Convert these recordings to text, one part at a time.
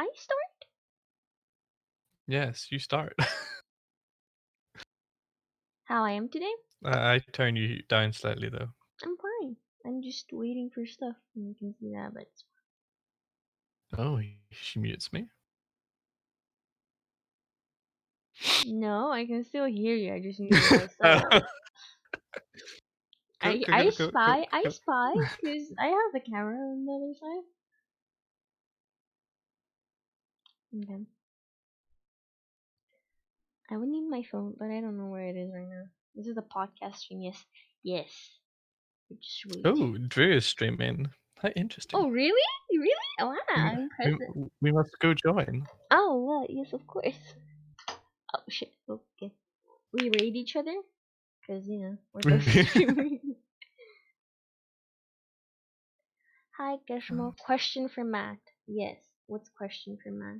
I start? Yes, you start. How I am today? I turn you down slightly though. I'm fine. I'm just waiting for stuff, and you can see that, but it's Oh, she mutes me. no, I can still hear you. I just muted myself. Go, go, I go, go, go, spy, go. because I have the camera on the other side. Okay. I would need my phone, but I don't know where it is right now. This is the podcast stream. Yes, yes. Just wait. Oh, Drew is streaming. How interesting. Oh, really? Really? Oh, wow, We, we, impressive. we must go join. Oh, well, yes, of course. Oh shit. Okay. We raid each other, cause we're both streaming. Hi, Geshmo. Question for Matt. Yes. What's question for Matt?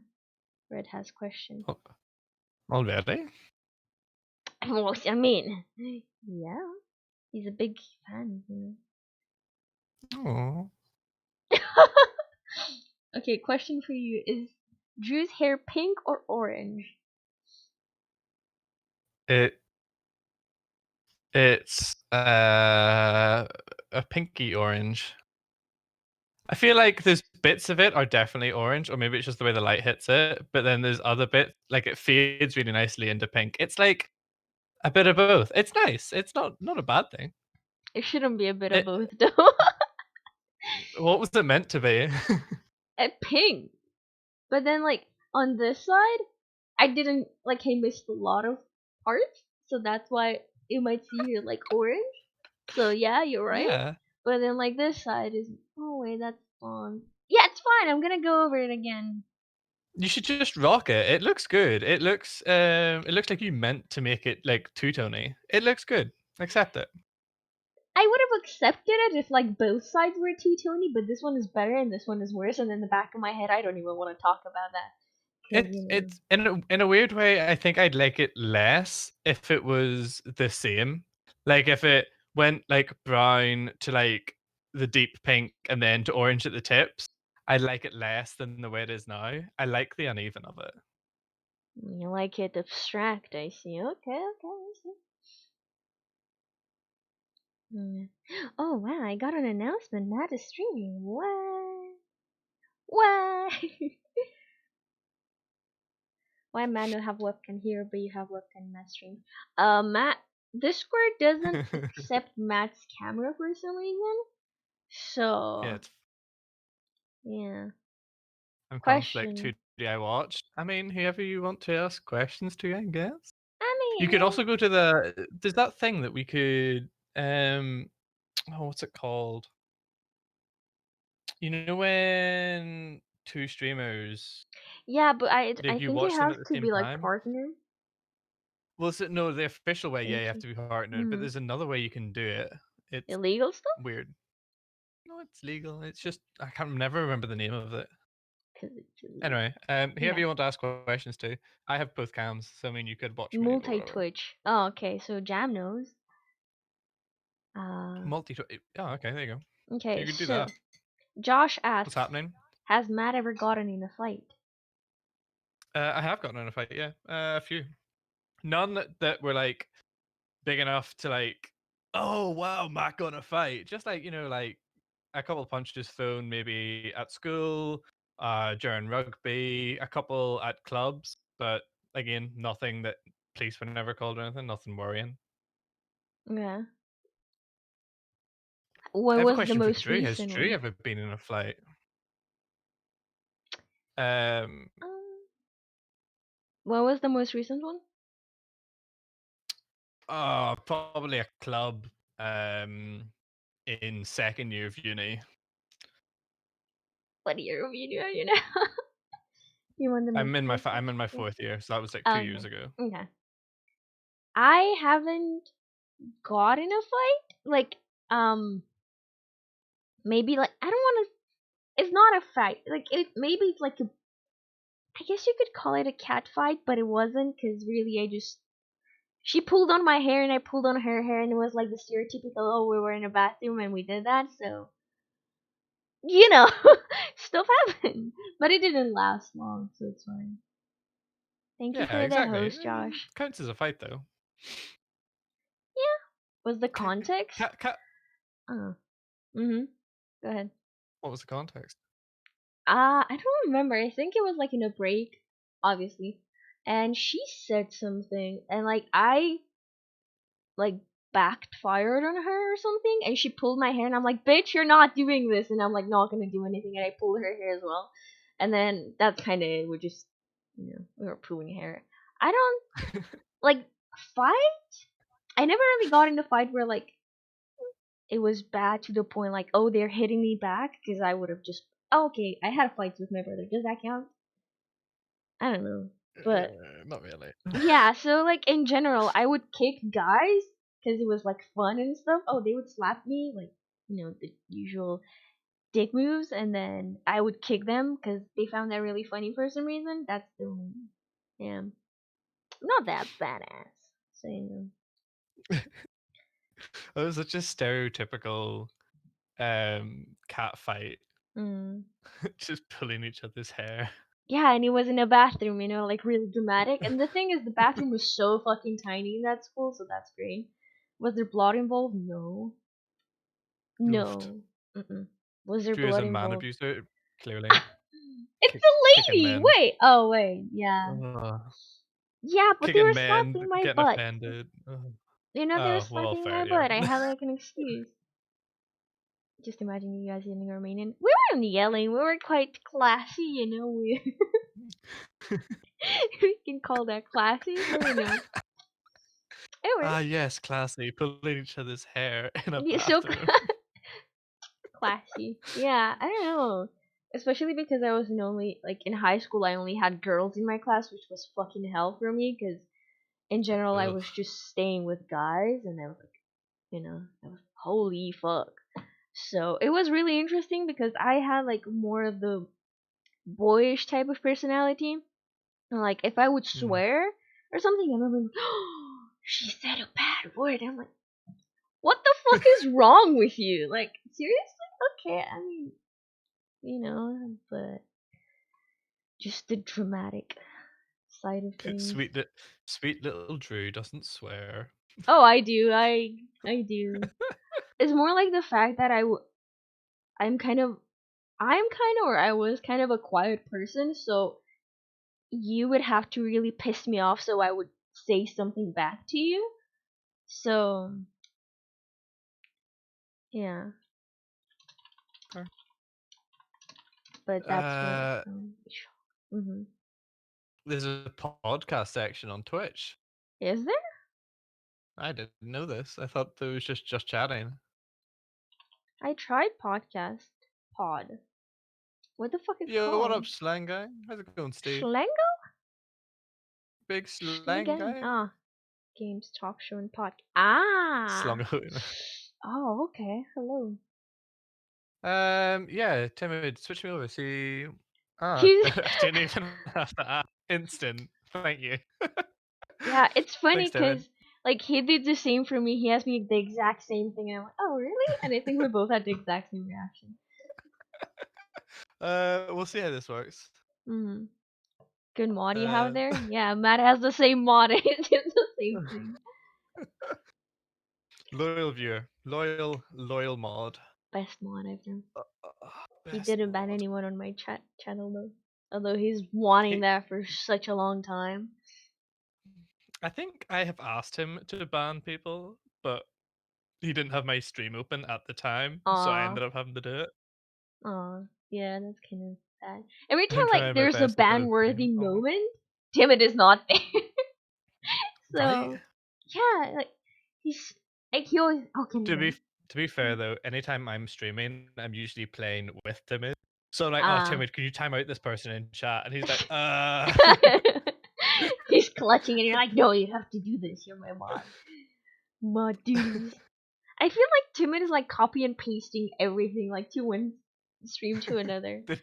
Red has question. Already? Well, I mean, yeah, he's a big fan. Oh, Okay, question for you: is Drew's hair pink or orange? it it's a pinky orange. I feel like there's bits of it are definitely orange, or maybe it's just the way the light hits it. But then there's other bits like it fades really nicely into pink. It's like a bit of both. It's nice. It's not a bad thing. It shouldn't be a bit of It both, though. what was it meant to be? Pink. But then, like, on this side, I didn't, like, I missed a lot of parts, so that's why you might see here, like, orange. So, yeah, you're right. Yeah. But then, like, this side is, oh, wait, that's blonde. Yeah, it's fine. I'm gonna go over it again. You should just rock it. It looks good. It looks like you meant to make it like two-tony. It looks good. Accept it. I would have accepted it if, like, both sides were Tony, but this one is better and this one is worse, and in the back of my head, I don't even want to talk about that. Because, It's in a weird way, I think I'd like it less if it was the same. Like if it went like brown to like the deep pink and then to orange at the tips. I'd like it less than the way it is now. I like the uneven of it. you like it abstract, I see. Okay, I see. Mm. Oh wow, I got an announcement. Matt is streaming. What? What? Why Matt don't have webcam here, but you have webcam in Matt stream? Matt, Discord doesn't accept Matt's camera for some reason. Yeah, So it's yeah. I'm conflict. Who Question. do I watch? I mean, whoever you want to ask questions to, I guess. I You mean, could also go to the there's that thing that we could oh what's it called? You know when two streamers yeah, but I like you think you watch them have at the to same be like time? partner. Well, is it no the official way, yeah, you have Into to be partnered, but mm-hmm. there's another way you can do it. It's Illegal stuff. weird. No, it's legal. It's just I can't never remember the name of it. Cause it's illegal. Anyway, whoever Okay. you want to ask questions to, I have both cams, so I mean you could watch me or Multi whatever. Twitch. Oh, okay. So Jam knows. Uh, Multi. Oh, okay, there you go. okay. You could do So that. Josh What's asks, happening? has Matt ever gotten in a fight? I have gotten in a fight, yeah, a few. None that were like big enough to like, oh wow, Matt got in a fight. Just like like a couple punches thrown maybe at school, during rugby, a couple at clubs, but again, nothing that police were never called or anything. Nothing worrying. Yeah. I What have a was the question for most Drew. Has recent Drew one? ever been in a fight? Um, Um, what was the most recent one? probably a club. In second year of uni. What year of you know? You want to make I'm in my yeah. fourth year, so that was like 2 years Okay. ago. Okay. I haven't got in a fight. Like, maybe like I don't want to. It's not a fight. Like it. Maybe it's like a. I guess you could call it a cat fight, but it wasn't because really I just. She pulled on my hair and I pulled on her hair, and it was like the stereotypical. Oh, we were in a bathroom and we did that. So you know, stuff happened, but it didn't last long, so it's fine. Thank you Yeah, for the exactly. host, Josh. Counts as a fight though. Yeah, was the Cat, context? cat. Oh, mm-hmm. Go ahead. What was the context? I don't remember. I think it was like in a break, obviously, and she said something, and like I like backfired on her or something, and she pulled my hair, and I'm like, "Bitch, you're not doing this," and I'm like not gonna do anything, and I pulled her hair as well, and then that's kind of it. We're just, we were pulling hair. I don't like fight. I never really got in a fight where like it was bad to the point like, oh, they're hitting me back, because I would have just, oh, okay, I had fights with my brother. Does that count? I don't know, but Not really. yeah. So like in general, I would kick guys because it was like fun and stuff. Oh, they would slap me like, the usual dick moves, and then I would kick them because they found that really funny for some reason. That's the only, yeah, not that badass. So It was such a stereotypical cat fight, mm. just pulling each other's hair. Yeah, and it was in a bathroom, like really dramatic. And the thing is, the bathroom was so fucking tiny in that school, so that's great. Was there blood involved? No. Oofed. No. Mm-mm. Was there She was blood a man involved? abuser, clearly. It's Kick, a kicking lady! men. Wait! Oh, wait. Yeah. Ugh. Yeah, but they Kicking were men, slapping my getting butt. offended. Ugh. They were Oh, well, slapping my fair, yeah. butt. I had like an excuse. Just imagine you guys yelling Romanian. We weren't yelling. We were quite classy, We, we can call that classy, but it Ah, worked. yes, classy. Pulling each other's hair in a Yeah, so bathroom. classy. Yeah, I don't know. Especially because I was only like in high school, I only had girls in my class, which was fucking hell for me. Because in general, I Ugh. was just staying with guys, and I was like, I was holy fuck. So it was really interesting because I had like more of the boyish type of personality. And, like if I would Hmm. swear or something, I remember, oh, she said a bad word. I'm like, what the fuck is wrong with you? Like seriously? Okay, I mean, but just the dramatic side of things. Sweet little Drew doesn't swear. Oh, I do. I do. It's more like the fact that I'm kind of or I was kind of a quiet person, so you would have to really piss me off so I would say something back to you. So, yeah, Fair. but that's what Uh, mhm. there's a podcast section on Twitch. Is there? I didn't know this. I thought there was just chatting. I tried podcast pod. What the fuck it's Yo, what called? up, slang guy? How's it going, Steve? Schlango? Big slang Schlangen. guy? Ah, games talk show and podcast. Ah. Slung. Oh, okay. Hello. Yeah, Timid, switch me over. See, He's I didn't even have to ask. Instant. Thank you. Yeah, it's funny Thanks, Timid. because like he did the same for me. He asked me the exact same thing, and I'm like, oh really? And I think we both had the exact same reaction. We'll see how this works. Mm. Good mod you have Uh, there? Yeah, Matt has the same mod. It's the same thing. loyal viewer, loyal mod. Best mod I've done. He Best didn't ban mod. anyone on my channel though. Although he's wanting He, that for such a long time. I think I have asked him to ban people, but he didn't have my stream open at the time, so I Aw, ended up having to do it. aw, yeah, that's kind of sad. Every time I'm like trying my there's a best not ban to worthy stream. Oh, moment, Timid is not there. right. So yeah, like he's like he always okay To be then. to be fair though, anytime I'm streaming, I'm usually playing with Timid. So I'm like, oh Ah. Timid, can you time out this person in chat? And he's like, He's clutching and you're like, no, you have to do this. You're my mod. Mod duties. I feel like Timid is like copy and pasting everything like to one stream to another. did,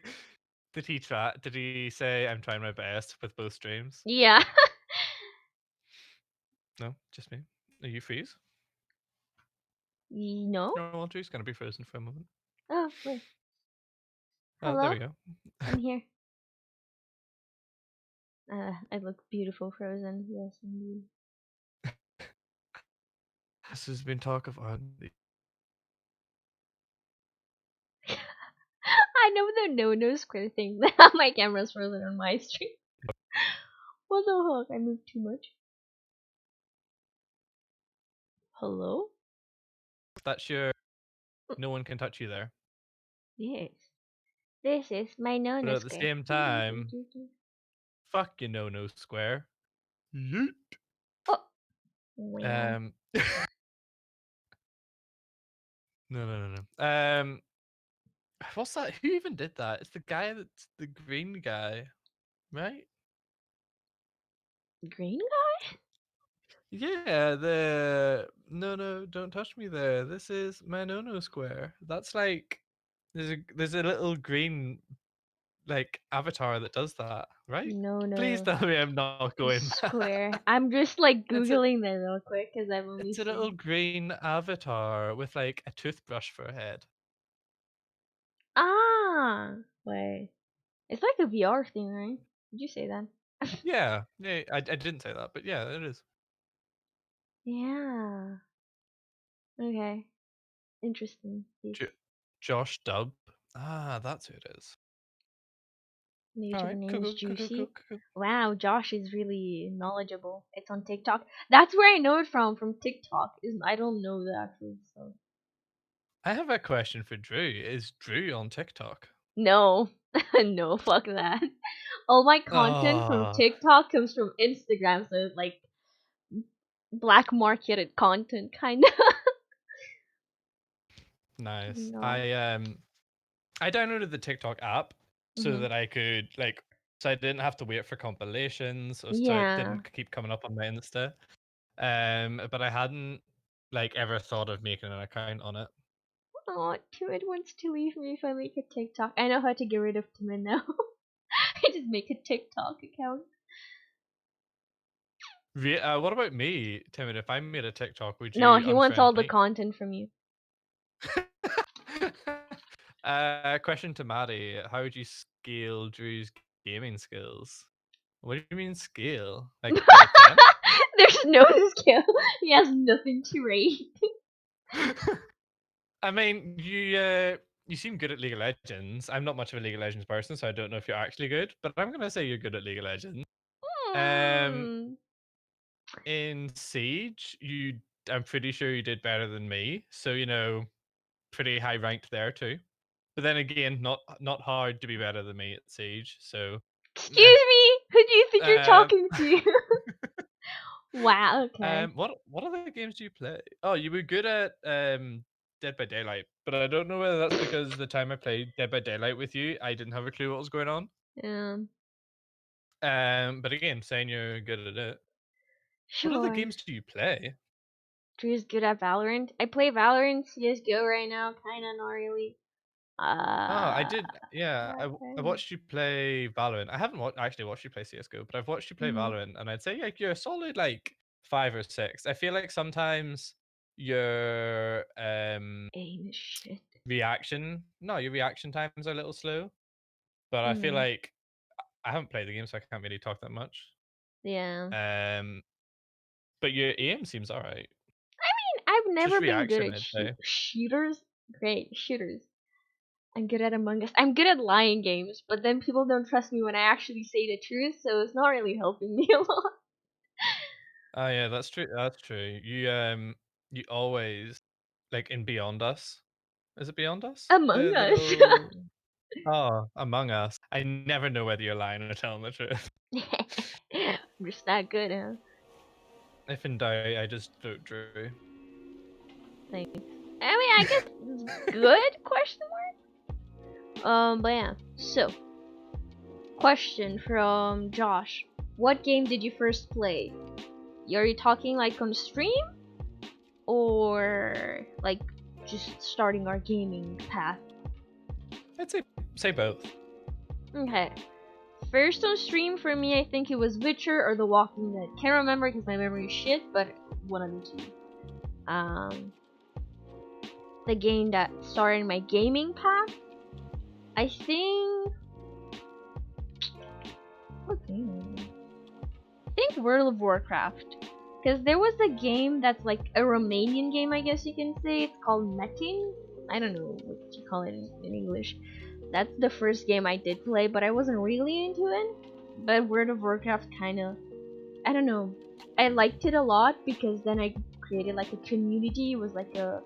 did he try? Did he say I'm trying my best with both streams? Yeah. No, just me. Are you freeze? No? No, Andrew's gonna be frozen for a moment. Oh, wait. Oh, there Hello? we go. I'm here. I look beautiful frozen. Yes, indeed. This has been talk of Andy. I know the no square thing. My camera's frozen on my stream. What the heck? I moved too much. Hello? That's your. No one can touch you there. Yes. This is my But no at the square. same time, fuck you, no square. Yeet. Oh, well. Um. No, no, no, no. What's that? Who even did that? It's the guy that's the green guy, right? Green guy? Yeah, the no, no, don't touch me there. This is my no square. That's like there's a little green like avatar that does that, right? Please No tell me I'm not going mad. square. I'm just like It's a googling that real quick because I've only it's a little seen. green avatar with like a toothbrush for a head. Ah, wait. It's like a VR thing, right? Did you say that? Yeah, yeah. I didn't say that, but yeah, it is. Yeah. Okay. Interesting. Jo- Josh Dub. Ah, that's who it is. The All YouTuber right, name cool, is cool, cool, cool, cool, Juicy. cool. Wow, Josh is really knowledgeable. It's on TikTok. That's where I know it from TikTok. Is I don't know the actual stuff. I have a question for Drew. Is Drew on TikTok? No. No, fuck that. All my content from Oh, TikTok comes from Instagram, so it's like black marketed content kinda. nice. No. I downloaded the TikTok app so Mhm. that I could like so I didn't have to wait for compilations or so it Yeah. didn't keep coming up on my Insta. But I hadn't like ever thought of making an account on it. Oh, Timid wants to leave me if I make a TikTok. I know how to get rid of Timid now. I just make a TikTok account. What about me, Timid? If I made a TikTok, would No, you he wants unfriend all the me? content from you. Question to Maddie: how would you scale Drew's gaming skills? What do you mean scale? Like out of 10? There's no skill. He has nothing to rate. I mean, you seem good at League of Legends. I'm not much of a League of Legends person, so I don't know if you're actually good, but I'm gonna say you're good at League of Legends. Um, Hmm. in Siege, I'm pretty sure you did better than me, so pretty high ranked there too. But then again, not hard to be better than me at Siege, so meh. Excuse me? Who do you think you're Um, talking to? Wow, okay. what other games do you play? Oh, you were good at Dead by Daylight, but I don't know whether that's because the time I played Dead by Daylight with you, I didn't have a clue what was going on. Um, But again, saying you're good at it. What other sure. games do you play? Drew's good at Valorant. I play Valorant, CSGO right now, kinda, not really. Oh, I Uh, did. Yeah, I okay. watched you play Valorant. I haven't actually watched you play CS:GO, but I've watched you play Mm-hmm. Valorant, and I'd say like you're a solid like 5 or 6. I feel like sometimes your Aim is shit. your reaction times are a little slow. But I feel Mm-hmm. like I haven't played the game, so I can't really talk that much. Yeah. Um, but your aim seems alright. I've Just never been good reaction, at I'd say. shooters. Great, shooters. I'm good at Among Us. I'm good at lying games, but then people don't trust me when I actually say the truth, so it's not really helping me a lot. Oh yeah, that's true. That's true. You always like in Beyond Us. Is it Beyond Us? Among The Us. little Among Us. I never know whether you're lying or telling the truth. I'm just that good, huh? If in doubt, I just vote Drew. Thanks. I mean, I guess it's good? Question mark. But yeah. So, question from Josh: what game did you first play? Are you talking like on stream or like just starting our gaming path? I'd say both. Okay. First on stream for me, I think it was Witcher or The Walking Dead. Can't remember because my memory is shit, but one of the two. Um, the game that started my gaming path. I think what game? I think World of Warcraft. Because there was a game that's like a Romanian game, I guess you can say. It's called Metin. I don't know what you call it in English. That's the first game I did play, but I wasn't really into it. But World of Warcraft kind of, I don't know. I liked it a lot because then I created like a community. It was like a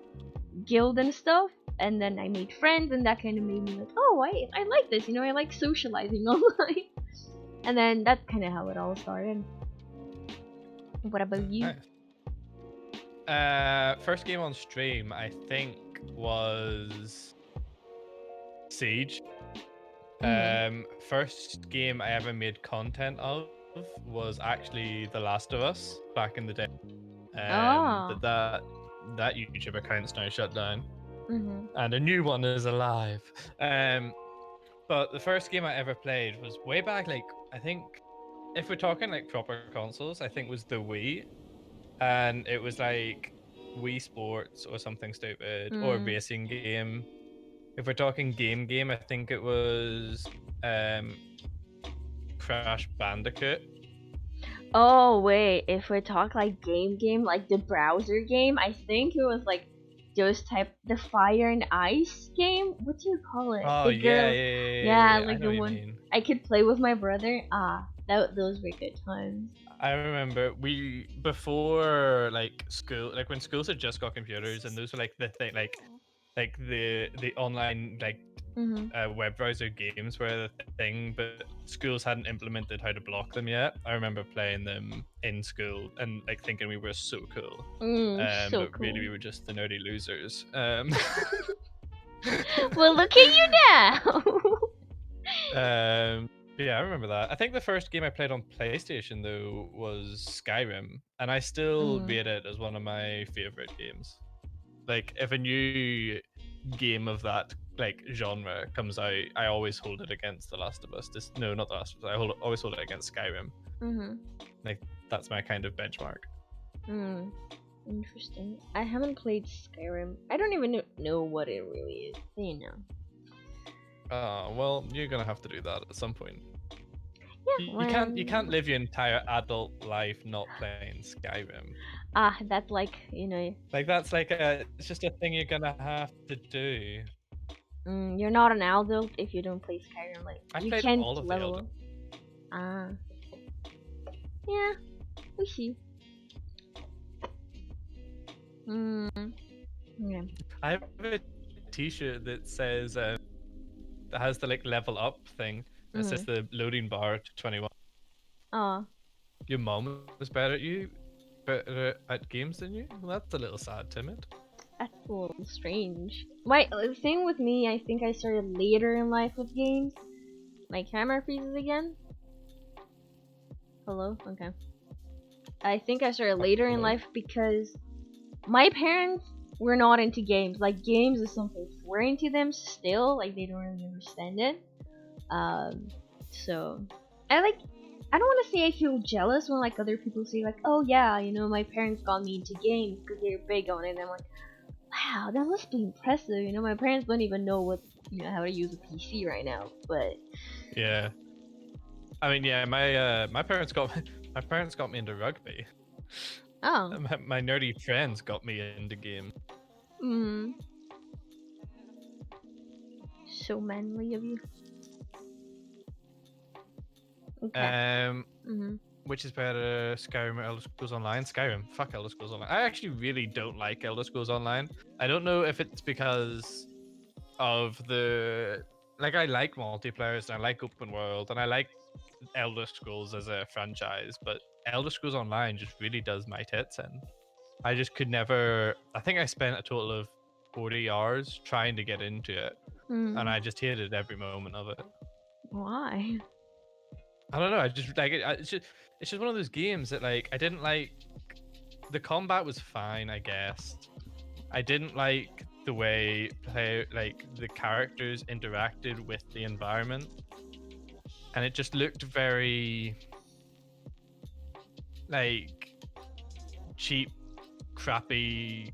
guild and stuff. And then I made friends, and that kind of made me like, oh, I like this. I like socializing online. And then that's kind of how it all started. What about you? Nice. First game on stream, I think, was Siege. First game I ever made content of was actually The Last of Us back in the day. Oh. That YouTube account's now shut down, Mhm. and a new one is alive. But the first game I ever played was way back, like I think, if we're talking like proper consoles, I think was the Wii, and it was like Wii Sports or something stupid or a Mm. racing game. If we're talking game, I think it was um Crash Bandicoot. Oh wait, if we talk like game, like the browser game, I think it was like those type the fire and ice game. What do you call it? Oh The yeah, girl, yeah, yeah, I like know the what you one mean. I could play with my brother. Those were good times. I remember we before like school, like when schools had just got computers, and those were like the thing, like the online like Mhm. web browser games were the thing, but schools hadn't implemented how to block them yet. I remember playing them in school and like thinking we were so cool, So but really cool. we were just the nerdy losers. Well, look at you now. Yeah, I remember that. I think the first game I played on PlayStation though was Skyrim, and I still Mm. rate it as one of my favorite games. Like if a new game of that like genre comes out, I always hold it against The Last of Us. No, not The Last of Us. Always hold it against Skyrim. Mhm. Like that's my kind of benchmark. Mm. Interesting. I haven't played Skyrim. I don't even know what it really is. Well, you're gonna have to do that at some point. Yeah, You can't when live your entire adult life not playing Skyrim. that's like Like that's like it's just a thing you're gonna have to do. you're not an adult if you don't play Skyrim. Like I you played can't all of the level Elder. up. Ah, yeah, we see. Mm, yeah. I have a T-shirt that says that has the like level up thing. It says Mm. the loading bar to 21. Oh, Your mom was better at games than you. Well, that's a little sad, Timid. that's a little strange. My the thing with me, I think I started later in life with games. My camera freezes again. Hello. Okay. I think I started later in Hello. life because my parents were not into games. Like games is something foreign to them still. Like they don't really understand it. Um, so I like. I don't want to say I feel jealous when like other people say like, oh yeah, my parents got me into games because they're big on it. And I'm like, wow, that must be impressive. My parents don't even know what how to use a PC right now. But Yeah. I mean, yeah, my parents got my parents got me into rugby. oh, My nerdy friends got me into games. mm, so manly of you. Okay. Um, Mhm. which is better, Skyrim or Elder Scrolls Online? Skyrim. Fuck Elder Scrolls Online. I actually really don't like Elder Scrolls Online. I don't know if it's because of the like I like multiplayers and I like open world and I like Elder Scrolls as a franchise, but Elder Scrolls Online just really does my tits in. I just could never. I think I spent a total of 40 hours trying to get into it, and Mm. I just hated every moment of it. Why? I don't know. I just like it. It's just one of those games that like I didn't like. The combat was fine, I guess. I didn't like the way like the characters interacted with the environment, and it just looked very like cheap, crappy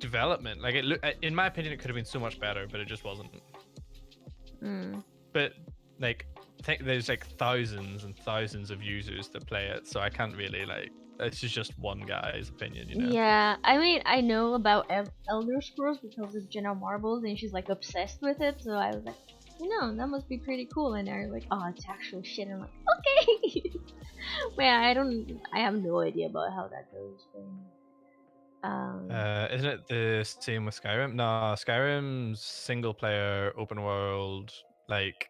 development. Like it looked, in my opinion, it could have been so much better, but it just wasn't. Mm. But like, there's like thousands and thousands of users that play it, so I can't really like. This is just one guy's opinion, you know. Yeah, I mean, I know about Elder Scrolls because of Jenna Marbles, and she's like obsessed with it. So I was like, that must be pretty cool. And they're like, oh, it's actual shit. I'm like, okay. But yeah, I have no idea about how that goes. Isn't it the same with Skyrim? No, Skyrim's single player, open world, like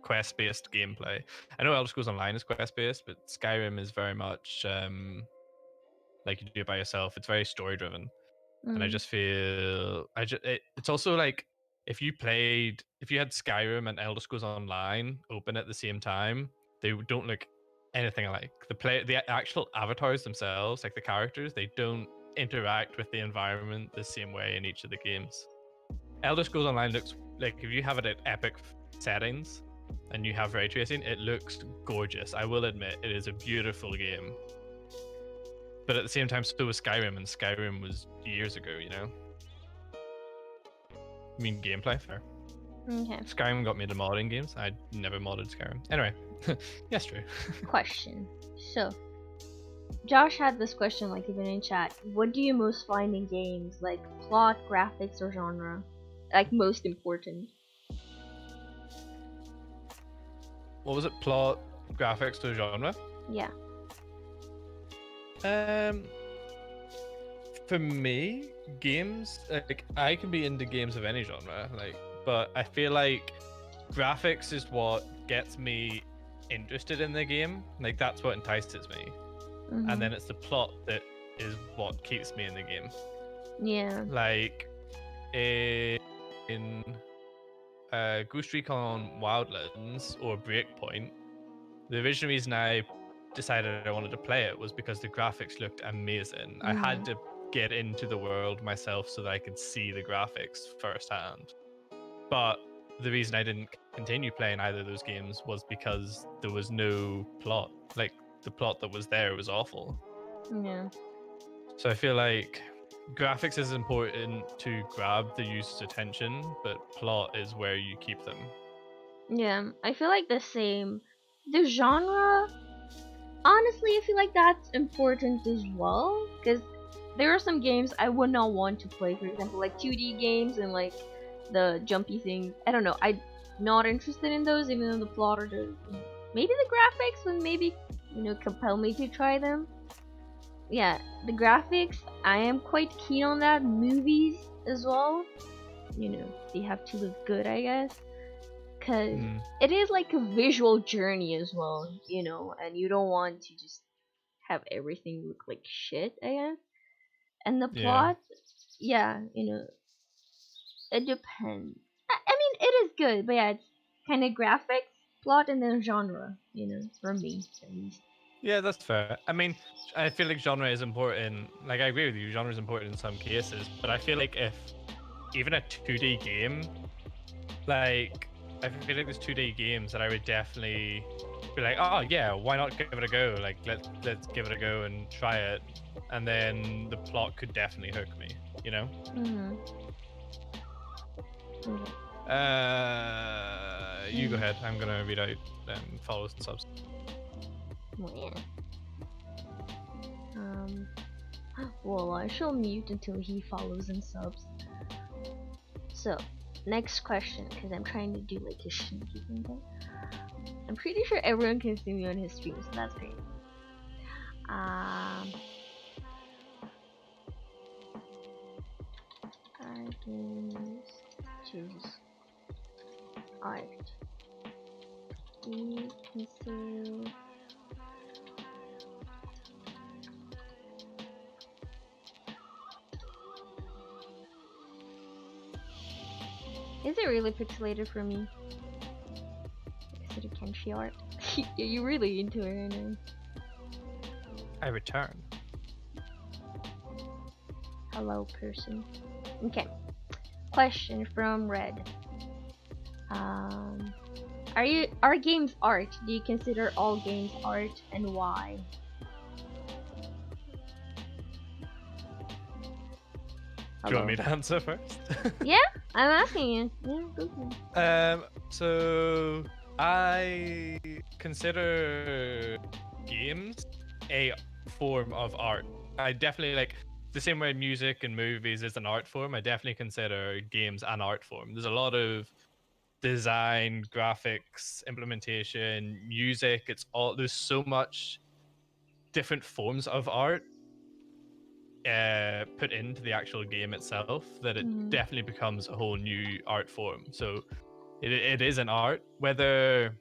quest based gameplay. I know Elder Scrolls Online is quest based, but Skyrim is very much like you do it by yourself. It's very story driven, and I mm, just feel it's also like if you had Skyrim and Elder Scrolls Online open at the same time, they don't look anything alike. The actual avatars themselves, like the characters, they don't interact with the environment the same way in each of the games. Elder Scrolls Online looks like, if you have it at epic settings and you have ray tracing, it looks gorgeous. I will admit, it is a beautiful game. But at the same time, so was Skyrim, and Skyrim was years ago, you know? I mean, gameplay, fair. okay. Skyrim got me into modding games. I never modded Skyrim. Anyway, yes, true. Question. So, Josh had this question, like even in chat. What do you most find in games, like plot, graphics, or genre? Like most important. What was it? Plot, graphics, or genre? Yeah. Um, for me, games, like I can be into games of any genre, like, but I feel like graphics is what gets me interested in the game. Like that's what entices me, Mm-hmm. and then it's the plot that is what keeps me in the game. Yeah. Like in Ghost Recon Wildlands or Breakpoint, the original reason I decided I wanted to play it was because the graphics looked amazing. I had to get into the world myself so that I could see the graphics firsthand. But the reason I didn't continue playing either of those games was because there was no plot. Like the plot that was there was awful. Yeah. So I feel like graphics is important to grab the user's attention, but plot is where you keep them. Yeah. I feel like the same. The genre, honestly, I feel like that's important as well. Because there are some games I would not want to play. For example, like 2D games and like the jumpy thing. I don't know. I'm not interested in those, even though the plot or the maybe the graphics would maybe compel me to try them. Yeah, the graphics, I am quite keen on that. Movies as well, they have to look good, I guess, because it is like a visual journey as well, and you don't want to just have everything look like shit, I guess. And the Yeah. plot, yeah, it depends. I mean, it is good, but yeah, it's kind of graphics, plot, and then genre, for me at least. Yeah, that's fair. I mean, I feel like genre is important. Like, I agree with you, genre is important in some cases, but I feel like if even a 2D game, like, I feel like there's 2D games that I would definitely be like, oh yeah, why not give it a go? Like, let's give it a go and try it, and then the plot could definitely hook me, you know? Mm-hmm. You go ahead. I'm gonna read out follows and subs. Well, yeah. Well, I shall mute until he follows and subs. So, next question, because I'm trying to do like a sneaky thing there. I'm pretty sure everyone can see me on his stream, so that's great. Games choose art. Do you consider Is it really pixelated for me? Is it a Kenshi art? Yeah, you're really into it right now. I return. Hello, person. Okay. Question from Red. Are games art? Do you consider all games art, and why? Do you want Hello. me to answer first? Yeah, I'm asking you. Yeah, go for it. So I consider games a form of art. I definitely like the same way music and movies is an art form. I definitely consider games an art form. There's a lot of design, graphics, implementation, music. It's all there's so much different forms of art put into the actual game itself that it Mhm. definitely becomes a whole new art form. So it is an art. Whether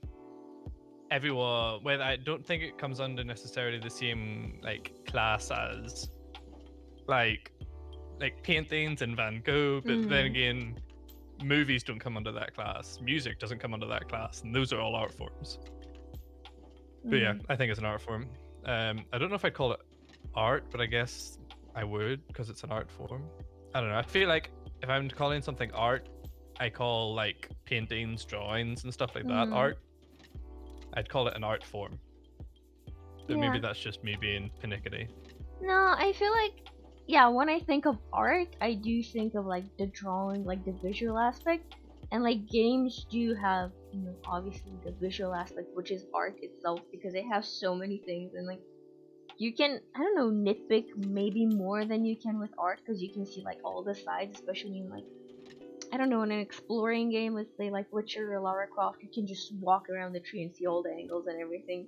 I don't think it comes under necessarily the same like class as like paintings and Van Gogh, but then Mhm. again, movies don't come under that class. Music doesn't come under that class, and those are all art forms. But yeah, Mhm. I think it's an art form. I don't know if I'd call it art, but I guess I would because it's an art form. I don't know. I feel like if I'm calling something art, I call like paintings, drawings, and stuff like that Mhm. art. I'd call it an art form. But maybe Yeah. that's just me being pernickety. No, I feel like yeah, when I think of art, I do think of like the drawing, like the visual aspect. And like games do have, obviously the visual aspect, which is art itself because they have so many things and like you can, I don't know, nitpick maybe more than you can with art because you can see like all the sides, especially in like, I don't know, in an exploring game, let's say like Witcher or Lara Croft, you can just walk around the tree and see all the angles and everything.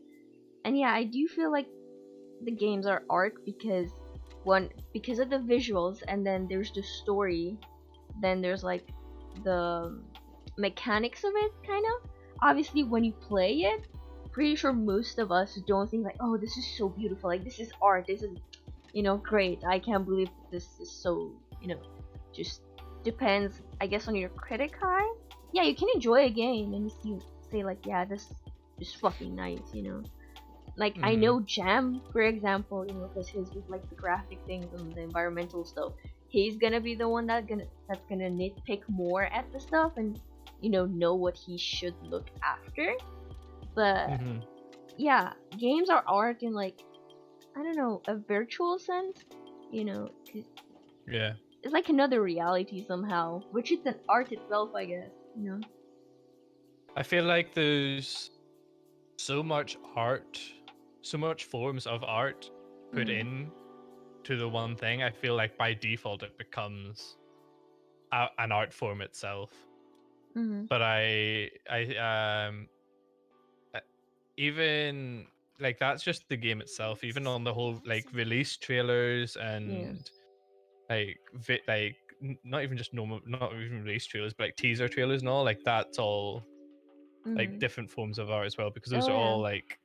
And yeah, I do feel like the games are art because one, because of the visuals, and then there's the story, then there's like the mechanics of it, kind of. Obviously when you play it, pretty sure most of us don't think like, oh, this is so beautiful, like this is art, this is, great, I can't believe this is so, just depends, I guess, on your critic eye. Yeah, you can enjoy a game and you say like, yeah, this is fucking nice. Like I Mm-hmm. know Jam, for example, because his with like the graphic things and the environmental stuff, he's gonna be the one that's gonna nitpick more at the stuff and know what he should look after. But Mm-hmm. yeah, games are art in like, I don't know, a virtual sense, 'cause Yeah. it's like another reality somehow, which is an art itself, I guess. I feel like there's so much art, so much forms of art put Mhm. in to the one thing. I feel like by default it becomes an art form itself. Mhm. But uh, even like that's just the game itself. Even on the whole like release trailers Yeah. and not even just normal, not even release trailers, but like teaser trailers and all. Like that's all like Mhm. different forms of art as well because those Oh are yeah. all like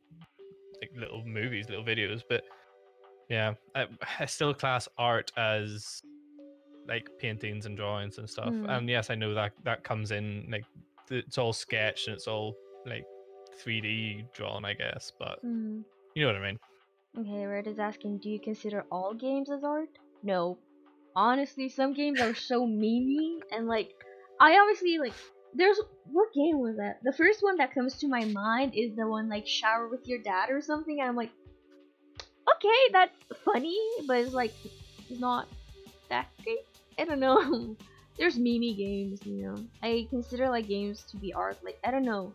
little movies, little videos. But yeah, I still class art as like paintings and drawings and stuff. Mhm. And yes, I know that that comes in like it's all sketched and it's all like 3D drawn, I guess. But Mhm. you know what I mean? Okay, Red is asking, do you consider all games as art? No. Honestly, some games are so memey and like I obviously like there's what game was that? The first one that comes to my mind is the one like shower with your dad or something and I'm like, okay, that's funny, but it's like it's not that great. I don't know. There's memey games. I consider like games to be art. Like I don't know.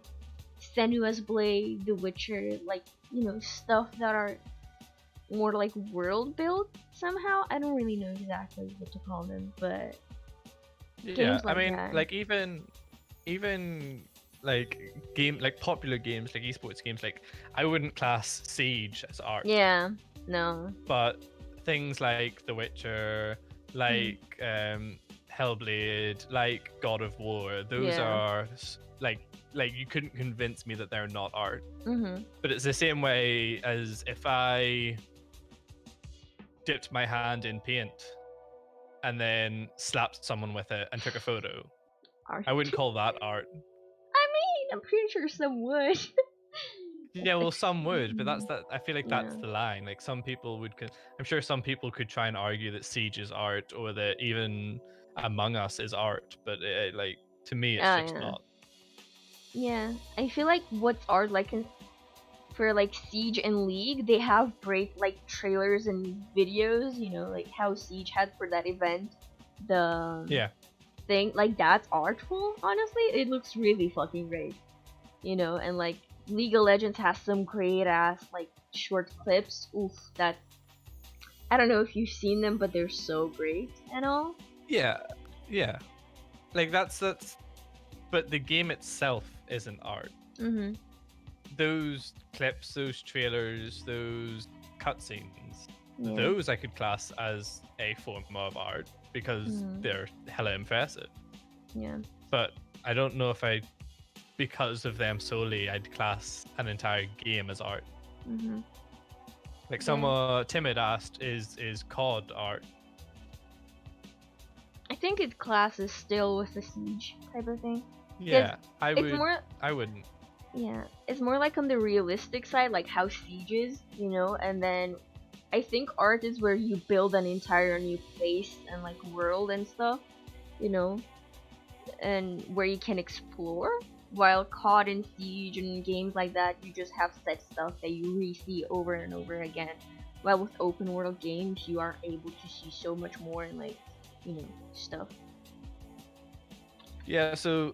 Senua's Blade, The Witcher, like, stuff that are more like world built somehow. I don't really know exactly what to call them, but Yeah, games I like mean, that. like even like popular games like esports games, like I wouldn't class Siege as art, Yeah, no. but things like The Witcher, Mm, like Hellblade, like God of War, those yeah. are like you couldn't convince me that they're not art. Mhm. But it's the same way as if I dipped my hand in paint and then slapped someone with it and took a photo. Art. I wouldn't call that art. I mean, I'm pretty sure some would. Yeah, It's well, some would, but that's extreme. that. I feel like that's Yeah. the line. Like some people would. I'm sure some people could try and argue that Siege is art, or that even Among Us is art. But like to me, it's Oh just yeah. not. Yeah. I feel like what's art like for like Siege and League, they have great like trailers and videos, like how Siege had for that event. the Yeah. thing, like that's artful. Honestly, it looks really fucking great. And like League of Legends has some great ass like short clips. Oof, that I don't know if you've seen them, but they're so great and all. Yeah. Yeah. Like that's but the game itself isn't art. Mhm. Those clips, those trailers, those cutscenes, Yeah. those I could class as a form of art because Mhm. they're hella impressive. Yeah. But I don't know if I, because of them solely, I'd class an entire game as art. Mhm. Like Then someone timid asked, is COD art? I think it classes still with the siege type of thing, because Yeah, I it's would. more I wouldn't. yeah, it's more like on the realistic side, like how siege is, and then I think art is where you build an entire new place and like world and stuff, you know, and where you can explore. While COD and Siege and games like that, you just have set stuff that you re-see over and over again. While with open world games, you are able to see so much more and like, stuff. Yeah, so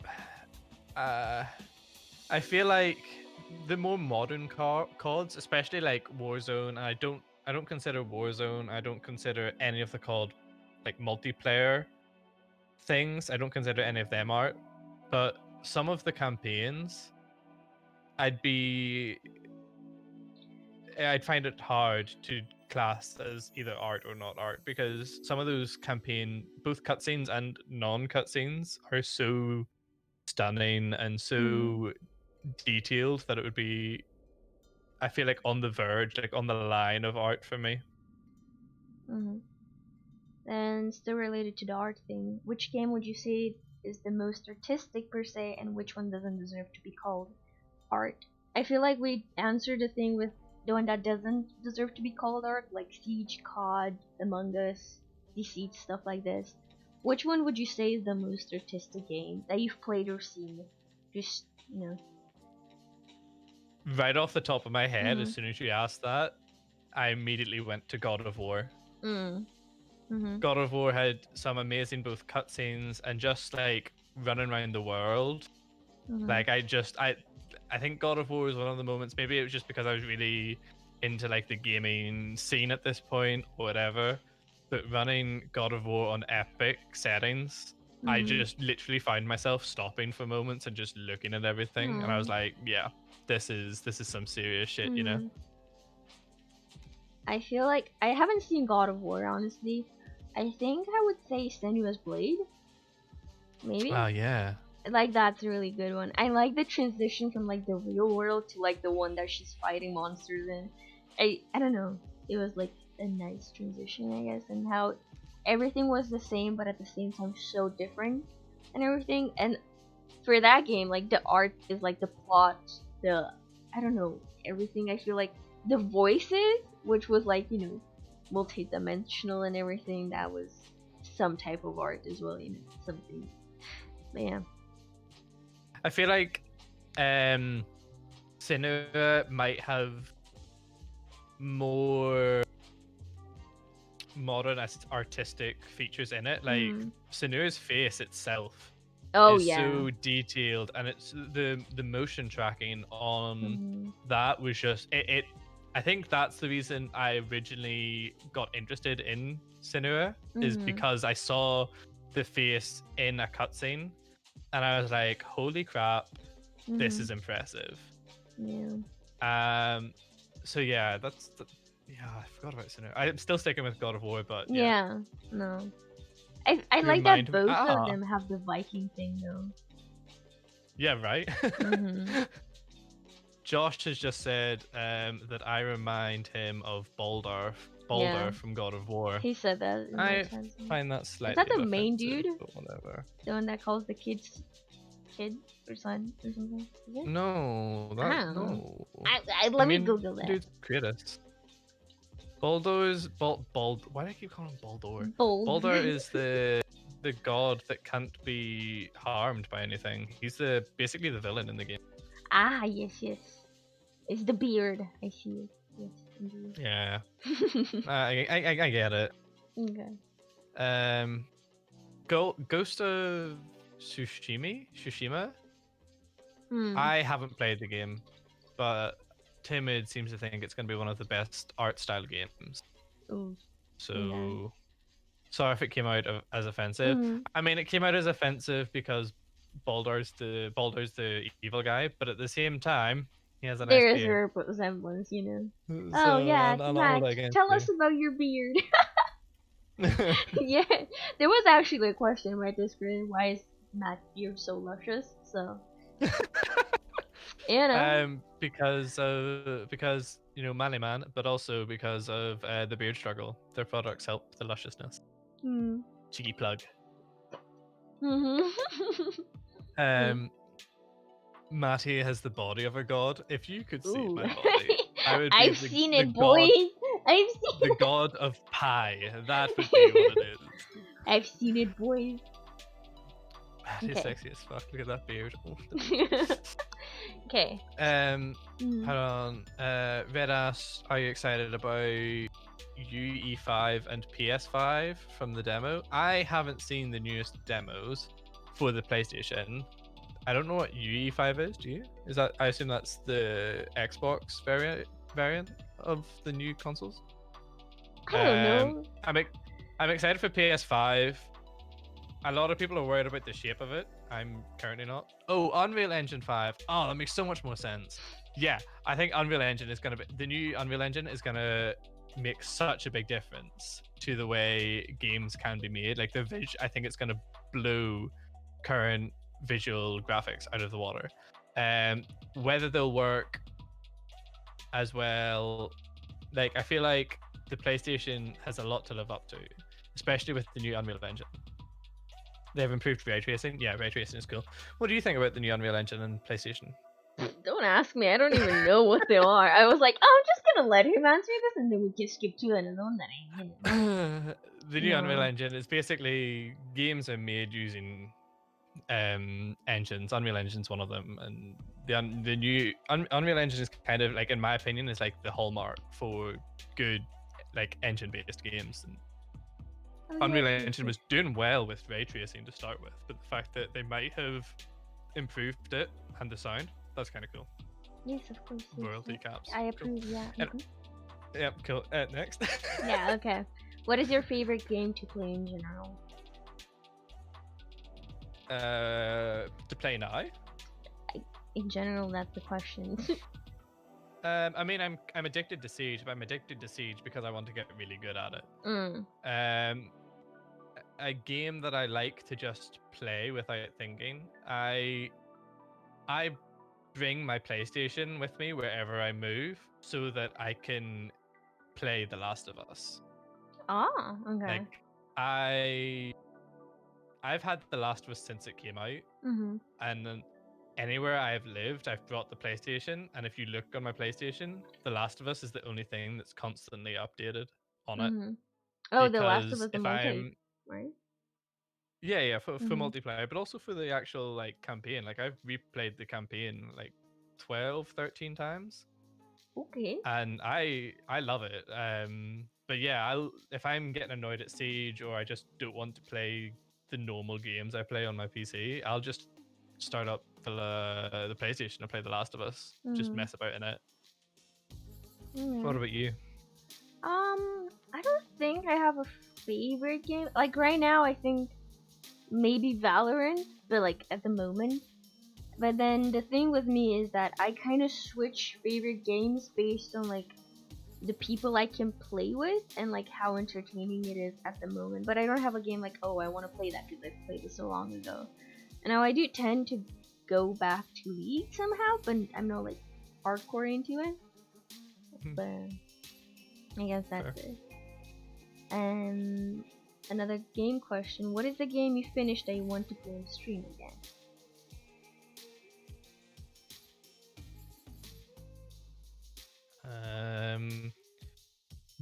uh, I feel like the more modern CODs, especially like Warzone, I don't consider Warzone. I don't consider any of the COD like multiplayer things. I don't consider any of them art. But some of the campaigns, I'd be I'd find it hard to class as either art or not art because some of those both cutscenes and non-cutscenes, are so stunning and Mm-hmm. so detailed that it would be, I feel like, on the verge, like on the line of art for me. Mm-hmm. And still related to the art thing, which game would you say is the most artistic per se, and which one doesn't deserve to be called art? I feel like we answered the thing with the one that doesn't deserve to be called art, like Siege, COD, Among Us, Deceit, stuff like this. Which one would you say is the most artistic game that you've played or seen? Just, Right off the top of my head, as Mm, soon as you asked that, I immediately went to God of War. mm, mhm, God of War had some amazing both cutscenes and just like running around the world. mhm, Like I think God of War was one of the moments. Maybe it was just because I was really into like the gaming scene at this point or whatever. But running God of War on epic settings, I mhm, just literally find myself stopping for moments and just looking at everything, and I was mm, like, yeah, this is some serious shit, you know? mhm. I feel like I haven't seen God of War, honestly. I think I would say Senua's Blade, maybe. Oh yeah. Like that's a really good one. I like the transition from like the real world to like the one that she's fighting monsters in. I don't know. It was like a nice transition, I guess, and how everything was the same but at the same time so different and everything. And for that game, like the art is like the plot, the I don't know, everything. I feel like the voices, which was like, multi-dimensional and everything, that was some type of art as well, something. But yeah. I feel like Senua might have more modern artistic features in it. Like Mhm. Senua's face itself Oh is yeah. so detailed, and it's the motion tracking on Mhm. that was just it. I think that's the reason I originally got interested in Senua, is Mhm. because I saw the face in a cutscene, and I was like, "Holy crap, this Mhm. is impressive." Yeah. Um, so yeah, yeah, I forgot about Sinner. I'm still sticking with God of War, but yeah, Yeah. No. I you like that remind me. both of them have the Viking thing though. Yeah, right. Mhm. Josh has just said that I remind him of Yeah. Baldur from God of War. He said that in my I chat. find that Is that slightly the main offensive, dude? but whatever. The one that calls the kids kid or son or something? Is it? No, I that don't know. no. I Let me mean, Google that. dude, Kratos. Baldur's Bald. Why do I keep calling him Baldur? Bold. Baldur is the god that can't be harmed by anything. He's basically the villain in the game. Ah, yes, yes. It's the beard. I see it. Yes, Yeah, indeed. I get it. Okay. Um, Ghost of Tsushima. Hmm. I haven't played the game, but Timid seems to think it's going to be one of the best art style games. Ooh. Okay. So sorry if it came out as offensive. Hmm. I mean, it came out as offensive because Baldur's the evil guy, but at the same time, he has a nice There is a beard. resemblance, you know. Oh So yeah, I'll not hold Max, that against tell us you. about your beard. Yeah, there was actually a question in my Discord. Why is Matt's beard so luscious? So you know. Because manly man, but also because of the beard struggle. Their products help the lusciousness. Hmm. Cheeky plug. Mhm. Yeah. Um, Matty has the body of a god. If you could see Ooh. my body, I would be I've the seen the it, god, boys. I've the seen god of pie. That would be what it. it is. I've seen it, boys. Matty's Okay. sexy as fuck. Look at that beard. Oh, the beard. Okay. Um, Mm. hold on. Redas, are you excited about UE5 and PS5 from the demo? I haven't seen the newest demos for the PlayStation. I don't know what UE5 is. Do you? Is that? I assume that's the Xbox variant of the new consoles. I don't know. I'm I'm excited for PS5. A lot of people are worried about the shape of it. I'm currently not. Oh, Unreal Engine 5. Oh, that makes so much more sense. Yeah, I think Unreal Engine is going to be the new Unreal Engine is going to make such a big difference to the way games can be made. Like I think it's going to blow current visual graphics out of the water. Whether they'll work as well, like I feel like the PlayStation has a lot to live up to, especially with the new Unreal Engine. They've improved ray tracing. Yeah, ray tracing is cool. What do you think about the new Unreal Engine and PlayStation? Don't ask me. I don't even know what they are. I was like, oh, I'm just gonna let him answer this, and then we can skip to another one that I, The new Unreal No. Engine is basically games are made using engines. Unreal Engine's one of them, and the new Unreal Engine is kind of like, in my opinion, is like the hallmark for good like engine based games. And Oh yes, Unreal yes, Engine yes. was doing well with ray tracing to start with, but the fact that they might have improved it and the sound, that's kind of cool. Yes, of course. Yes, Royalty caps, I cool. approve. Yeah. And yeah, cool. Next. Yeah. Okay. What is your favorite game to play in general? To play now. In general, that's the question. I mean, I'm addicted to Siege, but I'm addicted to Siege because I want to get really good at it. Mm. A game that I like to just play without thinking. I bring my PlayStation with me wherever I move so that I can play The Last of Us. Ah. Okay. Like I've had The Last of Us since it came out, Mhm. and then anywhere I've lived, I've brought the PlayStation. And if you look on my PlayStation, The Last of Us is the only thing that's constantly updated on it. Mhm. Oh, The Last of Because Us, the if multi, I'm right? yeah, for Mhm. multiplayer, but also for the actual like campaign. Like I've replayed the campaign like 12, 13 times, Okay. and I love it. But yeah, if I'm getting annoyed at Siege or I just don't want to play the normal games I play on my PC, I'll just start up the PlayStation and play The Last of Us. Just Mhm. mess about in it. What Yeah. about you? I don't think I have a favorite game. Like right now, I think maybe Valorant, but like at the moment. But then the thing with me is that I kind of switch favorite games based on like the people I can play with and like how entertaining it is at the moment. But I don't have a game like, oh, I want to play that because I played it so long ago. And now I do tend to go back to League somehow, but I'm not like hardcore into it. But I guess Fair. that's it. And another game question: what is the game you finished that you want to play on stream again? Um,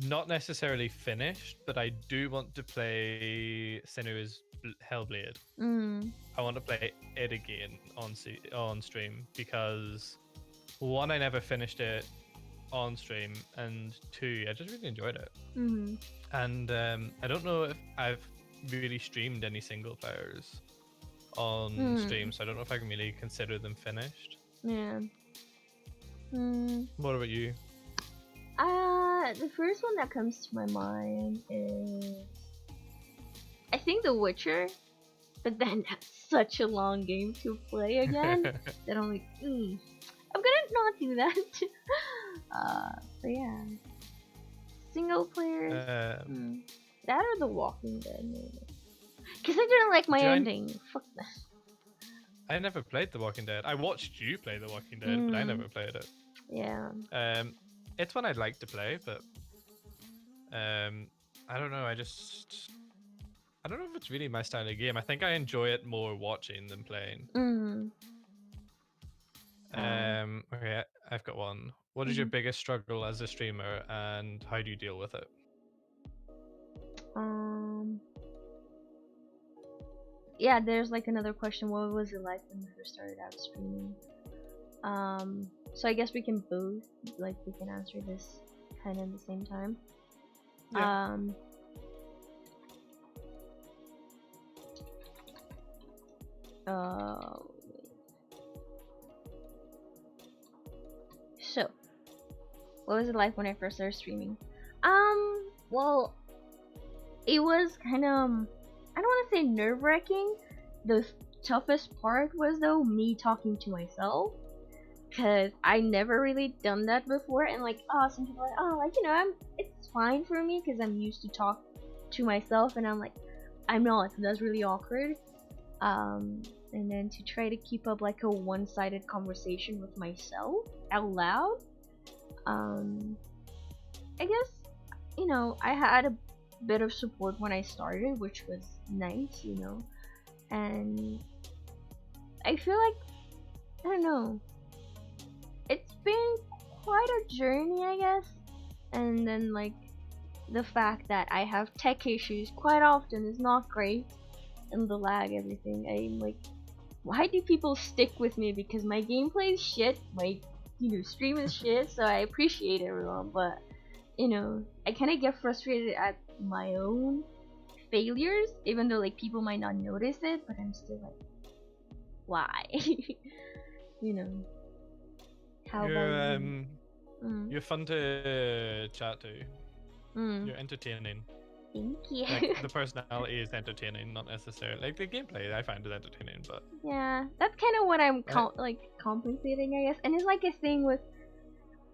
Not necessarily finished, but I do want to play Senua's Hellblade. Mm. I want to play it again on stream because one, I never finished it on stream, and two, I just really enjoyed it. Mhm. And I don't know if I've really streamed any single players on Hmm. stream, so I don't know if I can really consider them finished. Yeah. Hmm. What about you? The first one that comes to my mind is I think The Witcher, but then that's such a long game to play again that I'm like, I'm gonna not do that. But yeah, single players. um, Hmm. That or The Walking Dead, maybe. Cause I didn't like my do I, ending. Fuck that. I never played The Walking Dead. I watched you play The Walking Dead, but I Hmm. never played it. Yeah. It's one I'd like to play, but I don't know. I don't know if it's really my style of game. I think I enjoy it more watching than playing. Hmm. Uh. Okay, I've got one. What is your Mhm. biggest struggle as a streamer, and how do you deal with it? Um. Yeah, there's like another question. What was it like when you first started out streaming? So I guess we can both we can answer this kind of at the same time. Yeah. Um. Uh. So, what was it like when I first started streaming? Well, it was kind of I don't want to say nerve wracking. The toughest part was though me talking to myself, cause I never really done that before, and like some people are like, oh, like it's fine for me, cause I'm used to talk to myself, and I'm like, I'm not. So that's really awkward. And then to try to keep up like a one-sided conversation with myself out loud. Um, I guess I had a bit of support when I started, which was nice. And I feel like I don't know. It's been quite a journey, I guess. And then like the fact that I have tech issues quite often is not great, and the lag, everything. I'm like, why do people stick with me? Because my gameplay is shit, my stream is shit. So I appreciate everyone, but I kind of get frustrated at my own failures, even though like people might not notice it, but I'm still like, why? you know. How about You're you? Mm. you're fun to chat to. Mm. You're entertaining. Thank you. Like the personality is entertaining, not necessarily like the gameplay. I find it entertaining, but Yeah, that's kind of what I'm I, compensating, I guess. And it's like a thing with,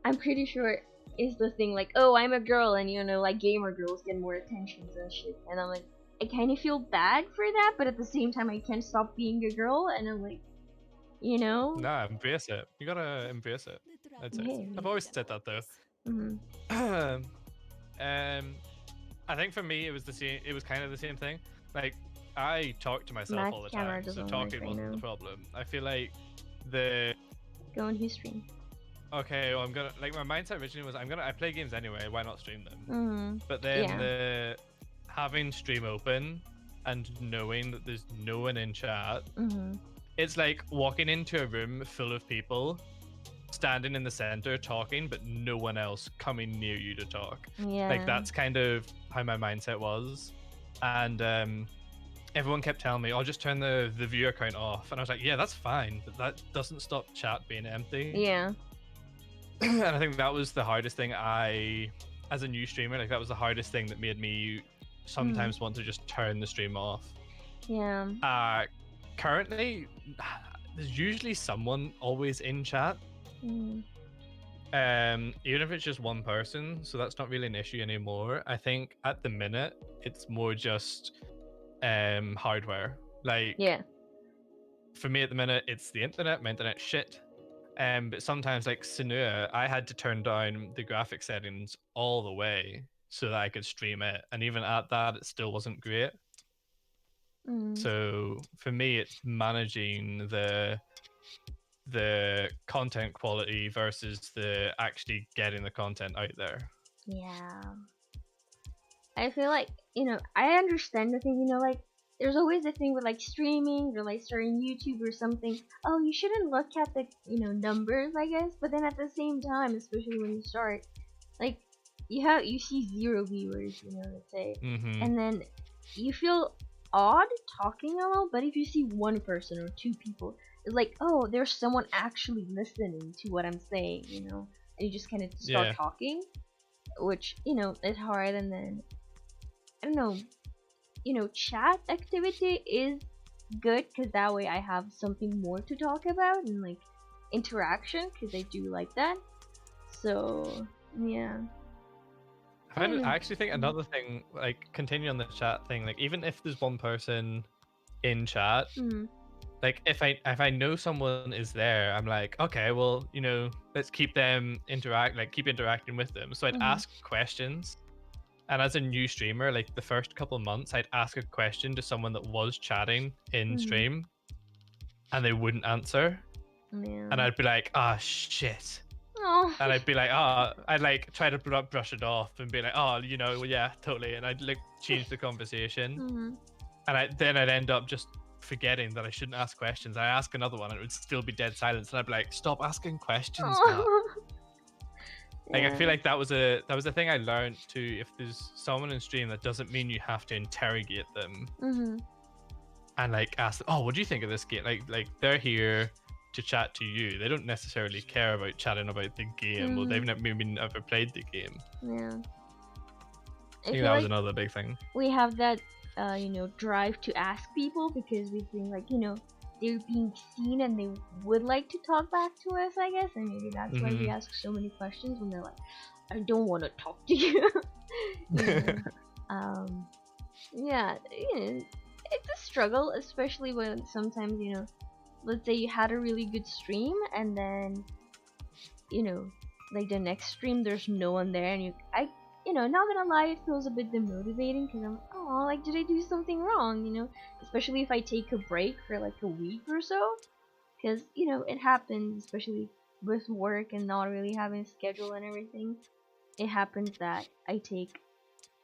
I'm pretty sure is the thing like, oh, I'm a girl, and like gamer girls get more attentions and shit. And I'm like, I kind of feel bad for that, but at the same time, I can't stop being a girl, and I'm like, nah, embrace it. You gotta embrace it. I'd say. yeah. I've always said that though. Mm-hmm. um, I think for me it was the same. It was kind of the same thing. Like I talk to myself My all the camera time, so doesn't work talking right wasn't now. the problem. I feel like the Go on his stream. okay, well I'm gonna like my mindset originally was I play games anyway. Why not stream them? Mm-hmm. But then Yeah. the having stream open and knowing that there's no one in chat, Mm-hmm. it's like walking into a room full of people standing in the center talking, but no one else coming near you to talk. Like Yeah. that's kind of how my mindset was, and everyone kept telling me, "Oh, just turn the viewer count off," and I was like, "Yeah, that's fine, but that doesn't stop chat being empty." Yeah. And I think that was the hardest thing. As a new streamer, like that was the hardest thing that made me Mm. sometimes want to just turn the stream off. Yeah. Currently, there's usually someone always in chat. Mm. Even if it's just one person, so that's not really an issue anymore. I think at the minute it's more just hardware. Like Yeah. for me at the minute, it's the internet. My internet's shit. But sometimes like Sinua, I had to turn down the graphic settings all the way so that I could stream it, and even at that, it still wasn't great. Mm. So for me, it's managing the content quality versus the actually getting the content out there. Yeah. I feel like, I understand the thing, like, there's always a thing with like streaming or like starting YouTube or something. Oh, you shouldn't look at the, numbers, I guess. But then at the same time, especially when you start, like, you see 0 viewers, let's say, Mm-hmm. and then you feel odd talking alone, but if you see one person or two people, it's like, oh, there's someone actually listening to what I'm saying, and you just kind of start Yeah. talking, which is hard. And then I don't know, chat activity is good because that way I have something more to talk about and like interaction because I do like that. So yeah, I don't I know. actually think another thing, like continue on the chat thing, like even if there's one person in chat, Mm-hmm. like if I know someone is there, I'm like, okay, well, let's keep them keep interacting with them. So I'd Mm-hmm. ask questions. And as a new streamer, like the first couple months, I'd ask a question to someone that was chatting in Mm-hmm. stream and they wouldn't answer. Yeah. And I'd be like, ah, shit. Oh. And I'd be like, I'd like try to brush it off and be like, well, yeah, totally. And I'd like change the conversation. Mm-hmm. And I'd end up just forgetting that I shouldn't ask questions. I ask another one and it would still be dead silence. And I'd be like, stop asking questions, Matt. Oh. Like I Yeah. feel like that was a thing I learned too. If there's someone in stream, that doesn't mean you have to interrogate them Mm-hmm. and like ask them, oh, what do you think of this game? Like they're here to chat to you. They don't necessarily care about chatting about the game, or they've Mm-hmm. maybe never played the game. Yeah. I I think feel that was like another big thing. we have that drive to ask people because we think like they're being seen and they would like to talk back to us, I guess, and maybe that's why we Hmm. ask so many questions when they're like, I don't want to talk to you. you know um yeah, it's a struggle, especially when sometimes let's say you had a really good stream and then you know, like the next stream, there's no one there, and not gonna lie, it feels a bit demotivating because I'm, oh, like, did I do something wrong? Especially if I take a break for like a week or so, because it happens, especially with work and not really having a schedule and everything. It happens that I take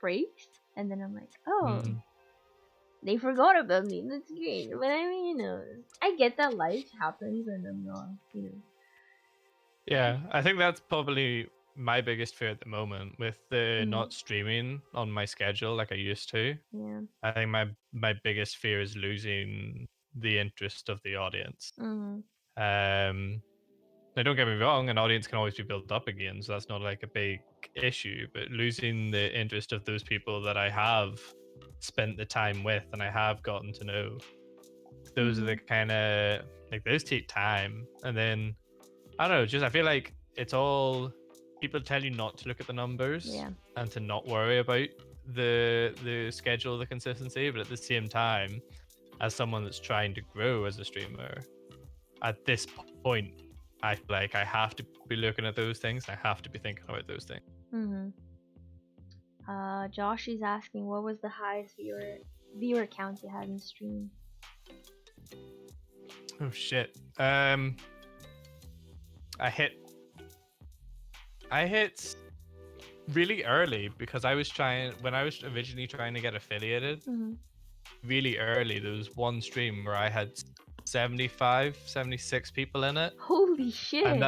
breaks, and then I'm like, oh, Mm. they forgot about me. That's great, but I mean, I get that life happens, and I'm not, Yeah, I think that's probably my biggest fear at the moment with the mm, not streaming on my schedule like I used to. yeah, I think my biggest fear is losing the interest of the audience. mm, Um, now don't get me wrong, an audience can always be built up again, so that's not like a big issue. But losing the interest of those people that I have spent the time with and I have gotten to know, those are the mm, kind of like those take time. And then I don't know, just I feel like it's all people tell you not to look at the numbers yeah. and to not worry about the schedule, the consistency, but at the same time, as someone that's trying to grow as a streamer, at this point, I feel like I have to be looking at those things. I have to be thinking about those things. Mm-hmm. Josh is asking what was the highest viewer count you had in stream. Oh shit. I hit I hit really early because I was trying when I was originally trying to get affiliated. Mm-hmm. Really early, there was one stream where I had 75, 76 people in it, Holy and shit!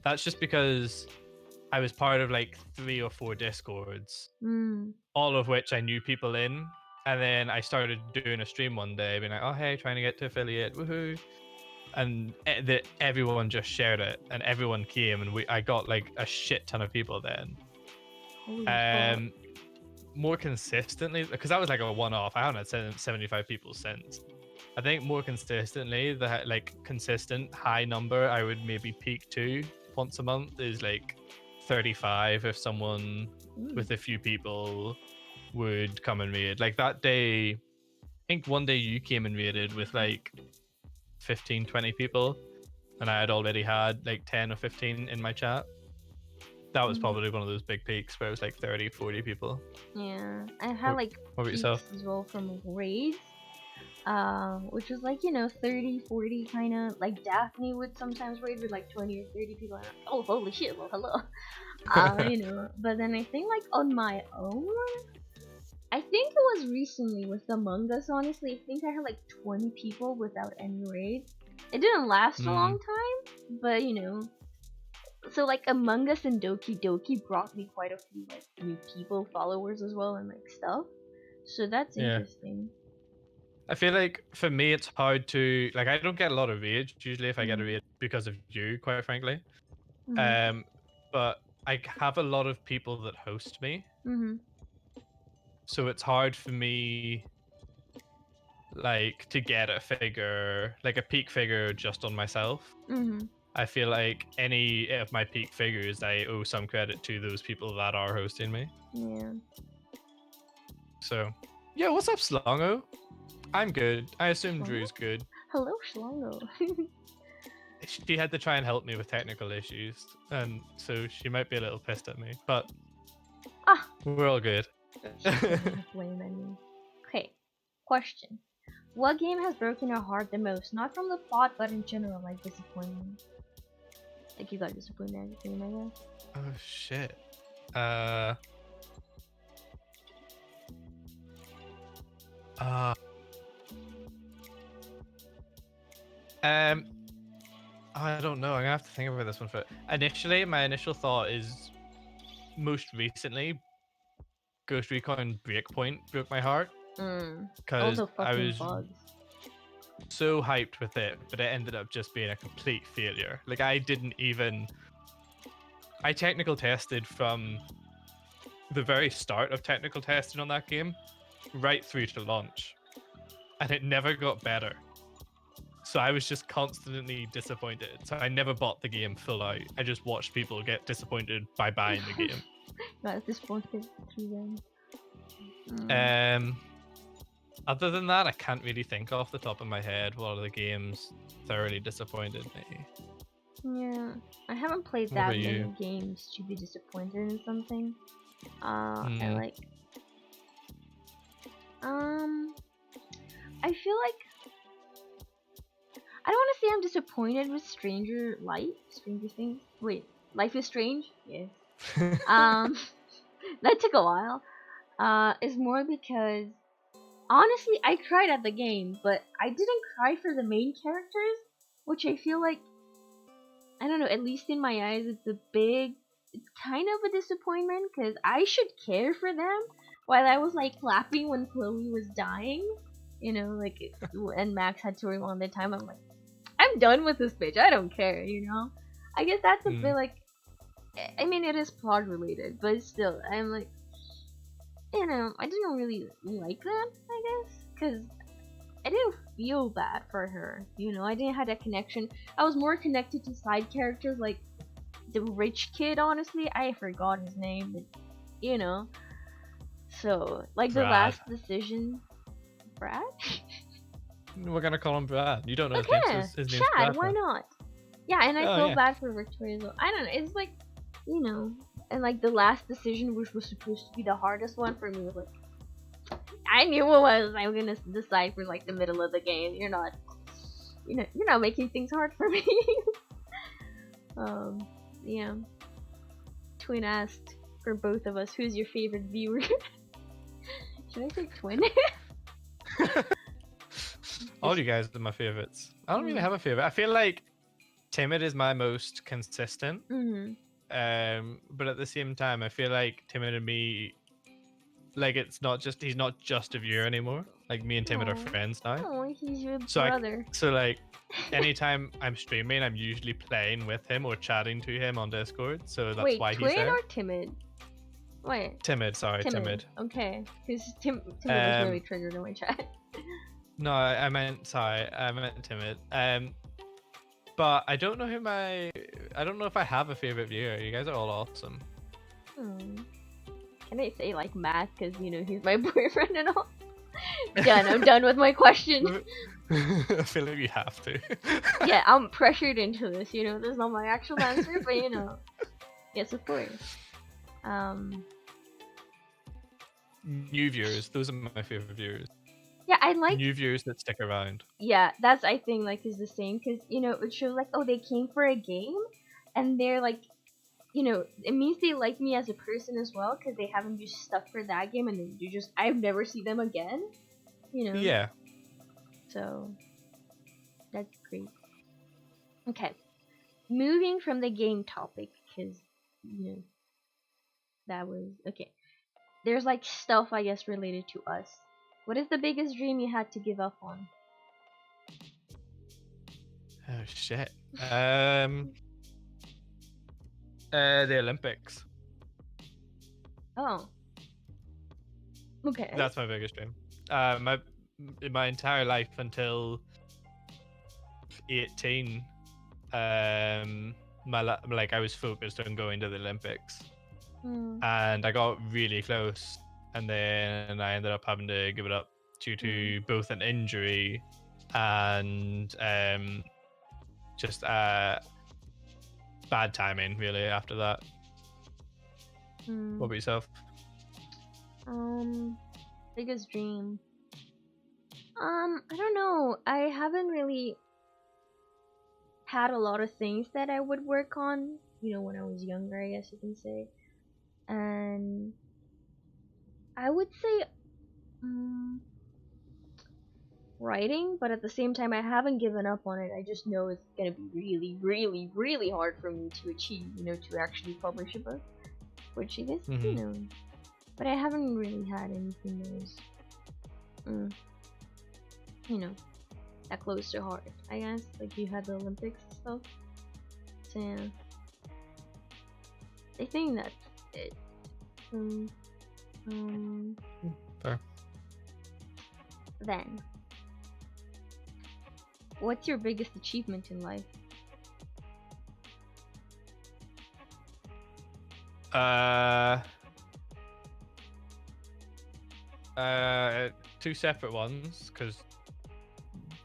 that's just because I was part of like 3 or 4 discords, Mm. all of which I knew people in. And then I started doing a stream one day, being like, "Oh hey, trying to get to affiliate, woohoo!" And everyone just shared it, and everyone came, and I got like a shit ton of people then. Holy fuck. Um, More consistently, because that was like a one-off. I haven't had 75 people since. I think more consistently, the like consistent high number I would maybe peak to once a month is like 35 if someone Mm. with a few people would come and raid. Like that day, I think one day you came and raided with like 15, 20 people, and I had already had like 10 or 15 in my chat. That was Mm. probably one of those big peaks where it was like 30, 40 people. Yeah, I had What, like what about yourself? peaks as well from raids. Which was like 30, 40 kind of like Daphne would sometimes raid with like 20 or 30 people. And oh, holy shit! Well, hello. But then I think like on my own, I think it was recently with Among Us. Honestly, I think I had like 20 people without any raids. It didn't last a Mm, long time, but so like Among Us and Doki Doki brought me quite a few like new people, followers as well, and like stuff. So that's Yeah. interesting. I feel like for me it's hard to like I don't get a lot of rage usually if I get a Mhm. rage because of you, quite frankly. Mhm. Um, but I have a lot of people that host me, Mhm. so it's hard for me like to get a figure like a peak figure just on myself. Mhm. I feel like any of my peak figures I owe some credit to those people that are hosting me. Yeah. So yeah, what's up, Slongo? I'm good. I assume Shlongo? Drew's good. Hello, Shlongo. She had to try and help me with technical issues, and so she might be a little pissed at me, but Ah, we're all good. she's putting the blame on me. Okay. Question. What game has broken your heart the most? Not from the plot, but in general, like disappointment. Like you got disappointed at the game, I guess. Oh shit. Uh. Uh. Um. I don't know. I'm gonna have to think about this one for. Initially, my initial thought is most recently, Ghost Recon Breakpoint broke my heart All because the I fucking was bugs. so hyped with it, but it ended up just being a complete failure. Like I didn't even. I technical tested from the very start of technical testing on that game right through to launch, and it never got better. So I was just constantly disappointed. So I never bought the game full out. I just watched people get disappointed by buying the game. Got disappointed through them. Um, Other than that, I can't really think off the top of my head what other games thoroughly disappointed me. Yeah. I haven't played What about that you? many games to be disappointed in something. And Hmm. like, um, I feel like I don't want to say I'm disappointed with Stranger Things. Wait, Life is Strange? Yes. Um, that took a while. Is more because honestly, I cried at the game, but I didn't cry for the main characters, which I feel like I don't know. At least in my eyes, it's kind of a disappointment because I should care for them. While I was like clapping when Chloe was dying, like and Max had to rewind the time. I'm like, I'm done with this bitch. I don't care. I guess that's a Hmm. bit like, I mean, it is plot related, but still, I'm like, I didn't really like them, I guess, because I didn't feel bad for her. I didn't have that connection. I was more connected to side characters like the rich kid. Honestly, I forgot his name, but you know. So, like the Brad. last decision, Brad. We're gonna call him Brad. You don't know his name, so Okay, his name's Chad. Brad Why now. not? Yeah, and I Oh feel yeah. bad for Victoria as well. I don't know. It's like, and like the last decision, which was supposed to be the hardest one for me, was like I knew what was I was gonna decide for like the middle of the game. You're not making things hard for me. um, yeah. Twin asked for both of us, who's your favorite viewer? Should I say twin? All Just, you guys are my favorites. I don't really mm, have a favorite. I feel like Timid is my most consistent. mm-hmm. But at the same time, I feel like Timid and me, like he's not just a viewer anymore. Like me and Timid are Oh, friends now. oh, he's your So brother. like anytime I'm streaming, I'm usually playing with him or chatting to him on Discord. So that's Wait, why he's twin there. or timid? Wait, Timid, sorry, timid. Timid. Okay, because timid was really Um, triggered in my chat. no, I meant sorry, I meant Timid. But I don't know if I have a favorite viewer. You guys are all awesome. Hmm. Can I say like Matt? Because he's my boyfriend and all. Done. I'm done with my question. I feel like you have to. Yeah, I'm pressured into this. There's not my actual answer, but yes, of course. Um, New viewers, those are my favorite viewers. yeah, I like. New viewers that stick around. Yeah, that's I think like is the same because it shows like they came for a game, and they're like it means they like me as a person as well because they haven't just stuck for that game and then I've never see them again. You know, Yeah. so that's great. Okay, moving from the game topic because you know that was okay. there's like stuff I guess related to us. What is the biggest dream you had to give up on? Oh shit. The Olympics. Oh, okay. That's my biggest dream. My in my entire life until 18, like I was focused on going to the Olympics, Mm, and I got really close, and then I ended up having to give it up due mm, to both an injury and just bad timing. Really, after that. What mm. about yourself? Um, biggest dream. I don't know. I haven't really had a lot of things that I would work on, when I was younger, I guess you can say. And I would say writing, but at the same time, I haven't given up on it. I just know it's gonna be really, really, really hard for me to achieve, to actually publish a book, which I guess, Mm-hmm. but I haven't really had anything that was, mm, you know, that close to heart, I guess. Like you had the Olympics and stuff. So yeah, I think that's it. Um, um, Fair. then, what's your biggest achievement in life? Uh, two separate ones because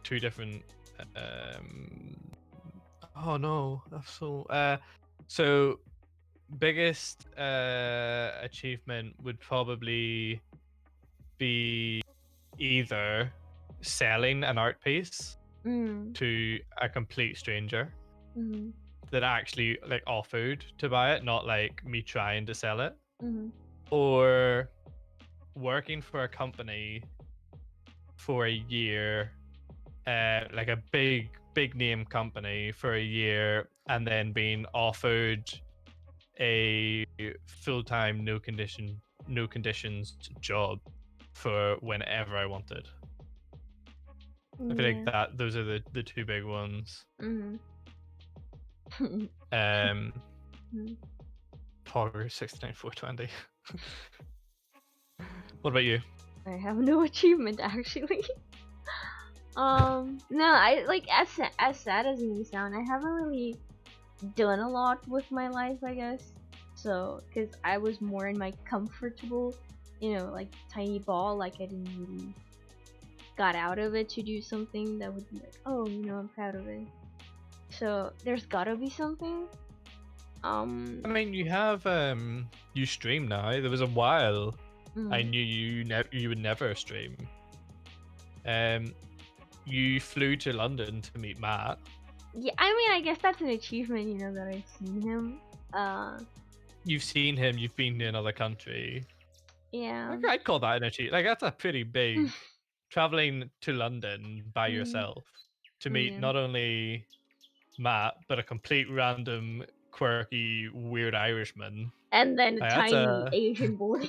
two different. Um, oh no, that's so biggest achievement would probably be either selling an art piece Mm, to a complete stranger mm, that actually like offered to buy it, not like me trying to sell it, mm, or working for a company for a year, like a big name company for a year, and then being offered a full-time no conditions job for whenever I wanted. I feel like yeah. that those are the two big ones. Mm. Um, Mm. Power 69420. What about you? I have no achievement actually. No, I like as sad as it may sound, I haven't really done a lot with my life, I guess. So, cause I was more in my comfortable, like tiny ball. Like I didn't really got out of it to do something that would be like, oh, I'm proud of it. So there's gotta be something. I mean, you have you stream now. There was a while I Mm, knew you would never stream. Um, you flew to London to meet Matt. yeah, I mean, I guess that's an achievement, that I've seen him. Uh, You've seen him. You've been to another country. yeah. I'd call that an achievement. Like that's a pretty big traveling to London by Mm, yourself to meet yeah. not only Matt but a complete random, quirky, weird Irishman. And then a Like, that's tiny a Asian boy.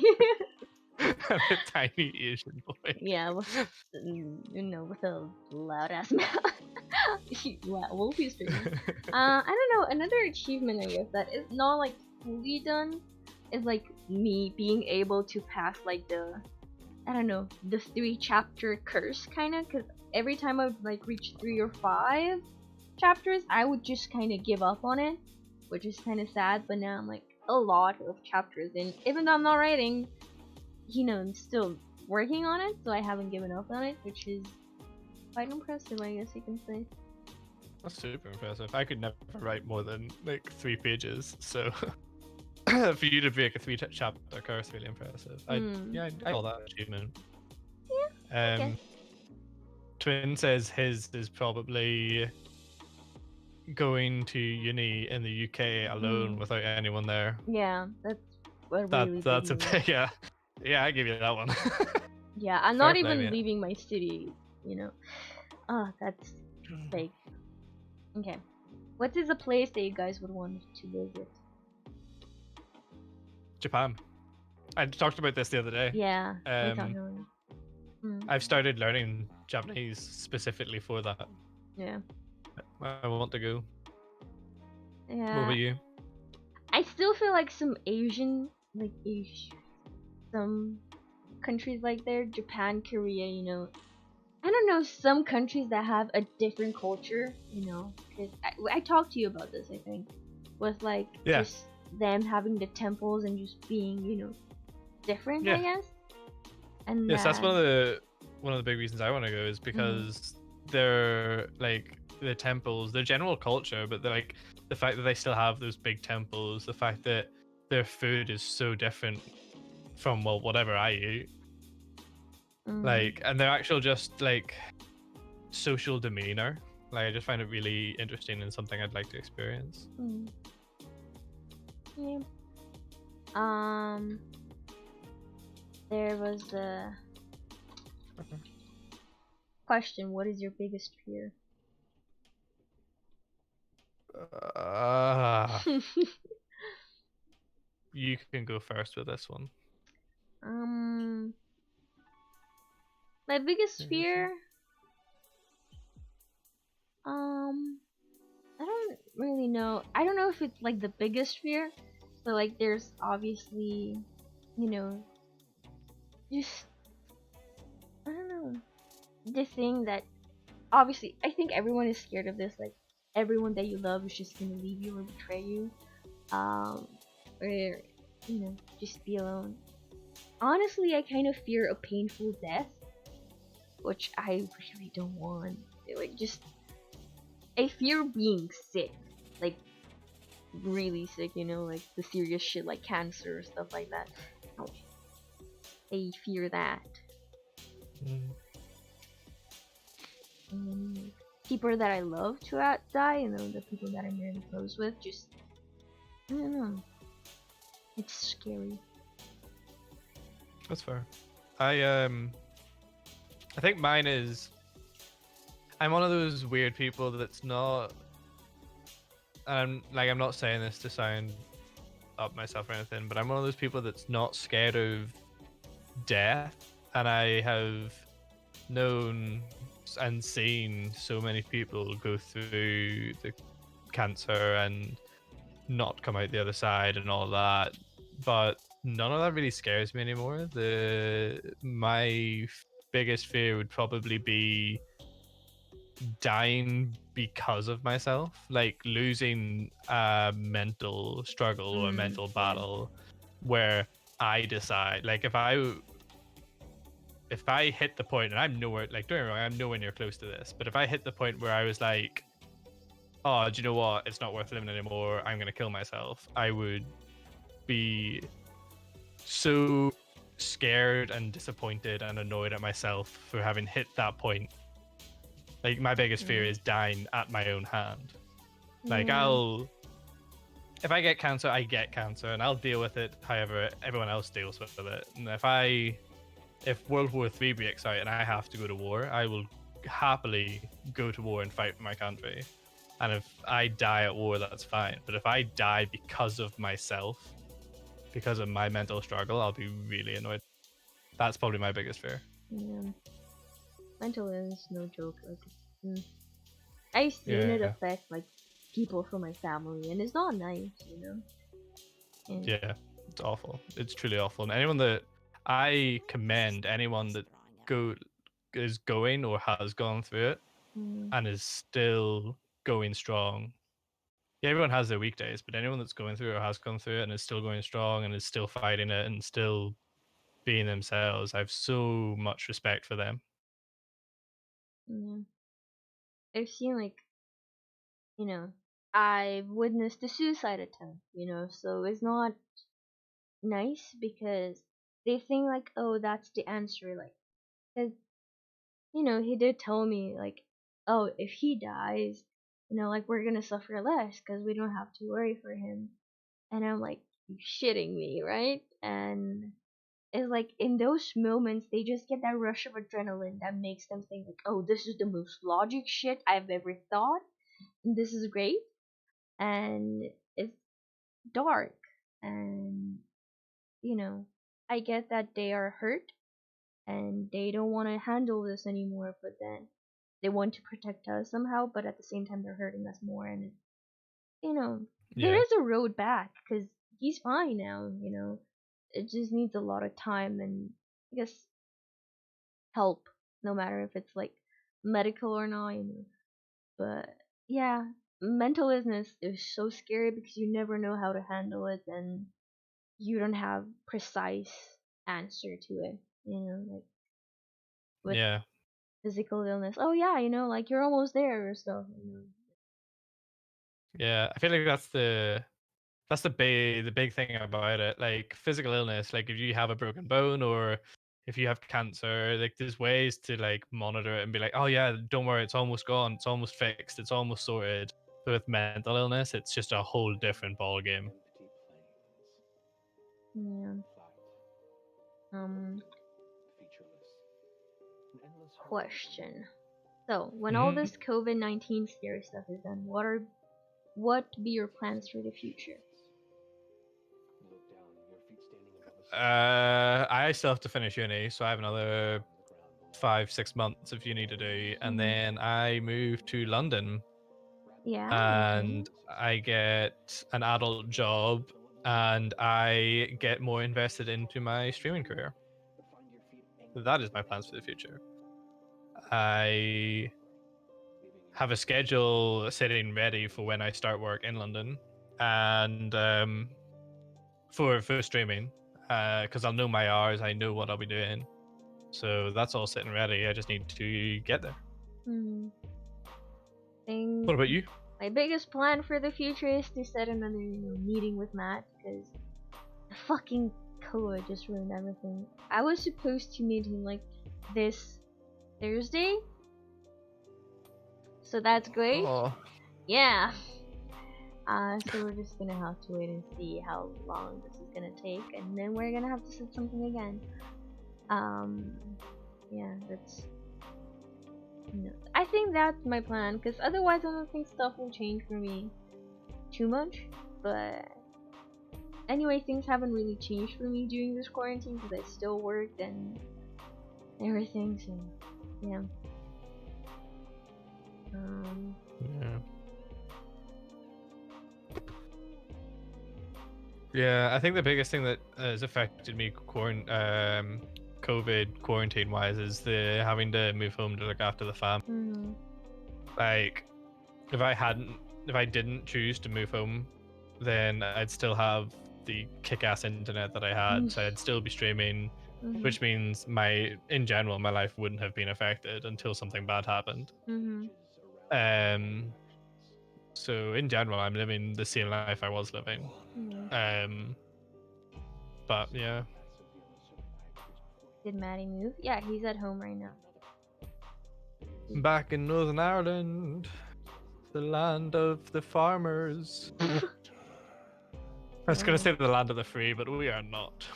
a tiny Asian boy. Yeah, with a loud ass mouth. Wow, Wolfie's streaming. I don't know. Another achievement, I guess, that is not like fully done is like me being able to pass like I don't know, the 3-chapter curse kind of. Because every time I would like reach 3 or 5 chapters, I would just kind of give up on it, which is kind of sad. But now I'm like a lot of chapters in, even though I'm not writing, I'm still working on it, so I haven't given up on it, which is quite impressive, I guess you can say. That's super impressive. I could never write more than like 3 pages, so for you to break a 3 chapter curse, really impressive. I call that achievement. I guess. Twin says his is probably going to uni in the UK alone Mm, without anyone there. yeah, that's a really big That's a move. big yeah. I give you that one. Yeah, I'm Fair not play, even mate. leaving my city, you know. That's big. Okay. What is a place that you guys would want to visit? Japan. I talked about this the other day. Yeah, we talked Um, about it. Mm, I've started learning Japanese specifically for that. yeah, I want to go. What yeah. about you? I still feel like some Asian, some countries like there, Japan, Korea, I don't know, some countries that have a different culture, because I talked to you about this, I think, with like Yeah, just them having the temples and just being, different, I yeah, guess. And yes. That's that, one of the big reasons I want to go is mm, because they're like the temples, their general culture, but they're like the fact that they still have those big temples, the fact that their food is so different from well whatever I eat, mm, like, and their actual just like social demeanor. Like, I just find it really interesting and something I'd like to experience. mm, yeah. Um, there was the question: what is your biggest fear? Uh, you can go first with this one. um, my biggest fear, um, I don't really know. I don't know if it's like the biggest fear, but like there's obviously, you know, just I don't know, the thing that obviously I think everyone is scared of this. Like everyone that you love is just gonna leave you or betray you, um, or just be alone. Honestly, I kind of fear a painful death, which I really don't want. Like just I fear being sick, like really sick, like the serious shit like cancer, stuff like that. Ouch. I fear that. Mm. And then like, people that I love to die, the people that I'm really close with, just I don't know. It's scary. That's fair. I um I think mine is I'm one of those weird people that's not I'm not saying this to sound up myself or anything, but I'm one of those people that's not scared of death, and I have known and seen so many people go through the cancer and not come out the other side and all that, but none of that really scares me anymore. The my biggest fear would probably be dying because of myself, like losing a mental struggle or a mental Yeah. battle where I decide, like, if I hit the point, and I'm nowhere, like, don't get me wrong, I'm nowhere near close to this, but if I hit the point where I was like, oh, do you know what? It's not worth living anymore. I'm gonna kill myself. I would be so scared and disappointed and annoyed at myself for having hit that point. Like, my biggest fear Yeah. is dying at my own hand. Like, Yeah. if I get cancer, I get cancer, and I'll deal with it however everyone else deals with it. And if World War III breaks out and I have to go to war, I will happily go to war and fight for my country. And if I die at war, that's fine. But if I die because of myself, because of my mental struggle, I'll be really annoyed. That's probably my biggest fear. Yeah. Mental illness, no joke. Like, mm. I've seen it Yeah, affect like people from my family, and it's not nice. And yeah, it's awful. It's truly awful. And anyone that I commend anyone that go is going or has gone through it mm, and is still going strong. Yeah, everyone has their weekdays, but anyone that's going through it or has gone through it and is still going strong and is still fighting it and still being themselves, I have so much respect for them. yeah. I've seen like you know, I've witnessed a suicide attempt, so it's not nice because they think like, oh, that's the answer, like, cause he did tell me like, oh, if he dies, like we're gonna suffer less because we don't have to worry for him, and I'm like, you shitting me, right? And it's like in those moments they just get that rush of adrenaline that makes them think like, oh, this is the most logic shit I've ever thought, and this is great, and it's dark and you know I get that they are hurt and they don't want to handle this anymore, but then they want to protect us somehow, but at the same time they're hurting us more, and there Yeah, is a road back because he's fine now. It just needs a lot of time and I guess help, no matter if it's like medical or not. But yeah, mental illness is so scary because you never know how to handle it and you don't have precise answer to it. Like with yeah, physical illness. Oh yeah, like you're almost there or stuff. yeah. I feel like that's the big thing about it. Like physical illness, like if you have a broken bone or if you have cancer, like there's ways to like monitor it and be like, oh yeah, don't worry, it's almost gone, it's almost fixed, it's almost sorted. But with mental illness, it's just a whole different ball game. Yeah. Um Question. So, when all Hmm. this COVID-19 scary stuff is done, what be your plans for the future? I still have to finish uni, so I have another 5 6 months of uni to do, and Hmm. then I move to London Yeah, okay. and I get an adult job and I get more invested into my streaming career. That is my plans for the future. I have a schedule sitting ready for when I start work in London and for streaming because I'll know my hours, I know what I'll be doing. So that's all sitting ready. I just need to get there. Hmm. Think What about you? my biggest plan for the future is to set another, meeting with Matt because the fucking COVID just ruined everything. I was supposed to meet him like this Thursday, so that's great. Oh, Yeah. So we're just gonna have to wait and see how long this is gonna take, and then we're gonna have to set something again. Um, yeah, I think that's my plan, because otherwise I don't think stuff will change for me too much. But anyway, things haven't really changed for me during this quarantine because I still worked and everything. So yeah. Um, yeah. Yeah, I think the biggest thing that has affected me COVID quarantine wise is the having to move home to look after the fam. mhm, Like, if I hadn't, if I didn't choose to move home, then I'd still have the kick-ass internet that I had, mhm, so I'd still be streaming, mhm, which means in general, my life wouldn't have been affected until something bad happened. mhm, Um, so in general, I'm living the same life I was living. yeah. Um, but yeah. Did Maddie move? Yeah, he's at home right now. Back in Northern Ireland, the land of the farmers. I was gonna Oh. say the land of the free, but we are not.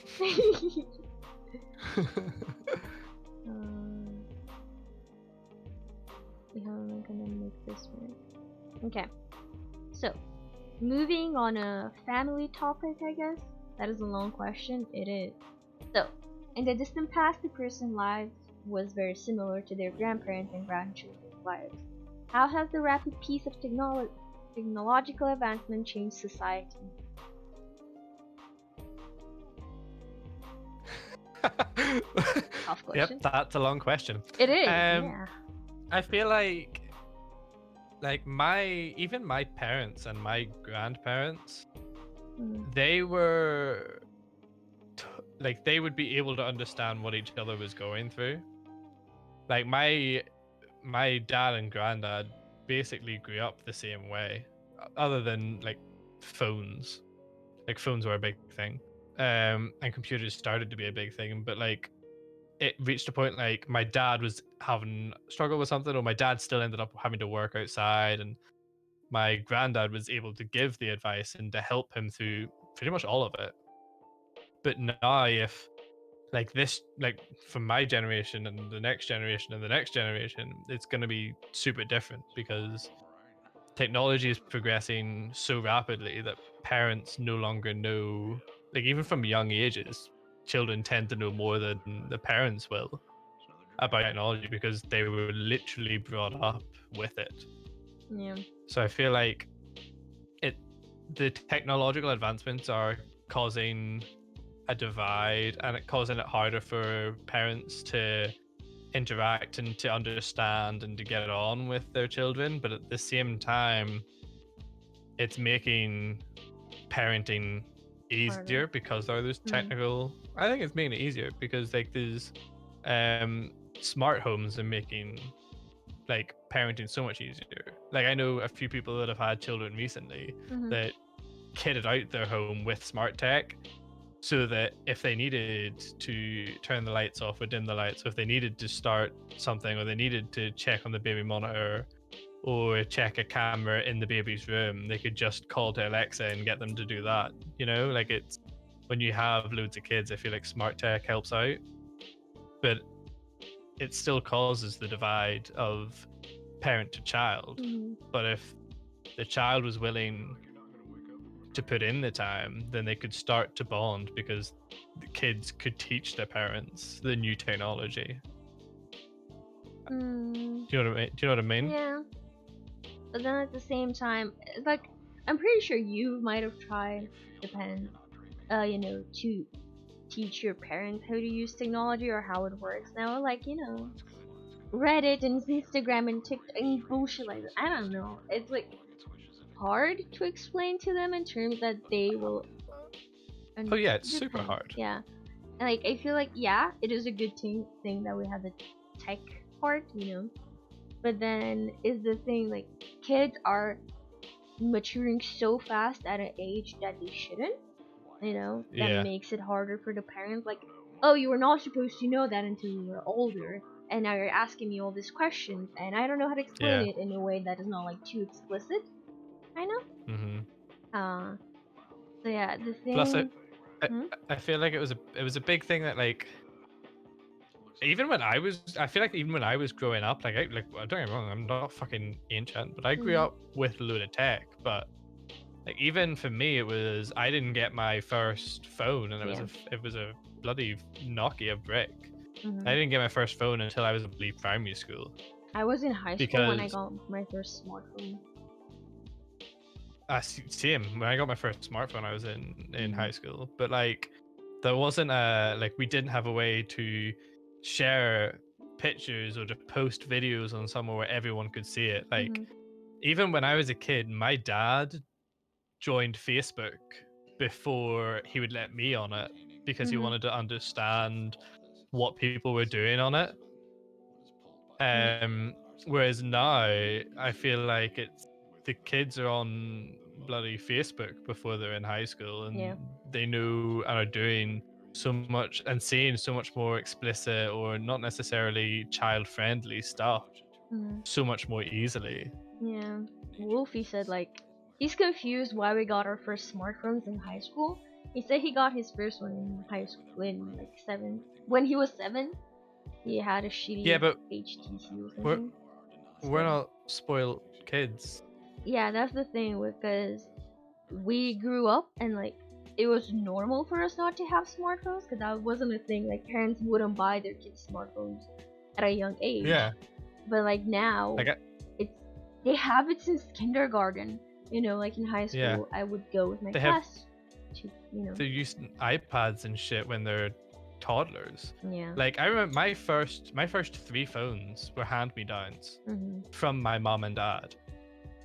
um, how am I gonna make this work? Okay, so moving on a family topic, I guess. That is a long question. It is. So, in the distant past, the person's lives was very similar to their grandparents and grandchildren's lives. How has the rapid pace of technological advancement changed society? Tough Yep, question. that's a long question. It is, Um, yeah. I feel like my parents and my grandparents, Mm, they were like they would be able to understand what each other was going through. Like my dad and granddad basically grew up the same way, other than like phones. Like phones were a big thing, and computers started to be a big thing. But like it reached a point like my dad was having struggle with something, or my dad still ended up having to work outside, and my granddad was able to give the advice and to help him through pretty much all of it. But now, if like this, like from my generation and the next generation and the next generation, it's going to be super different because technology is progressing so rapidly that parents no longer know, like even from young ages. children tend to know more than the parents will about technology because they were literally brought up with it. Yeah. So I feel like it the technological advancements are causing a divide and it causing it harder for parents to interact and to understand and to get on with their children, but at the same time it's making parenting Harder. easier because there are those Mm. technical. I think it's making it easier because like there's smart homes and making like parenting so much easier. Like I know a few people that have had children recently Mhm. that kitted out their home with smart tech so that if they needed to turn the lights off or dim the lights, or if they needed to start something or they needed to check on the baby monitor or check a camera in the baby's room, they could just call to Alexa and get them to do that. You know, like it's when you have loads of kids, I feel like smart tech helps out, but it still causes the divide of parent to child. Mhm. But if the child was willing to put in the time, then they could start to bond because the kids could teach their parents the new technology. Mm. Do you know what I mean? Do you know what I mean? Yeah. But then at the same time, it's like I'm pretty sure you might have tried, depends, to teach your parents how to use technology or how it works now, like, Reddit and Instagram and TikTok and bullshit like that. I don't know. It's like hard to explain to them in terms that they will. Oh And yeah, it's super depends, hard. yeah. And like I feel like yeah, it is a good thing that we have the tech part. But then is the thing like kids are maturing so fast at an age that they shouldn't. That Yeah, makes it harder for the parents. Like, oh, you were not supposed to know that until you were older, and now you're asking me all these questions, and I don't know how to explain yeah. it in a way that is not like too explicit. I know. Hmm. Uh, so yeah, the Plus, thing. I, Hmm? I feel like it was a big thing that like even when I feel like even when I was growing up, like don't get me wrong, I'm not fucking ancient, but I grew Hmm. up with a load of tech. But like even for me, it was I didn't get my first phone, and Yeah. it was a bloody Nokia brick. I Hmm. didn't get my first phone until I was, I believe, primary school I was in high school when I because got my first smartphone. same when I got my first smartphone, I was in Hmm. high school, but like there wasn't a like we didn't have a way to share pictures or to post videos on somewhere where everyone could see it. Like Hmm. even when I was a kid, my dad joined Facebook before he would let me on it because he Hmm. wanted to understand what people were doing on it. Yeah. Um, Whereas now I feel like it's the kids are on bloody Facebook before they're in high school, Yeah. and they know and are doing so much and seeing so much more explicit or not necessarily child friendly stuff Hmm. so much more easily. Yeah. Wolfie said like he's confused why we got our first smartphones in high school. He said he got his first one in high school in like seven. When he was 7, he had a Yeah, shitty but HTC or we're something. we're So not spoiled kids. yeah, that's the thing because we grew up and like it was normal for us not to have smartphones because that wasn't a thing. Like parents wouldn't buy their kids smartphones at a young age. Yeah, But like now, like it's they have it since kindergarten. Like in high yeah, school, I would go with my they have class to. they're using iPads and shit when they're toddlers. Yeah. Like I remember my first three phones were hand me downs Mhm. from my mom and dad.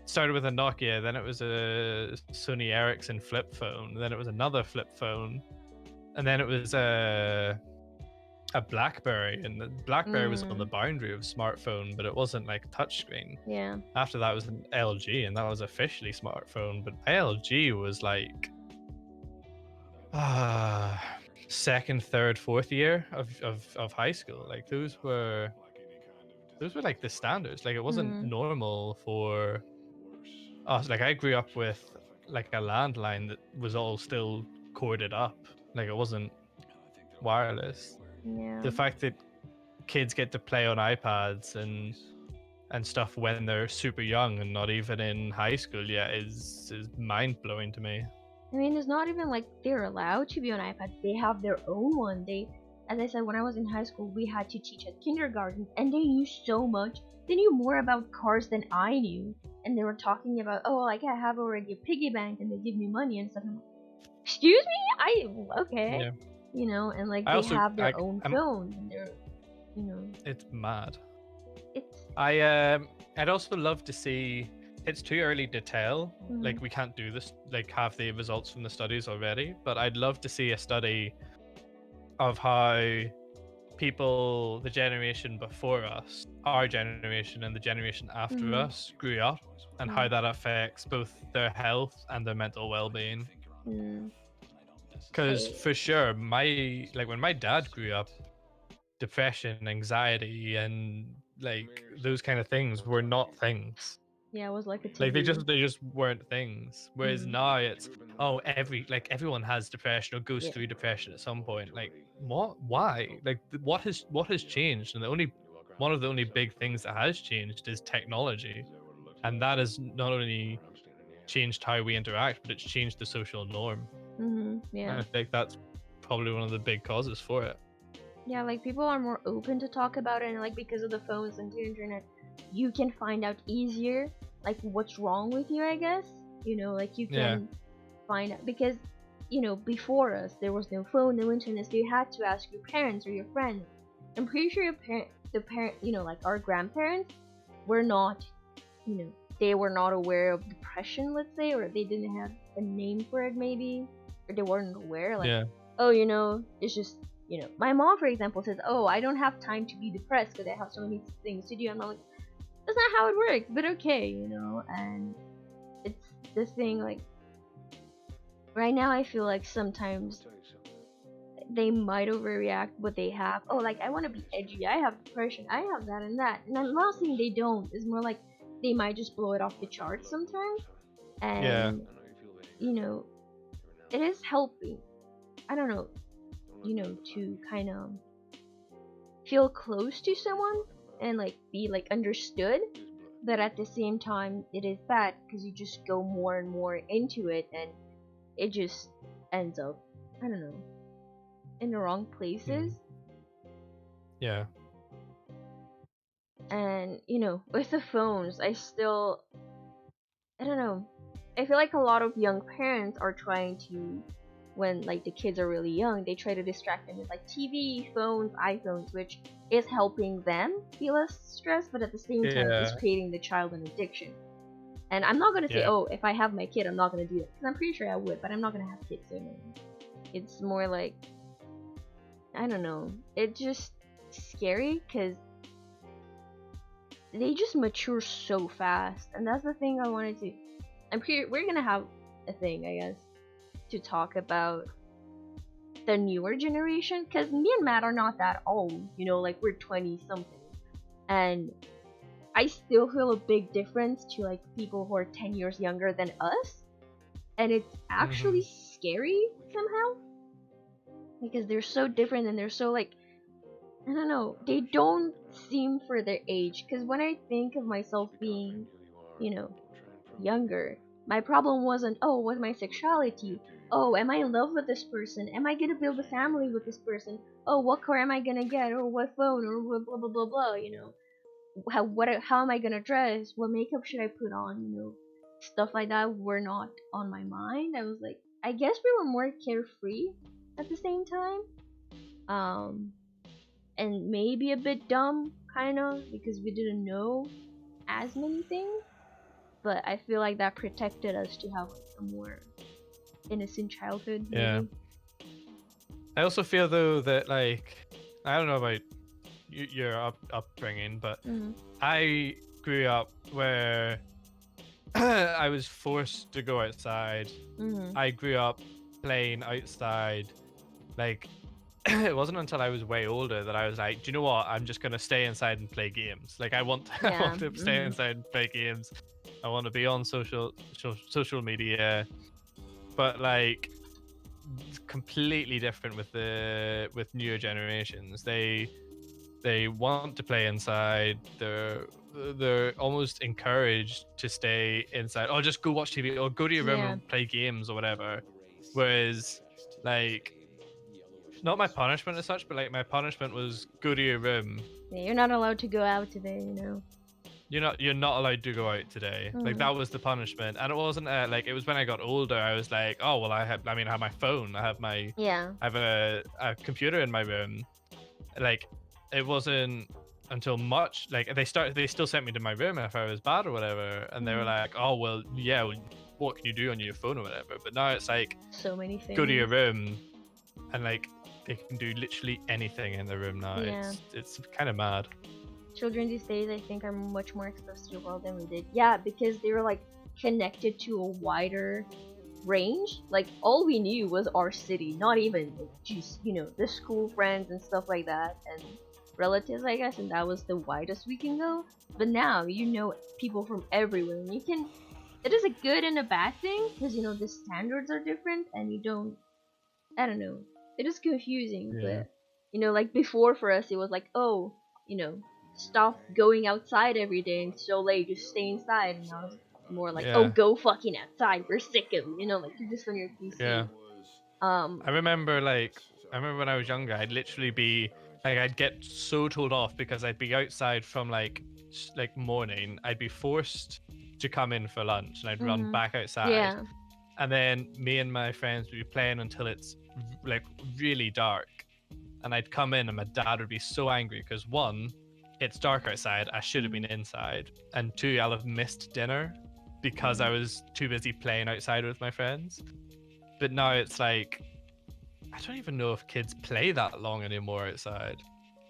Started with a Nokia, then it was a Sony Ericsson flip phone, then it was another flip phone, and then it was a BlackBerry, and the BlackBerry was on the Mm. boundary of smartphone, but it wasn't like touchscreen. Yeah. After that was an LG, and that was officially smartphone, but LG was like uh second, third, fourth year of high school. Like those were like the standards. Like it wasn't Mhm. normal for us. Like I grew up with like a landline that was all still corded up. Like it wasn't wireless. Yeah. The fact that kids get to play on iPads and stuff when they're super young and not even in high school yet is mind blowing to me. I mean, it's not even like they're allowed to be on iPad. They have their own one. As I said, when I was in high school, we had to teach at kindergarten, and they knew so much. They knew more about cars than I knew, and they were talking about, oh, like I have already a piggy bank, and they give me money and stuff. I'm like, excuse me, okay, Yeah. and like I they also have their I own I'm phones, and they're, you know, it's mad. it's. I'd also love to see. It's too early to tell. Mm, Like we can't do this. Like have the results from the studies already. But I'd love to see a study of how people, the generation before us, our generation, and the generation after mm, us grew up, and how mm, that affects both their health and their mental well-being. mm. Because I for sure, when my dad grew up, depression, anxiety, and like those kind of things were not things. Yeah, it was like a Like taboo. they just weren't things. Whereas Mm, now it's, oh, everyone has depression or goes yeah. through depression at some point. Like what? Why? Like what has changed? And the only one of the only big things that has changed is technology, and that has not only changed how we interact, but it's changed the social norm. And Yeah. I think that's probably one of the big causes for it. Yeah, like people are more open to talk about it, and like because of the phones and the internet, you can find out easier like what's wrong with you, I guess. Like you Yeah, can find out because before us there was no phone, no internet, so you had to ask your parents or your friends. I'm pretty sure the parent, like our grandparents were not, you know, they were not aware of depression, let's say, or they didn't have a name for it, maybe, or they weren't aware, like, yeah, oh, it's just, my mom, for example, says, oh, I don't have time to be depressed because I have so many things to do. I'm like, that's not how it works, but okay, and it's this thing, like, right now, I feel like sometimes they might overreact what they have. Oh, like I want to be edgy. I have depression. I have that and that. And I'm not saying they don't. It's more like they might just blow it off the charts sometimes. yeah, And you know, it is helping. I don't know. To kind of feel close to someone and like be like understood. But at the same time, it is bad because you just go more and more into it, and it just ends up, I don't know, in the wrong places. mm, yeah, And with the phones, I don't know, I feel like a lot of young parents are trying to, when like the kids are really young, they try to distract them with like TV, phones, iPhones, which is helping them be less stressed, but at the same time is yeah, creating the child an addiction. And I'm not gonna say, yeah, oh, if I have my kid, I'm not gonna do that, because I'm pretty sure I would, but I'm not gonna have kids, so no. It's more like, I don't know, it's just scary because they just mature so fast, and that's the thing I wanted to. We're gonna have a thing, I guess, to talk about the newer generation, because me and Matt are not that old, like we're 20 something, and I still feel a big difference to like people who are 10 years younger than us, and it's hmm actually scary somehow because they're so different and they're so like, I don't know, they don't seem for their age. Because when I think of myself being, you know, younger, my problem wasn't, oh, what's my sexuality? Oh, am I in love with this person? Am I gonna build a family with this person? Oh, what car am I gonna get? Or what phone? Or what blah blah blah blah. How am I gonna dress? What makeup should I put on? Stuff like that were not on my mind. I was like, I guess we were more carefree at the same time. Um, and maybe a bit dumb, kind of, because we didn't know as many things. But I feel like that protected us to have like a more innocent childhood, yeah. maybe. I also feel though that like I don't know about your upbringing, but Mm-hmm. I grew up where I was forced to go outside. Mm-hmm. I grew up playing outside. Like it wasn't until I was way older that I was like, do you know what? I'm just gonna stay inside and play games. Like I Yeah. want to stay Mm-hmm. inside and play games. I want to be on social media, but like it's completely different with with newer generations. They want to play inside. They're almost encouraged to stay inside. Oh, just go watch TV or go to your room Yeah. and play games or whatever. Whereas, like, not my punishment as such, but like my punishment was go to your room. Yeah, you're not allowed to go out today, you know. You're not allowed to go out today. Like Mm. that was the punishment, and it wasn't like it was when I got older. I was like, oh well, I have my phone. Yeah. I have a computer in my room. Like it wasn't until much like they still sent me to my room if I was bad or whatever, and they were Mm. like, oh well, yeah, well, what can you do on your phone or whatever. But now it's like So many go to your things. room, and like they can do literally anything in the room now. Yeah. It's kind of mad. Children these days, I think, are much more exposed to the world than we did. Yeah, because they were like connected to a wider range. Like all we knew was our city, not even like, just the school friends and stuff like that, and relatives, I guess, and that was the widest we can go. But now you know people from everywhere, and you can. It is a good and a bad thing because the standards are different, and you don't. I don't know. It is confusing, Yeah. but like before for us, it was like, oh, stop going outside every day and so late, just stay inside. And now it's more like, oh, Yeah. go fucking outside. We're sick of you. Like you're just on your Yeah. PC. Um. I remember when I was younger, I'd literally be like, I'd get so told off because I'd be outside from like morning. I'd be forced to come in for lunch, and I'd run Mhm. back outside, Yeah. and then me and my friends would be playing until it's like really dark, and I'd come in, and my dad would be so angry because one, it's dark outside. I should have been Mhm. inside, and two, I'll have missed dinner because I Mhm. was too busy playing outside with my friends. But now it's like I don't even know if kids play that long anymore outside.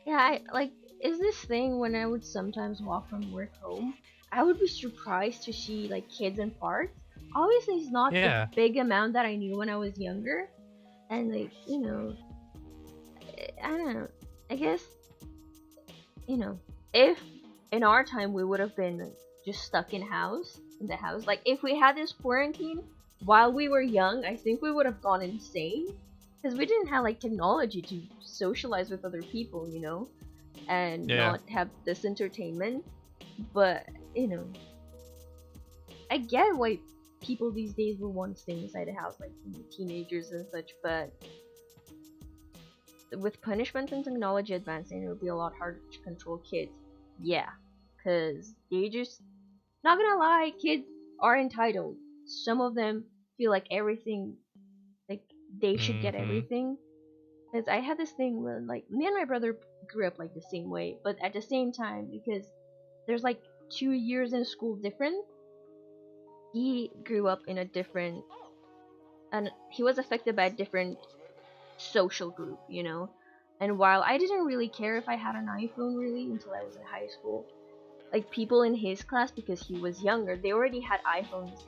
Yeah. I like. Is this thing when I would sometimes walk from work home, I would be surprised to see like kids in parks. Obviously, it's not the Yeah. big amount that I knew when I was younger, and like I don't know. I guess if in our time we would have been like, just stuck in the house. Like if we had this quarantine while we were young, I think we would have gone insane because we didn't have like technology to socialize with other people, and Yeah. not have this entertainment. But I get why people these days will want to stay inside the house, like teenagers and such. But with punishment and technology advancing, it would be a lot harder to control kids. Yeah, because they just, not gonna lie, kids are entitled. Some of them feel like everything, like they should get Mm-hmm. everything. Because I had this thing when, like, me and my brother grew up like the same way, but at the same time, because there's like 2 years in school different, he grew up in a different, and he was affected by a different social group, And while I didn't really care if I had an iPhone really until I was in high school, like people in his class, because he was younger, they already had iPhones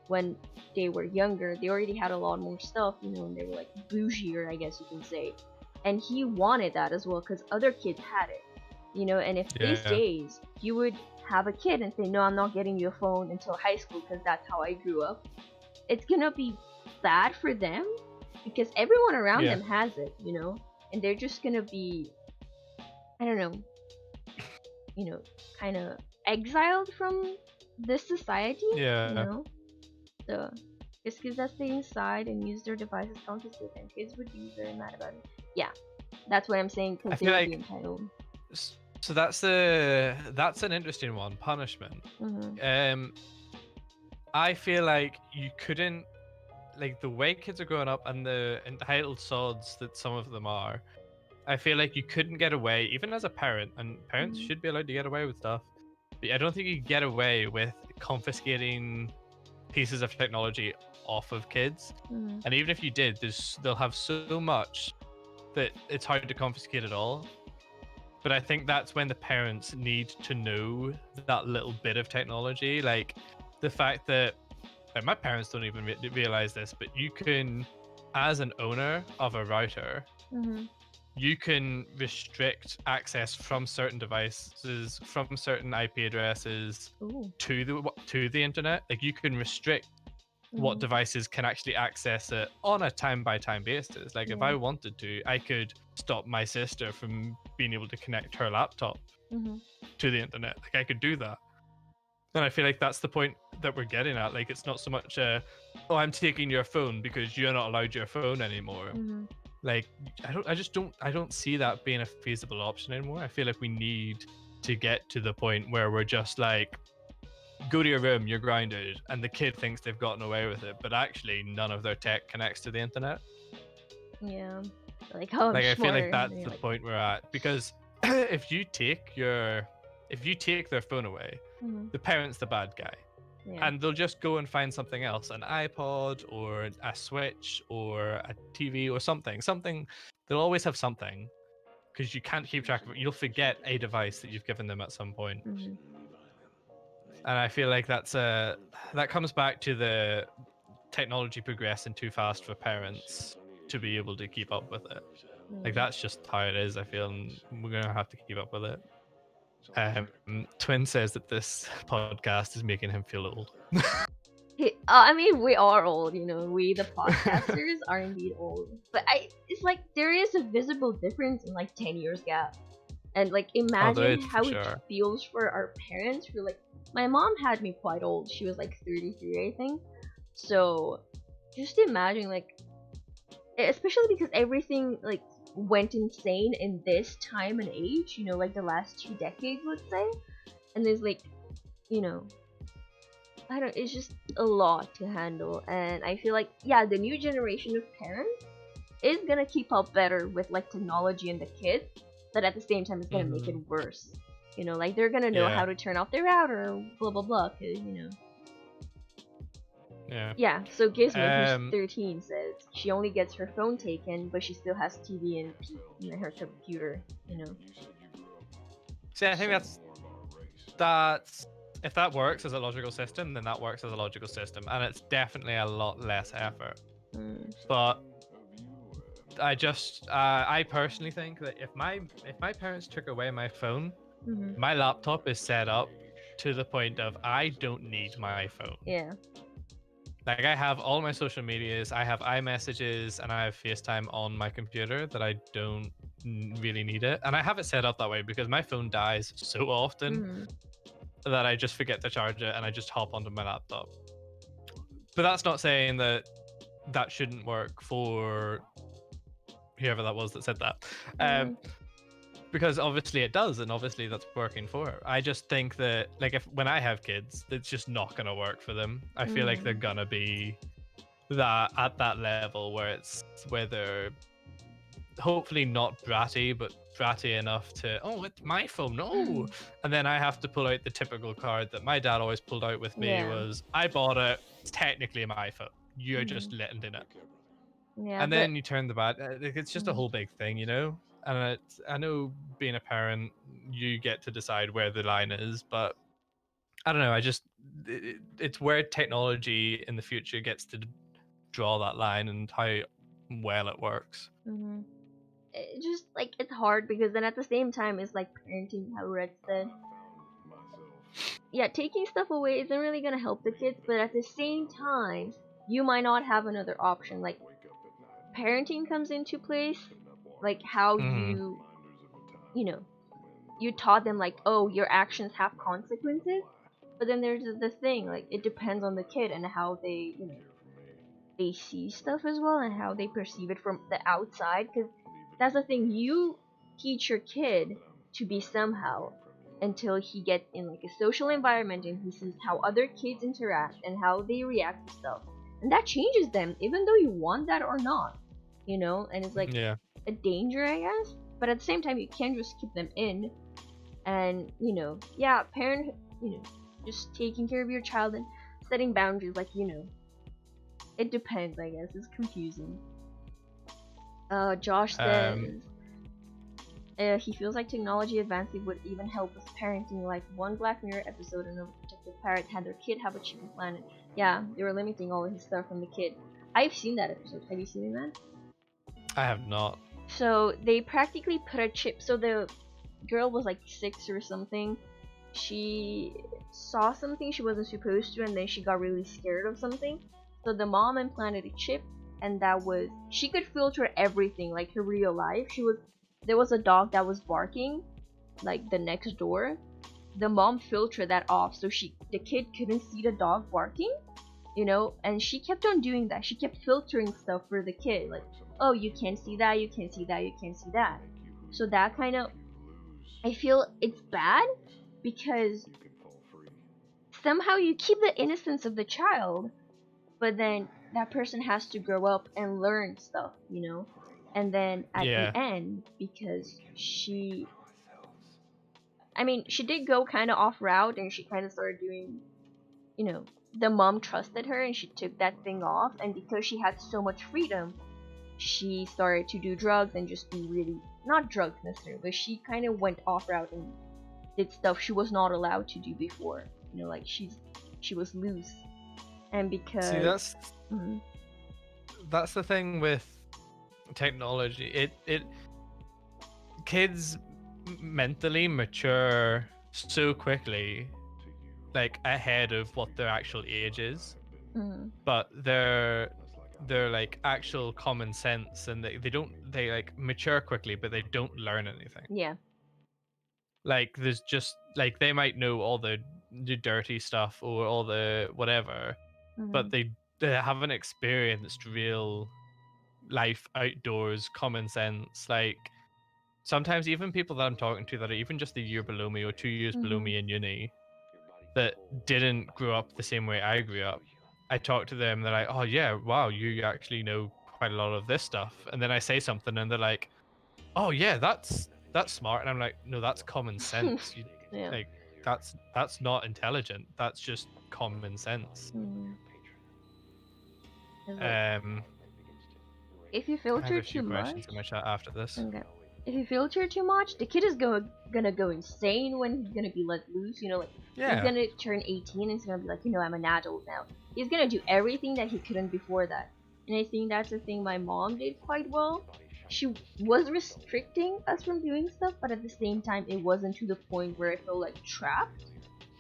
when they were younger. They already had a lot more stuff, and they were like bougier, I guess you can say. And he wanted that as well because other kids had it, And if these Yeah. days you would have a kid and say, no, I'm not getting you a phone until high school because that's how I grew up, it's gonna be bad for them because everyone around Yeah. them has it, And they're just gonna be, I don't know, you know, kind of exiled from this society, you Yeah. know. So just kids that stay inside and use their devices confiscate them, kids would be very mad about it. Yeah, that's what I'm saying I because they feel would be like entitled. so that's an interesting one. Punishment. Mhm. Um, I feel like you couldn't like the way kids are growing up and the entitled sods that some of them are. I feel like you couldn't get away, even as a parent, and parents Mhm. should be allowed to get away with stuff. But I don't think you get away with confiscating pieces of technology off of kids. Mhm. And even if you did, they'll have so much that it's hard to confiscate it all. But I think that's when the parents need to know that little bit of technology, like the fact that like my parents don't even realize this, but you can, as an owner of a router, Mhm. you can restrict access from certain devices, from certain IP addresses Ooh. to the internet. Like you can restrict what Mhm. devices can actually access it on a time by time basis. Like if Yeah. I wanted to, I could stop my sister from being able to connect her laptop Mhm. to the internet. Like I could do that. And I feel like that's the point that we're getting at. Like it's not so much a oh, I'm taking your phone because you're not allowed your phone anymore. Mm-hmm. Like, I don't see that being a feasible option anymore. I feel like we need to get to the point where we're just like, go to your room, you're grounded, and the kid thinks they've gotten away with it, but actually none of their tech connects to the internet. Yeah. Like, oh, I'm Like, I feel like smarter. And that's then the you're like, point we're at, because if you take their phone away, mm-hmm. the parent's the bad guy. Yeah. And they'll just go and find something else, an iPod or a Switch or a TV or something. They'll always have something, because you can't keep track of it. You'll forget a device that you've given them at some point. Mm-hmm. And I feel like that comes back to the technology progressing too fast for parents to be able to keep up with it. Like, that's just how it is, I feel, and we're gonna have to keep up with it. Twin says that this podcast is making him feel old. I mean, we are old, you know. We, the podcasters, are indeed old. But it's like there is a visible difference in like 10 years gap, and like Oh, there imagine is for how it sure. feels for our parents. Who like my mom had me quite old. She was like 33, I think. So just imagine like, especially because everything like went insane in this time and age. You know, like the last 2 decades, let's say. And there's like, you know, I don't. It's just a lot to handle, and I feel like yeah, the new generation of parents is gonna keep up better with like technology and the kids, but at the same time, it's gonna make it worse. You know, like they're gonna know how Yeah. to turn off their router, blah blah blah. Cause you know. Yeah. Yeah. So Gizmo, who's 13, says she only gets her phone taken, but she still has TV and her computer. You know. See, I think that's if that works as a logical system, then that works as a logical system, and it's definitely a lot less effort. But I personally think that if my parents took away my phone, my laptop is set up to the point of I don't need my phone. Yeah. Like, I have all my social medias, I have iMessages, and I have FaceTime on my computer that I don't really need it. And I have it set up that way because my phone dies so often that I just forget to charge it and I just hop onto my laptop. But that's not saying that that shouldn't work for whoever that was that said that. Because obviously it does, and obviously that's working for her. I just think that, like, when I have kids, it's just not gonna work for them. I feel like they're gonna be at that level where they're hopefully not bratty, but bratty enough to, oh, it's my phone, no. And then I have to pull out the typical card that my dad always pulled out with me, was I bought it, it's technically my phone, you're just letting in it. Yeah, and then you turn the bad, it's just a whole big thing, you know. And I know, being a parent, you get to decide where the line is, but I don't know, it's where technology in the future gets to draw that line and how well it works. It just like it's hard because then at the same time it's like parenting, how Red said. Yeah, taking stuff away isn't really gonna help the kids, but at the same time, you might not have another option. Like parenting comes into place, like how you know, you taught them like, oh, your actions have consequences. But then there's the thing, like it depends on the kid and how they, you know, they see stuff as well and how they perceive it from the outside. Because that's the thing, you teach your kid to be somehow until he gets in like a social environment and he sees how other kids interact and how they react to stuff, and that changes them even though you want that or not, you know. And it's like a danger, I guess, but at the same time you can't just keep them in. And you know, yeah, parent, you know, just taking care of your child and setting boundaries, like, you know, it depends, I guess. It's confusing. Josh says he feels like technology advancing would even help with parenting, like one Black Mirror episode, an overprotective parent had their kid have a chip implanted. Yeah, they were limiting all of his stuff from the kid. I've seen that episode. Have you seen it, man? I have not. So they practically put a chip. So the girl was like 6 or something. She saw something she wasn't supposed to, and then she got really scared of something. So the mom implanted a chip, and that was, she could filter everything, like her real life. There was a dog that was barking, like the next door. The mom filtered that off, so the kid couldn't see the dog barking. you know. And she kept on doing that. She kept filtering stuff for the kid, like, oh, you can't see that, you can't see that, you can't see that. So that kind of, I feel it's bad because somehow you keep the innocence of the child, but then that person has to grow up and learn stuff, you know. And then at the Yeah. end, because I mean, she did go kind of off route and she kind of started doing, you know, the mom trusted her and she took that thing off. And because she had so much freedom, she started to do drugs and just do really, not drugs necessarily, but she kind of went off route and did stuff she was not allowed to do before. You know, like she was loose. And See, because, mm, that's the thing with technology. It kids mentally mature so quickly, like ahead of what their actual age is, mm, but their like actual common sense, and they don't, they like mature quickly but they don't learn anything. yeah, Like there's just like they might know all the dirty stuff or all the whatever, but mm, they haven't experienced real life outdoors common sense. Like sometimes even people that I'm talking to that are even just a year below me or 2 years below mm, me in uni that didn't grow up the same way I grew up, I talk to them, they're like, oh yeah, wow, you actually know quite a lot of this stuff. And then I say something and they're like, oh yeah, that's smart. And I'm like, no, that's common sense. You yeah. like that's not intelligent. That's just common sense. Mm. It's like Um if you I have filter a too few questions much, in my chat after this. okay. If you filter too much, the kid is gonna go insane when he's gonna be let loose. You know, like he's Yeah. gonna turn 18 and he's gonna be like, you know, I'm an adult now. He's gonna do everything that he couldn't before that. And I think that's the thing my mom did quite well. She was restricting us from doing stuff, but at the same time, it wasn't to the point where I felt like trapped.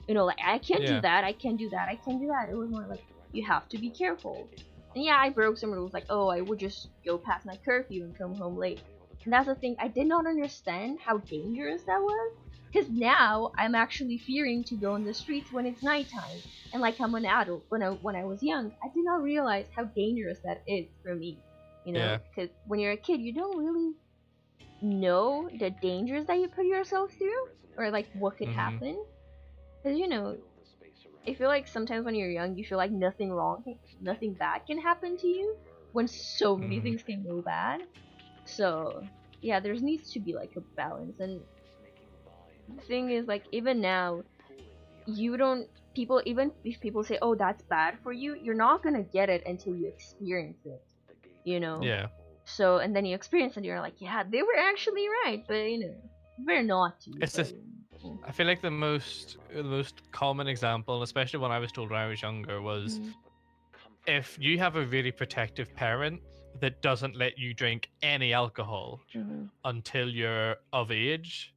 You know, like I can't do Yeah. that, I can't do that, I can't do that. It was more like you have to be careful. And yeah, I broke some rules, like oh, I would just go past my curfew and come home late. And that's the thing, I did not understand how dangerous that was. Because now I'm actually fearing to go in the streets when it's nighttime. And like I'm an adult, when I was young, I did not realize how dangerous that is for me. You know, Yeah. because when you're a kid, you don't really know the dangers that you put yourself through, or like what could Mm-hmm. happen. Because you know, I feel like sometimes when you're young, you feel like nothing bad can happen to you, when so many Mm-hmm. things can go bad. So yeah, there needs to be like a balance. And the thing is, like even now, you don't people even if people say, "Oh, that's bad for you," you're not gonna get it until you experience it. You know. Yeah. So and then you experience it, and you're like, "Yeah, they were actually right," but you know, better not to. It's But just I feel like the most common example, especially when I was told when I was younger, was mm, if you have a really protective parent that doesn't let you drink any alcohol mm, until you're of age,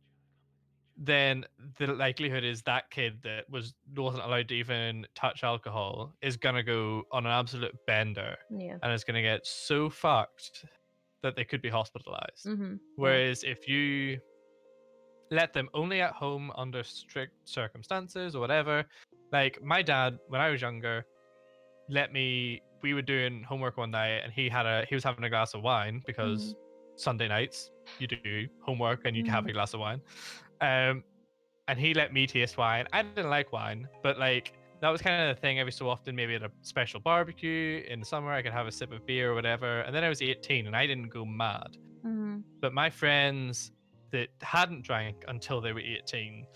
then the likelihood is that kid that wasn't allowed to even touch alcohol is gonna go on an absolute bender yeah. and is gonna get so fucked that they could be hospitalized. Yeah. Whereas if you let them only at home under strict circumstances or whatever, like my dad when I was younger, we were doing homework one night and he was having a glass of wine Mm, because Sunday nights you do homework and you have mm, a glass of wine. Um, and he let me taste wine. I didn't like wine, but like that was kind of the thing. Every so often, maybe at a special barbecue in the summer, I could have a sip of beer or whatever. And then I was 18 and I didn't go mad. mm, But my friends that hadn't drank until they were 18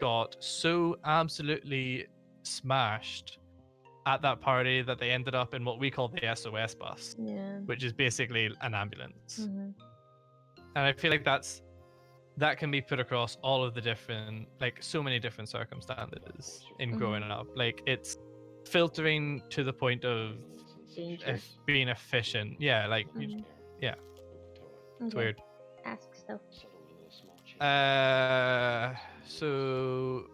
got so absolutely smashed at that party that they ended up in what we call the SOS bus, yeah. which is basically an ambulance. Mm, And I feel like that can be put across all of the different, like so many different circumstances in growing mm, up. Like it's filtering to the point of dangerous. being efficient. Yeah, like Mm, yeah, it's okay. weird. Ask stuff. So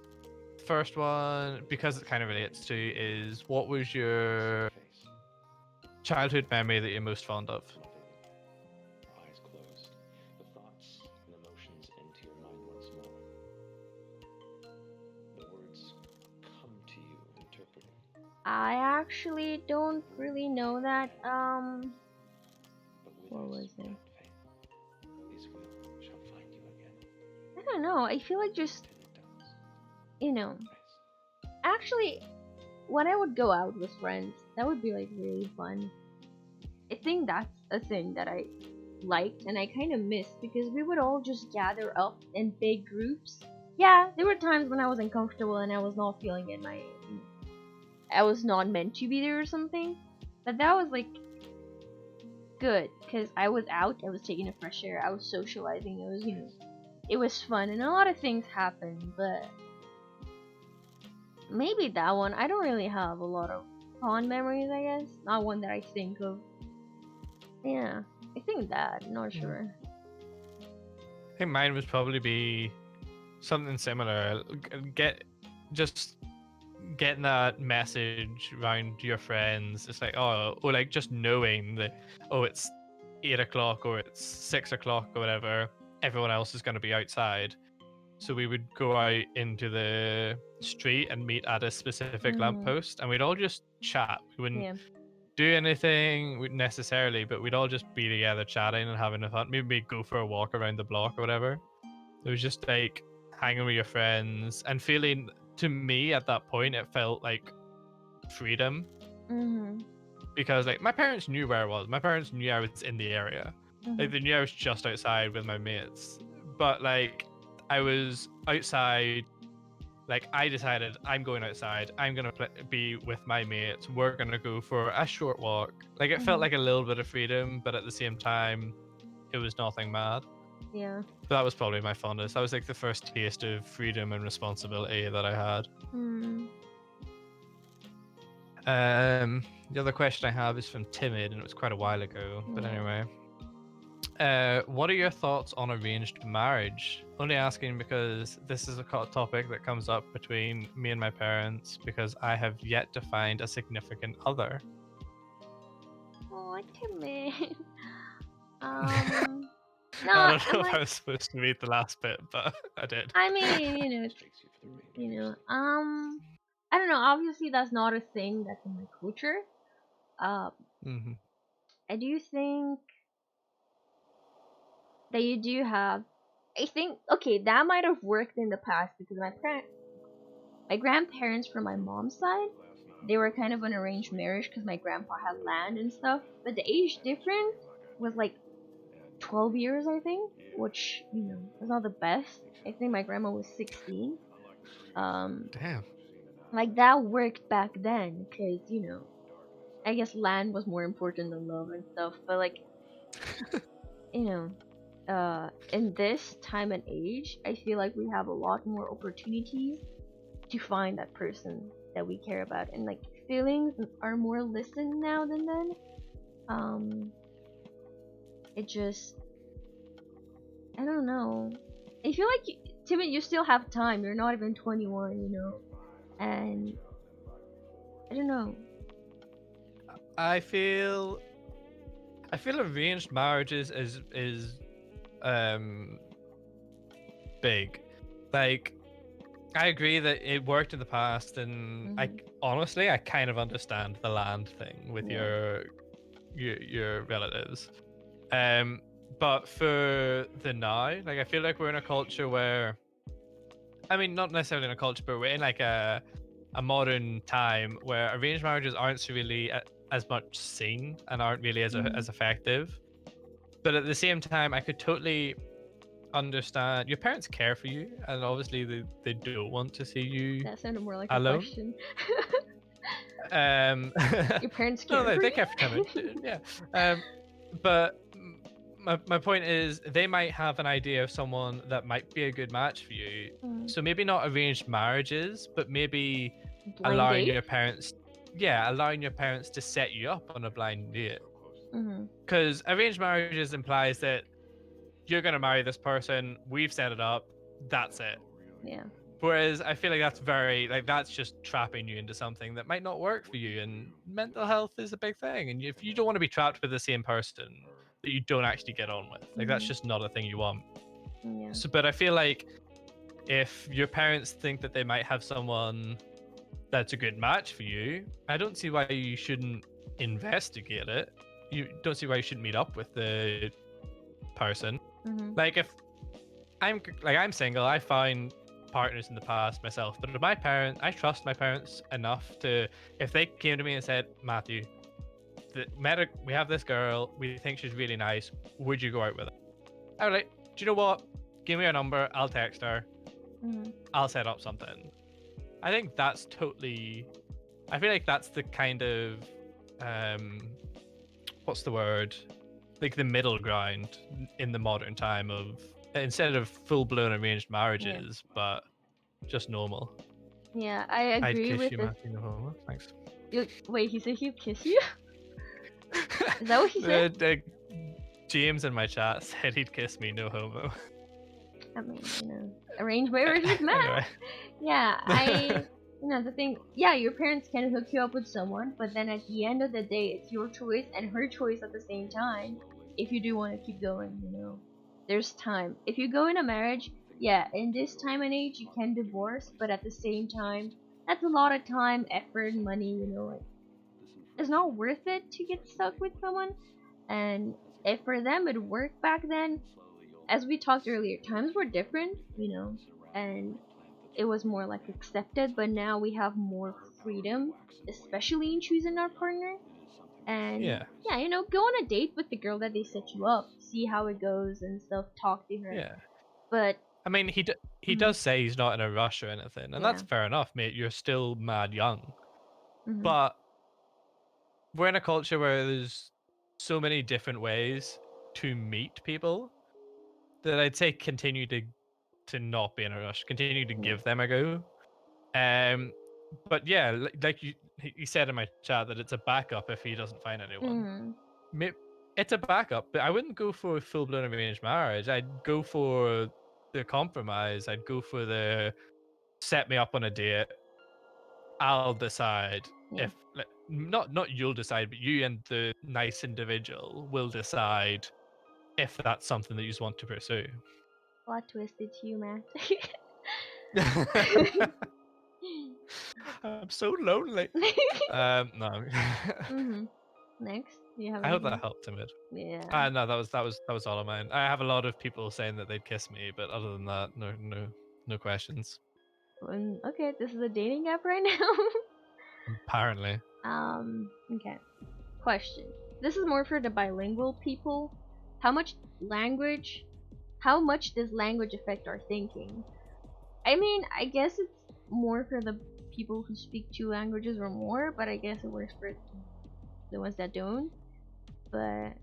first one, because it kind of relates to, is what was your childhood memory that you're most fond of? I actually don't really know that. What was it? I don't know. I feel like just, you know, actually, when I would go out with friends, that would be like really fun. I think that's a thing that I liked and I kind of missed because we would all just gather up in big groups. Yeah, there were times when I was uncomfortable and I was not feeling it. I was not meant to be there or something. But that was like good because I was out, I was taking a fresh air, I was socializing. It was, it was fun and a lot of things happened. But maybe that one, I don't really have a lot of fond memories. I guess not one that I think of. Yeah, I think that. Not sure. I think mine would probably be something similar. Get just getting that message around to your friends. It's like, oh, or like just knowing that, oh, it's 8 o'clock or it's 6 o'clock or whatever. Everyone else is going to be outside. So we would go out into the street and meet at a specific Mhm. lamppost, and we'd all just chat. We wouldn't Yeah. do anything necessarily, but we'd all just be together chatting and having a fun. Maybe we'd go for a walk around the block or whatever. It was just like hanging with your friends and feeling. To me, at that point, it felt like freedom Mhm. because like my parents knew where I was. My parents knew I was in the area. Like Mhm. they knew I was just outside with my mates. But like I was outside. Like I decided I'm going outside. I'm gonna be with my mates. We're gonna go for a short walk. Like it felt Mhm. like a little bit of freedom, but at the same time, it was nothing mad. Yeah. That was probably my fondest. That was like the first taste of freedom and responsibility that I had. Hmm. The other question I have is from Timid, and it was quite a while ago. But Yeah. anyway, what are your thoughts on arranged marriage? Only asking because this is a topic that comes up between me and my parents because I have yet to find a significant other. Oh, timid. Um. No, I don't I'm know if I like. was supposed to read the last bit, but I did. I mean, I don't know. Obviously, that's not a thing that's in my culture. Uh, Hmm. I do think that you do have. I think okay, that might have worked in the past because my grandparents from my mom's side, they were kind of an arranged marriage because my grandpa had land and stuff. But the age difference was like 12 years, I think, which was not the best. I think my grandma was 16. Um, Damn. like that worked back then because I guess land was more important than love and stuff. But like you know, in this time and age, I feel like we have a lot more opportunities to find that person that we care about, and like feelings are more listened now than then. Um, it just I don't know. I feel like Timmy, you still have time. You're not even 21, and I don't know. I feel arranged marriages is um big. Like I agree that it worked in the past, and I Hmm. honestly I kind of understand the land thing with Yeah. your relatives. Um, but for the now, like I feel like we're in a culture where, I mean, not necessarily in a culture, but we're in like a modern time where arranged marriages aren't so really as much seen and aren't really Hmm. as effective. But at the same time, I could totally understand your parents care for you, and obviously they don't want to see you That sounded more like a alone. question. Um, Your parents no, care no, for they you? care for Timmy. Yeah. But my point is, they might have an idea of someone that might be a good match for you. Mm. So maybe not arranged marriages, but maybe Blind allowing date? your parents, yeah, allowing your parents to set you up on a blind date. Hmm. Because arranged marriages implies that you're gonna marry this person, we've set it up, that's it. Yeah. Whereas I feel like that's very like that's just trapping you into something that might not work for you. And mental health is a big thing. And if you don't want to be trapped with the same person that you don't actually get on with, like that's Hmm. just not a thing you want. Yeah. So, but I feel like if your parents think that they might have someone that's a good match for you, I don't see why you shouldn't investigate it. You don't see why you shouldn't meet up with the person. Mm-hmm. Like if I'm single, I found partners in the past myself, but my parents, I trust my parents enough to, if they came to me and said, Matthew, we have this girl, we think she's really nice, would you go out with her? I was like, do you know what? Give me her number, I'll text her, Mm-hmm. I'll set up something. I think that's totally, I feel like that's the kind of, what's the word? Like the middle ground in the modern time of, instead of full-blown arranged Yeah. marriages, but just normal. Yeah, I I'd agree kiss with you, this. Matthew, no homo. Thanks. Wait, he said he'll kiss you? Is that what he said? James in my chat said he'd kiss me, no homo. I mean, arranged marriage with Matt. Anyway. Yeah, the thing, yeah, your parents can hook you up with someone, but then at the end of the day, it's your choice and her choice at the same time. If you do want to keep going, there's time. If you go in a marriage, yeah, in this time and age, you can divorce, but at the same time, that's a lot of time, effort, money, like, it's not worth it to get stuck with someone. And if for them it worked back then, as we talked earlier, times were different, and it was more like accepted, but now we have more freedom, especially in choosing our partner. And Yeah. yeah, go on a date with the girl that they set you up, see how it goes and stuff, talk to her. Yeah. But I mean, he mhm, does say he's not in a rush or anything, and yeah, that's fair enough, mate. You're still mad young. hmm But we're in a culture where there's so many different ways to meet people that I'd say continue to not be in a rush, continue to yeah, give them a go. Um, but yeah, like you said in my chat that it's a backup if he doesn't find anyone. hmm It's a backup, but I wouldn't go for a full blown arranged marriage. I'd go for the compromise. I'd go for the set me up on a date. I'll decide yeah. if not you'll decide, but you and the nice individual will decide if that's something that you want to pursue. Plot twisted to you, Matt. I'm so lonely. No. hmm Next, do you have I hope that anything? helped him. Yeah. No, that was all of mine. I have a lot of people saying that they'd kiss me, but other than that, no questions. Okay, this is a dating app right now. Apparently. Okay. Question. This is more for the bilingual people. How much language, how much does language affect our thinking? I mean, I guess it's more for the people who speak two languages or more, but I guess it works for the ones that don't. But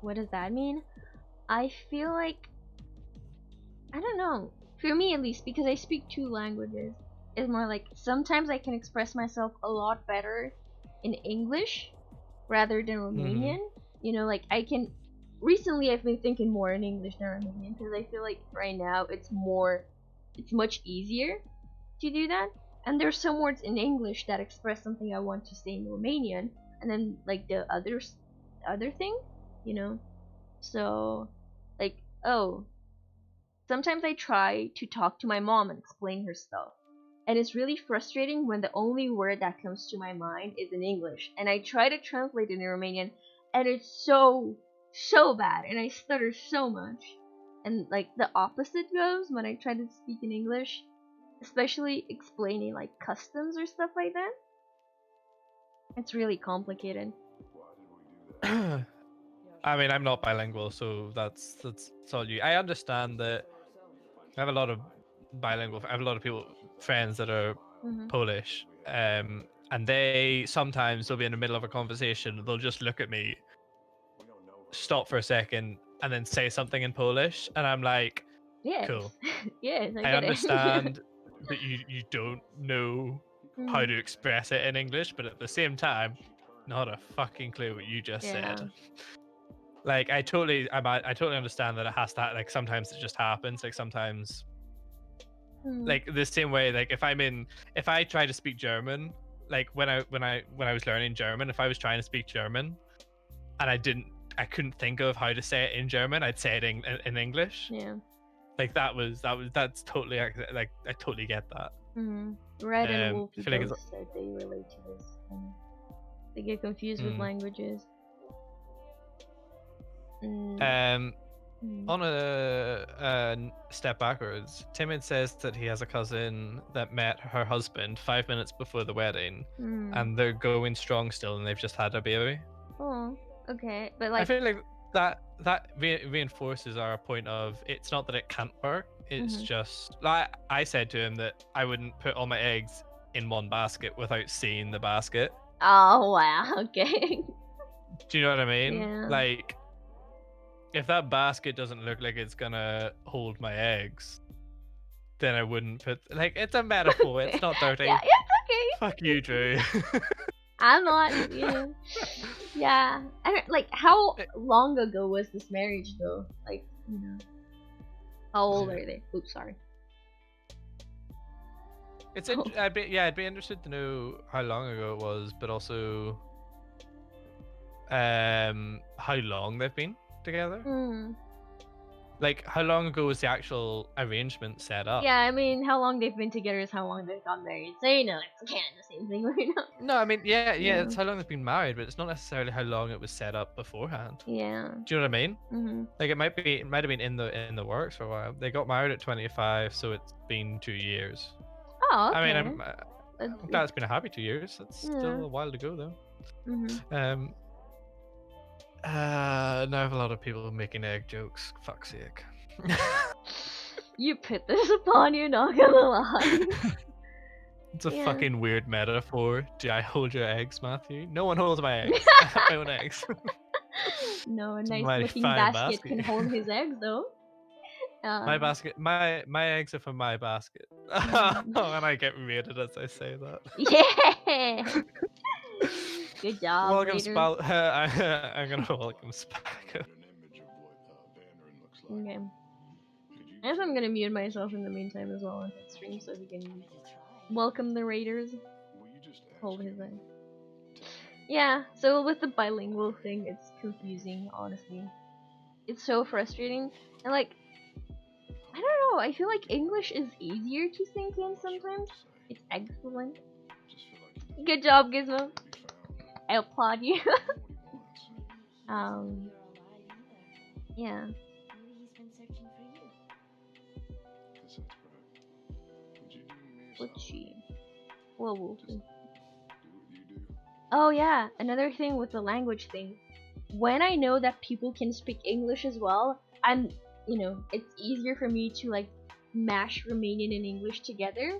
what does that mean? I feel like, I don't know. For me at least, because I speak two languages, it's more like sometimes I can express myself a lot better in English rather than Hmm. Romanian. Like I can. Recently, I've been thinking more in English than Romanian because I feel like right now it's much easier to do that. And there's some words in English that express something I want to say in Romanian, and then like the other thing, you know. So, like, oh, sometimes I try to talk to my mom and explain her stuff. And it's really frustrating when the only word that comes to my mind is in English. And I try to translate it in Romanian, and it's so bad. And I stutter so much. And like the opposite goes when I try to speak in English, especially explaining like customs or stuff like that. It's really complicated. I mean, I'm not bilingual, so that's all you. I understand that I have a lot of bilingual. I have a lot of people, friends that are hmm Polish, and they sometimes they'll be in the middle of a conversation, they'll just look at me, stop for a second, and then say something in Polish, and I'm like, Yes, cool. yes, I I get it. understand that you don't know how hmm to express it in English, but at the same time, not a fucking clue what you just said. Yeah. Like I totally understand that it has to like sometimes it just happens. Like sometimes Mm. like the same way like if I try to speak German, like when I was learning German, if I was trying to speak German and I couldn't think of how to say it in German, I'd say it in English. Yeah. Like that's totally like I totally get that. Red and I Wolfie feel like both it's said they relate to this. They get confused with mm. languages. Mm, um mm, on a step backwards. Timid says that he has a cousin that met her husband 5 minutes before the wedding, mm. and they're going strong still, and they've just had a baby. Oh, okay, but I like, feel like that reinforces our point of it's not that it can't work. It's mhm. just like I said to him that I wouldn't put all my eggs in one basket without seeing the basket. Oh wow, okay, Do you know what I mean? yeah. Like if that basket doesn't look like it's gonna hold my eggs, then I wouldn't put like it's a metaphor. It's not Yeah, dirty. it's okay. Fuck you, Drew. I'm not, yeah. I don't, like, how It- long ago was this marriage though? Like, how old are they? Oops, sorry. I'd be interested to know how long ago it was, but also how long they've been together. Mm. Like how long ago was the actual arrangement set up? Yeah, I mean, how long they've been together is how long they've got married. So it's kind of the same thing, No, I mean yeah, Yeah. it's how long they've been married, but it's not necessarily how long it was set up beforehand. Yeah. Do you know what I mean? Mhm. Like it might have been in the works for a while. They got married at 25, so it's been 2 years. Oh, I mean, okay. I'm glad it's been a happy 2 years. That's Yeah. still a while to go though. Mhm. Um, now I have a lot of people making egg jokes. Fuck's sake. You put this upon you, not gonna lie. It's a Yeah. fucking weird metaphor. Do I hold your eggs, Matthew? No one holds my eggs. I have my own eggs. No, a It's a nice mighty looking fine basket can basket. hold his eggs though. My basket, my eggs are from my basket. Mm. And I get muted as I say that. Yeah. Good job, Welcome, Raiders. I'm gonna welcome Spaco. Okay. I guess I'm gonna mute myself in the meantime as well on his stream so he can welcome the Raiders. Hold his egg. Yeah, so with the bilingual thing, it's confusing, honestly. It's so frustrating. And like, I don't know, I feel like English is easier to sink in sometimes. It's excellent. Good job, Gizmo. I applaud you. um, yeah. What's she? Well, Wolfie. Oh yeah, another thing with the language thing. When I know that people can speak English as well, it's easier for me to like mash Romanian and English together.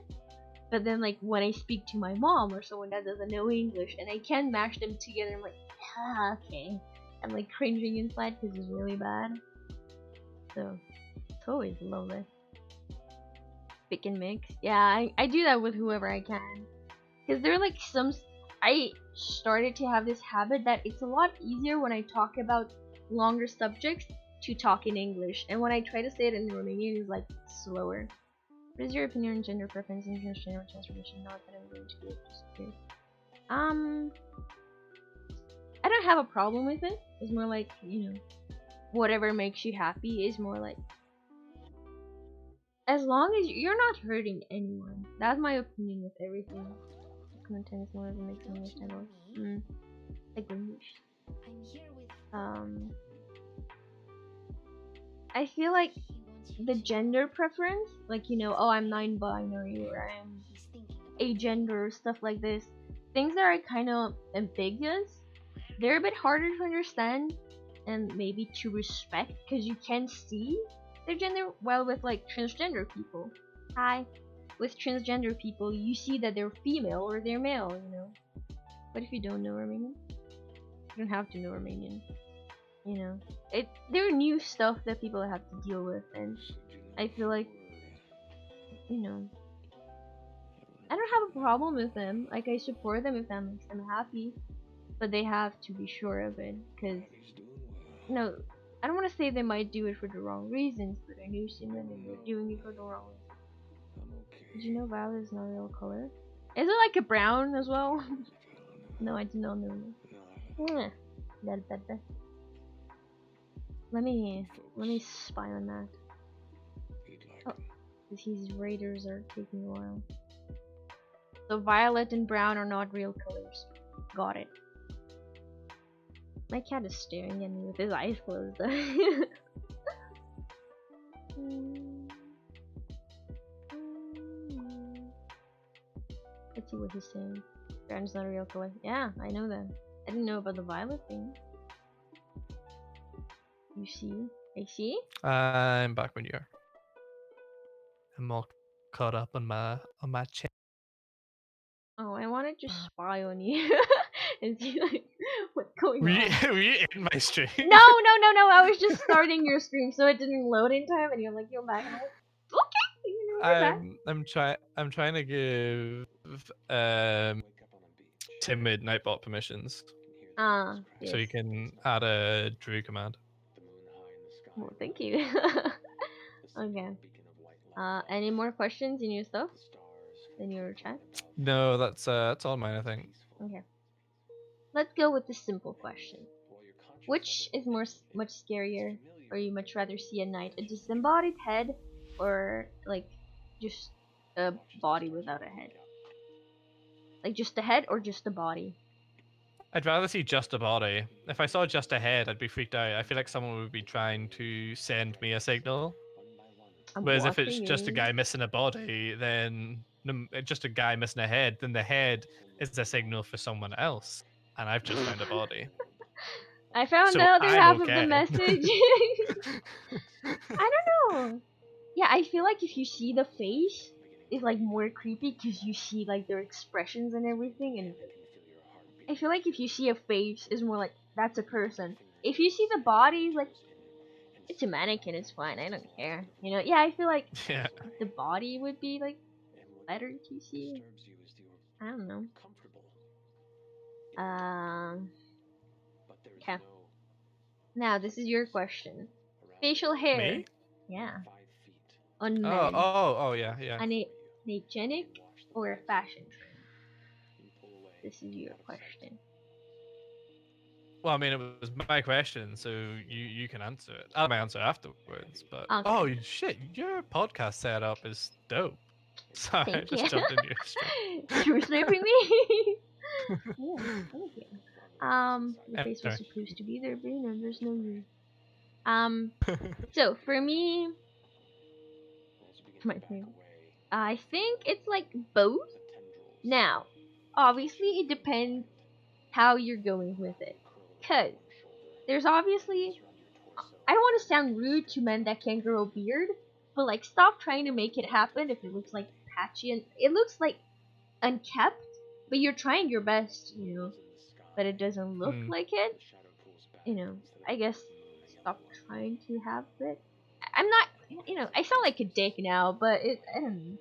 But then like when I speak to my mom or someone that doesn't know English and I can mash them together, I'm like, okay. I'm like cringing inside because it's really bad. So it's always lovely. Pick and mix. Yeah, I do that with whoever I can. Because there are like I started to have this habit that it's a lot easier when I talk about longer subjects to talk in English. And when I try to say it in Romanian, it's like slower. What is your opinion on gender preference and transgender transformation? Not that I'm going to be just curious. I don't have a problem with it. It's more like, whatever makes you happy is more like, as long as you're not hurting anyone. That's my opinion with everything. Content is more of a mix of understandable. Like English. I feel like the gender preference, like oh, I'm non-binary or I'm agender, stuff like this, things that are kind of ambiguous, they're a bit harder to understand and maybe to respect because you can see their gender. Well, with like transgender people, with transgender people, you see that they're female or they're male, But if you don't know Romanian, you don't have to know Romanian. There are new stuff that people have to deal with, and I feel like, I don't have a problem with them. Like, I support them if that makes them happy, but they have to be sure of it, because, I don't want to say they might do it for the wrong reasons, but I know some women are doing it for the wrong reasons. Did you know violet is not a real color? Is it like a brown as well? No, I did not know that. Let me spy on that. Oh, these raiders are taking a while. So violet and brown are not real colors. Got it. My cat is staring at me with his eyes closed. Let's see what he's saying. Brown's not a real color. Yeah, I know that. I didn't know about the violet thing. You see? I see? I'm back when you're. I'm all caught up on my chat. Oh, I want to just spy on you and see like what's going Were you, on. were you in my stream? No. I was just starting your stream, so it didn't load in time, and you're like, you're back, and I'm like, okay, you're back. I'm trying to give Timid Nightbot permissions, so Yes. you can add a Drew command. Well, thank you. Okay. Any more questions in your stuff? In your chat? No, that's all mine, I think. Okay. Let's go with the simple question. Which is much scarier, or you much rather see at night? A disembodied head, or like just a body without a head? Like just a head or just a body? I'd rather see just a body. If I saw just a head, I'd be freaked out. I feel like someone would be trying to send me a signal. I'm Whereas if it's watching just a you. guy missing a body, then just a guy missing a head, then the head is a signal for someone else, and I've just found a body. I found the So other I'm half of the okay. message. I don't know. Yeah, I feel like if you see the face, it's like more creepy because you see like their expressions and everything. And I feel like if you see a face, it's more like that's a person. If you see the body, it's like it's a mannequin. It's fine. I don't care. You know? Yeah, I feel like Yeah. the body would be like better to see. I don't know. Okay. Now this is your question. Facial hair. Me? Yeah. On men. Oh, yeah, yeah. An hygienic or a fashion trend? This is your question. Well, I mean, it was my question, so you can answer it. I'll have my answer afterwards. But Okay. oh shit, your podcast setup is dope. Sorry, I Thank you. just jumped into your stream. True sniping me. Yeah, thank you. The face was Sorry. supposed to be there, but you know, there's no you. So for me, my thing, I think it's like both. Now, obviously, it depends how you're going with it. Cause there's obviously, I don't want to sound rude to men that can grow a beard, but like, stop trying to make it happen if it looks like patchy and it looks like unkept, but you're trying your best, you know, but it doesn't look like it. You know, I guess stop trying to have it. I'm not, you know, I sound like a dick now, but I don't know.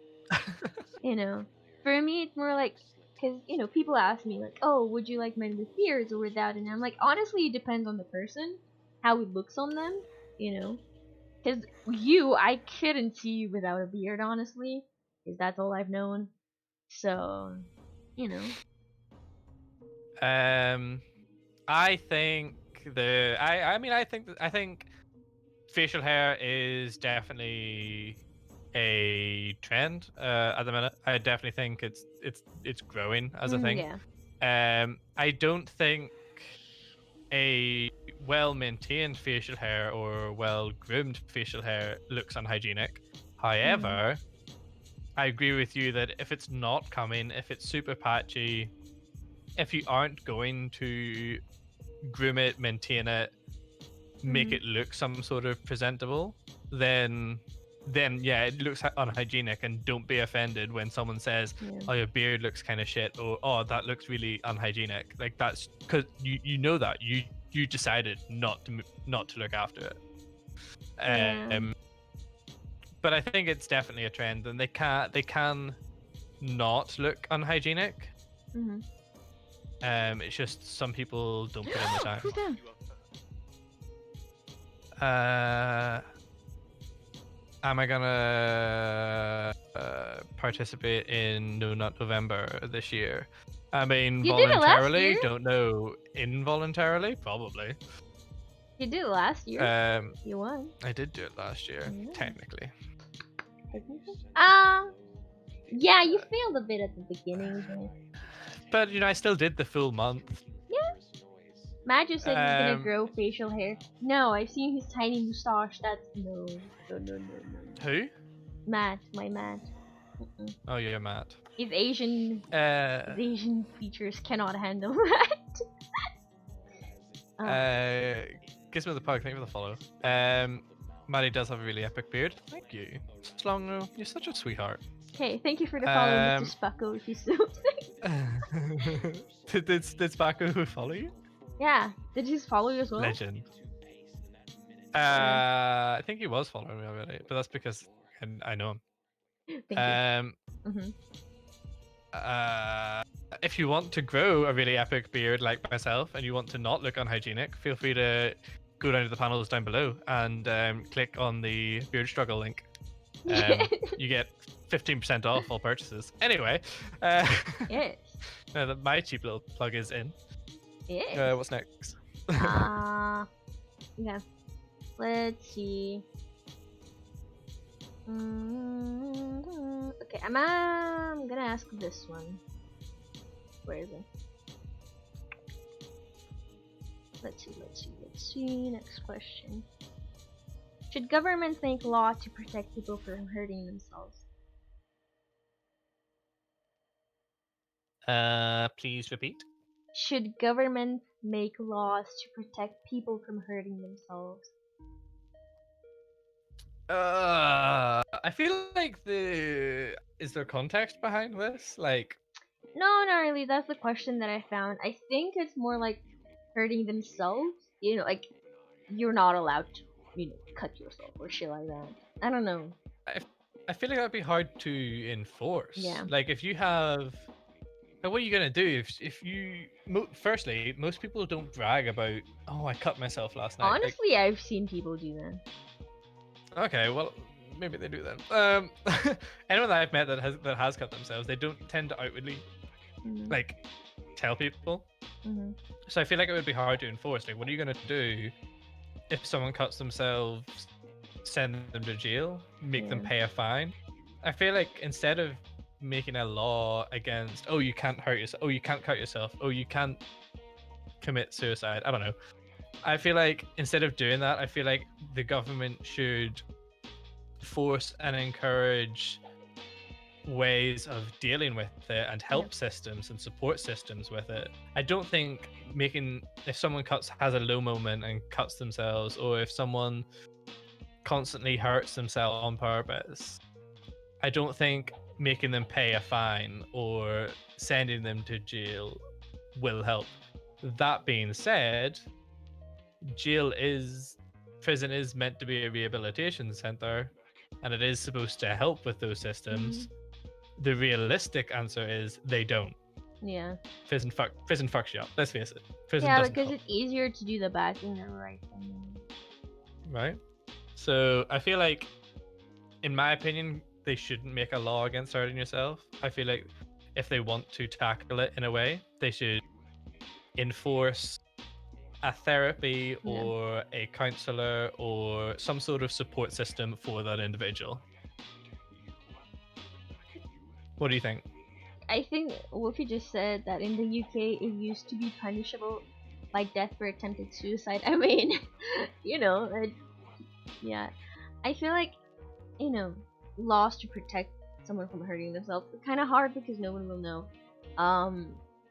You know, for me, it's more like, because, you know, people ask me, like, oh, would you like men with beards or without? And I'm like, honestly, it depends on the person, how it looks on them, you know. Because I couldn't see you without a beard, honestly, because that's all I've known. So, you know. I think I think facial hair is definitely a trend at the minute. I definitely think it's growing as a thing. Yeah. I don't think a well-maintained facial hair or well-groomed facial hair looks unhygienic. However, I agree with you that if it's not coming, if it's super patchy, if you aren't going to groom it, maintain it, make it look some sort of presentable, then yeah, it looks unhygienic, and don't be offended when someone says, "Oh, your beard looks kind of shit," or "Oh, that looks really unhygienic." Like that's because you know that you decided not to look after it. But I think it's definitely a trend, and they can not look unhygienic. It's just some people don't put in the time. Who's down? Am I gonna participate in No Nut November this year? I mean, You did it last voluntarily, year. don't know. Involuntarily, probably. You did it last year. You won. I did do it last year, technically. Yeah, you failed a bit at the beginning, But I still did the full month. yeah. Matt just said he's gonna Um, grow facial hair. No, I've seen his tiny mustache. That's no. who? Matt, my Matt. Mm-mm. Oh, yeah, Matt. His Asian, Uh, his Asian features cannot handle that. Oh, uh, Gizmo the Pug, thank you for the follow. Maddie does have a really epic beard. Thank you. Slongo, you're such a sweetheart. okay, thank you for the follow, Mr. Um, Spucko. If you still did Spaco follow you? yeah, did he follow you as well? Legend. I think he was following me already, but that's because I know him. Thank Um, you. Mm-hmm. if you want to grow a really epic beard like myself and you want to not look unhygienic, feel free to go down to the panels down below and click on the beard struggle link. You get 15% off all purchases. Anyway, Yes. my cheap little plug is in. Yes. What's next? Yeah. Let's see. Okay, I'm gonna ask this one. Where is it? Let's see. Next question. Should governments make law to protect people from hurting themselves? Please repeat. Should governments make laws to protect people from hurting themselves? I feel like is there context behind this? Like, No, not really. That's the question that I found. I think it's more like hurting themselves. Like you're not allowed to, cut yourself or shit like that. I don't know. I feel like that'd be hard to enforce. Yeah. Like, if you have, what are you gonna do if you? Firstly, most people don't brag about, oh, I cut myself last night. Honestly, I've seen people do that. Okay, well, maybe they do then. Anyone that I've met that has cut themselves, they don't tend to outwardly like tell people. So I feel like it would be hard to enforce. Like, what are you gonna do if someone cuts themselves? Send them to jail, make them pay a fine. I feel like instead of making a law against, oh, you can't hurt yourself, oh, you can't cut yourself, oh, you can't commit suicide, I don't know. I feel like instead of doing that, I feel like the government should force and encourage ways of dealing with it and help systems and support systems with it. I don't think if someone has a low moment and cuts themselves, or if someone constantly hurts themselves on purpose, I don't think making them pay a fine or sending them to jail will help. That being said, prison is meant to be a rehabilitation center, and it is supposed to help with those systems. The realistic answer is they don't. Yeah. Prison fucks you up. Let's face it. Prison yeah, doesn't because help. it's easier to do the bad thing than the right thing. Right. So I feel like, in my opinion, they shouldn't make a law against hurting yourself. I feel like if they want to tackle it in a way, they should enforce a therapy or a counselor or some sort of support system for that individual. What do you think? I think Wolfie just said that in the UK it used to be punishable like death for attempted suicide. I mean, yeah. I feel like, laws to protect someone from hurting themselves are kind of hard because no one will know.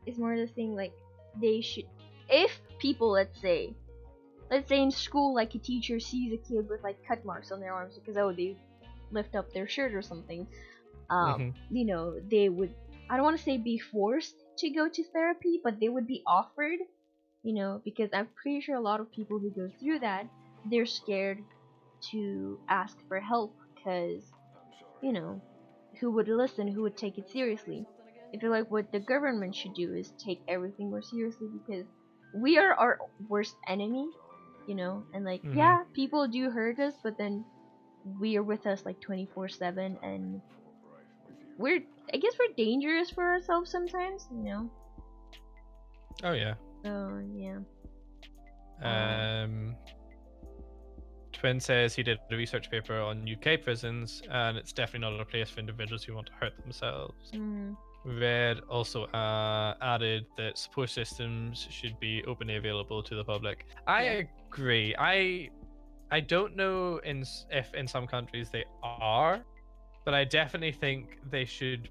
It's more this thing like they should, if people, let's say in school, like a teacher sees a kid with like cut marks on their arms because they lift up their shirt or something, they would, I don't want to say be forced to go to therapy, but they would be offered, because I'm pretty sure a lot of people who go through that, they're scared to ask for help because, who would listen, who would take it seriously. I feel like what the government should do is take everything more seriously because we are our worst enemy, and like, yeah, people do hurt us, but then we are with us like 24/7, and I guess we're dangerous for ourselves sometimes, Oh yeah. So yeah. Twin says he did a research paper on UK prisons, and it's definitely not a place for individuals who want to hurt themselves. Mm, Red also added that support systems should be openly available to the public. yeah. I agree. I don't know if in some countries they are, but I definitely think they should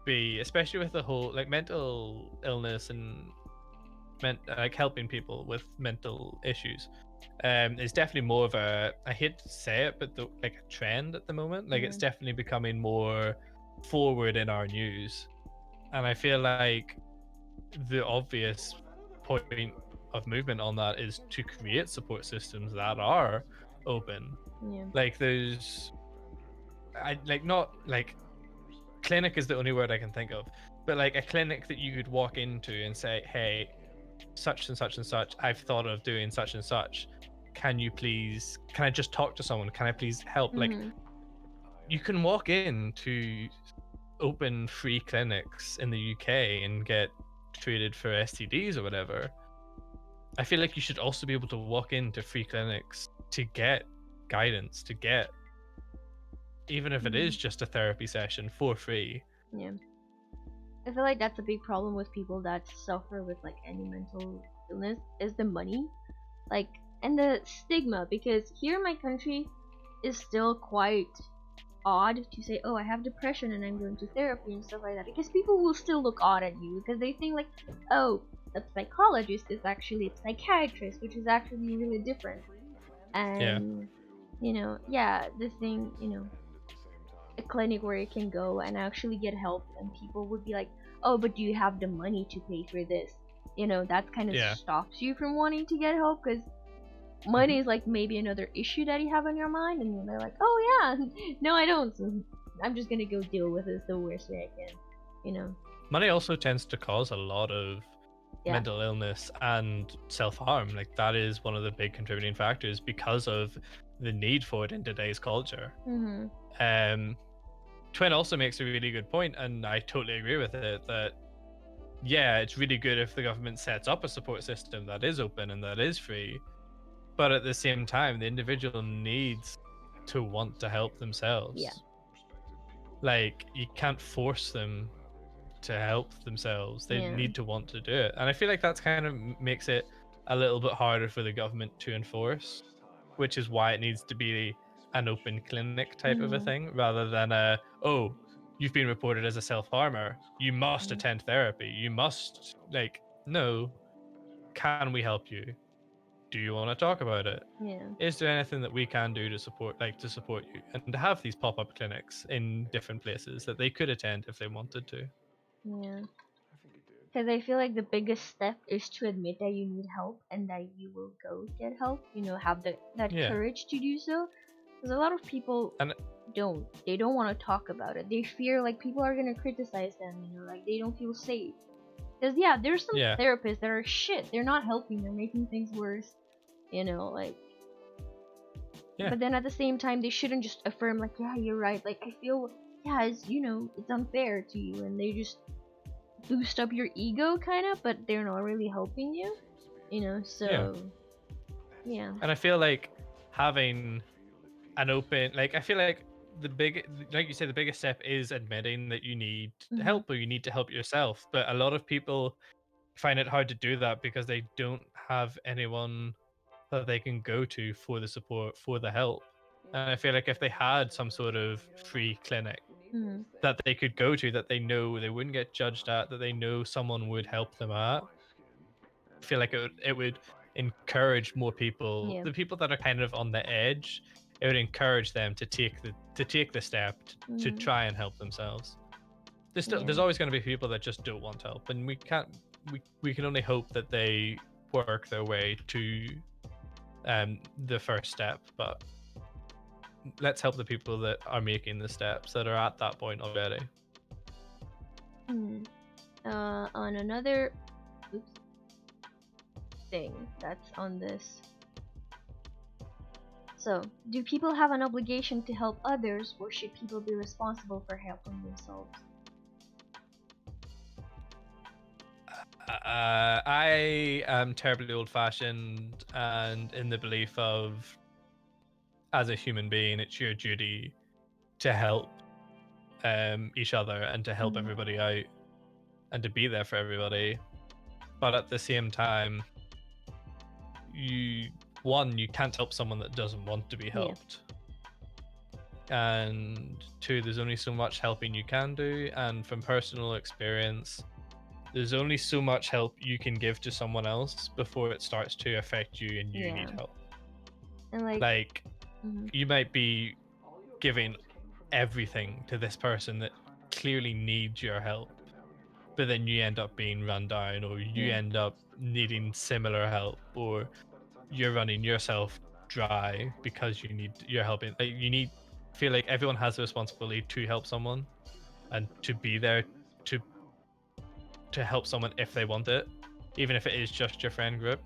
be, especially with the whole like mental illness and like helping people with mental issues. It's definitely more of a, I hate to say it, but like a trend at the moment. Like Yeah. it's definitely becoming more forward in our news, and I feel like the obvious point of movement on that is to create support systems that are open. Yeah. Like there's, I like not like clinic is the only word I can think of, but like a clinic that you could walk into and say, "Hey, such and such and such, I've thought of doing such and such. Can I just talk to someone? Can I please help?" Like Mhm. you can walk in to open free clinics in the UK and get treated for STDs or whatever. I feel like you should also be able to walk into free clinics to get guidance, to get, even if it is Mhm. just a therapy session for free. Yeah. I feel like that's a big problem with people that suffer with like any mental illness is the money, like, and the stigma. Because here in my country, is still quite odd to say, oh, I have depression and I'm going to therapy and stuff like that. Because people will still look odd at you because they think like, oh, a psychologist is actually a psychiatrist, which is actually really different. Yeah. And yeah, the thing, a clinic where you can go and actually get help, and people would be like, oh, but do you have the money to pay for this? That kind of Yeah. stops you from wanting to get help, because Mhm. money is like maybe another issue that you have on your mind, and they're like, oh yeah, no, I don't, so I'm just gonna go deal with this the worst way I can, you know Money also tends to cause a lot of yeah. mental illness and self-harm. Like that is one of the big contributing factors because of the need for it in today's culture. Mhm. Um Twin also makes a really good point, and I totally agree with it, that yeah, it's really good if the government sets up a support system that is open and that is free, but at the same time the individual needs to want to help Yeah. themselves. Like you can't force them to help themselves. They Yeah. need to want to do it. And I feel like that's kind of makes it a little bit harder for the government to enforce, which is why it needs to be an open clinic type of a Mhm. thing rather than a, oh, you've been reported as a self-harmer. You must Mhm. attend therapy. You must, like, no, can we help you? Do you want to talk about it? Yeah. Is there anything that we can do to support you, and to have these pop-up clinics in different places that they could attend if they wanted to? Yeah. Because I feel like the biggest step is to admit that you need help and that you will go get help. Have that Yeah. courage to do so. Because a lot of people And don't. They don't want to talk about it. They fear like people are gonna criticize them. Like they don't feel safe. Because yeah, there's some yeah, therapists that are shit. They're not helping. They're making things worse. Like. yeah, But then at the same time, they shouldn't just affirm like, yeah, you're right. Like I feel, yeah, it's unfair to you, and they just boost up your ego kind of, but they're not really helping you. yeah. So yeah. And I feel like having an open, like, I feel like like you said, the biggest step is admitting that you need Mhm. help or you need to help yourself. But a lot of people find it hard to do that because they don't have anyone that they can go to for the support, for the help. And I feel like if they had some sort of free clinic Mhm. that they could go to, that they know they wouldn't get judged at, that they know someone would help them at, I feel like it would encourage more people, Yeah. the people that are kind of on the edge. It would encourage them to take the step to Mhm. try and help themselves. There's Yeah. always going to be people that just don't want help, and we can only hope that they work their way to the first step. But let's help the people that are making the steps, that are at that point already. Mhm. On another oops, thing that's on this. So, do people have an obligation to help others, or should people be responsible for helping themselves? I am terribly old fashioned and in the belief of as a human being, it's your duty to help each other and to help Mhm. everybody out and to be there for everybody. But at the same time, you you can't help someone that doesn't want to be Yeah. helped. And two, there's only so much helping you can do. And from personal experience, there's only so much help you can give to someone else before it starts to affect you and you Yeah. need help. And like. Like, Mhm. you might be giving everything to this person that clearly needs your help, but then you end up being run down, or you Yeah. end up needing similar help, or you're running yourself dry because you need you're helping. Like, you need feel like everyone has the responsibility to help someone and to be there to help someone if they want it, even if it is just your friend group.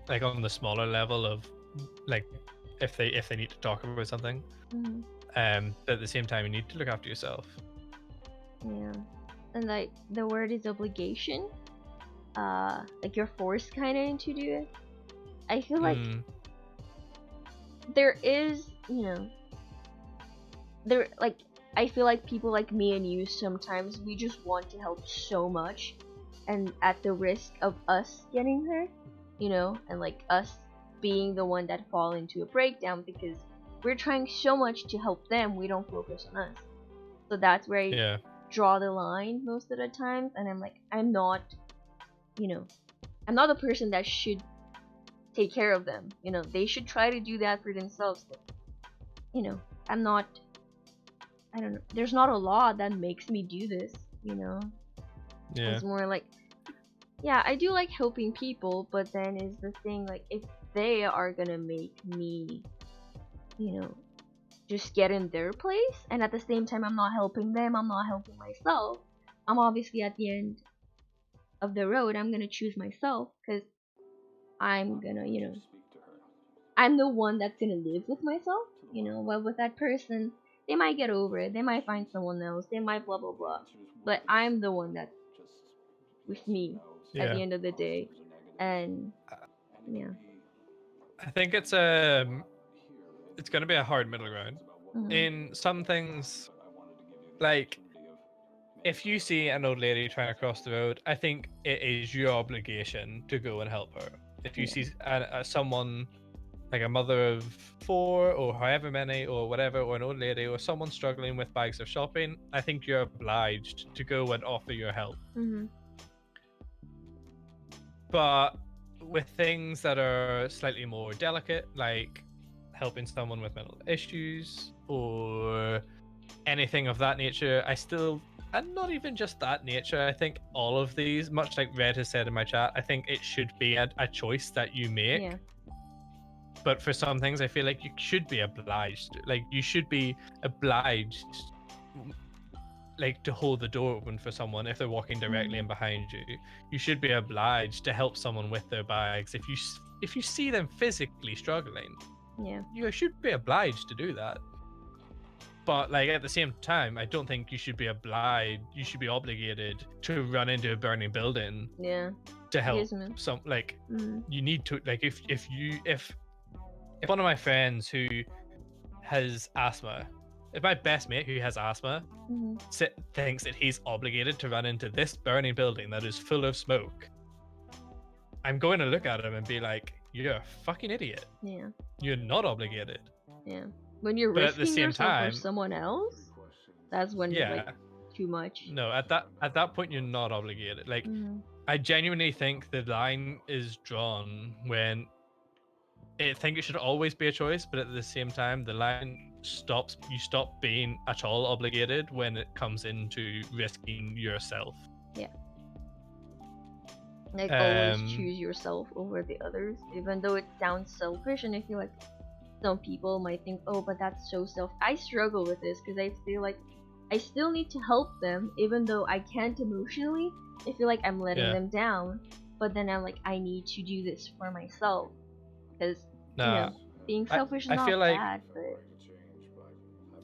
Like on the smaller level of like if they need to talk about something. Mhm. But at the same time, you need to look after yourself. Yeah. And like the word is obligation. Like you're forced kind of to do it. I feel like Mm, there is, there like I feel like people like me and you sometimes we just want to help so much, and at the risk of us getting hurt, and like us being the one that fall into a breakdown because we're trying so much to help them, we don't focus on us. So that's where I yeah, draw the line most of the times, and I'm like, you know, I'm not the person that should take care of them. They should try to do that for themselves. But, you know, I'm not. I don't know. There's not a law that makes me do this. yeah, It's more like, yeah, I do like helping people, but then is the thing like if they are gonna make me, you know, just get in their place, and at the same time I'm not helping them, I'm not helping myself. I'm obviously at the end of the road. I'm gonna choose myself because I'm gonna, I'm the one that's gonna live with myself. But with that person, they might get over it. They might find someone else. They might blah blah blah. But I'm the one that's with me at yeah. the end of the day, and yeah. I think it's gonna be a hard middle ground. Mhm. In some things, like if you see an old lady trying to cross the road, I think it is your obligation to go and help her. If you Yeah. see someone like a mother of four or however many or whatever, or an old lady or someone struggling with bags of shopping, I think you're obliged to go and offer your help. Mhm. But with things that are slightly more delicate, like helping someone with mental issues or anything of that nature, I still, and not even just that nature, I think all of these, much like Red has said in my chat, I think it should be a choice that you Yeah. make. But for some things, I feel like you should be obliged. Like, you should be obliged, like, to hold the door open for someone if they're walking directly Mhm. in behind you. You should be obliged to help someone with their bags if you see them physically struggling. Yeah. You should be obliged to do that. But like at the same time, I don't think you should be obliged. You should be obligated to run into a burning building Yeah. to help Yes, man. some. Like, Mhm. you need to, like, if one of my friends who has asthma, if my best mate who has asthma Mhm. thinks that he's obligated to run into this burning building that is full of smoke, I'm going to look at him and be like, "You're a fucking idiot. Yeah. You're not obligated." Yeah. When you're But at the risking same yourself for time, someone else, that's when it's like yeah, too much. no, at that point you're not obligated. Like, Mhm. I genuinely think the line is drawn when I think it should always be a choice, but at the same time, the line stops. You stop being at all obligated when it comes into risking yourself. Yeah. Like always Um, choose yourself over the others, even though it sounds selfish, and I feel like some people might think, oh, but that's so self. I struggle with this because I feel like I still need to help them, even though I can't emotionally. I feel like I'm letting yeah, them down, but then I'm like, I need to do this for myself because, you nah. know, being I selfish is I feel not like, bad, but.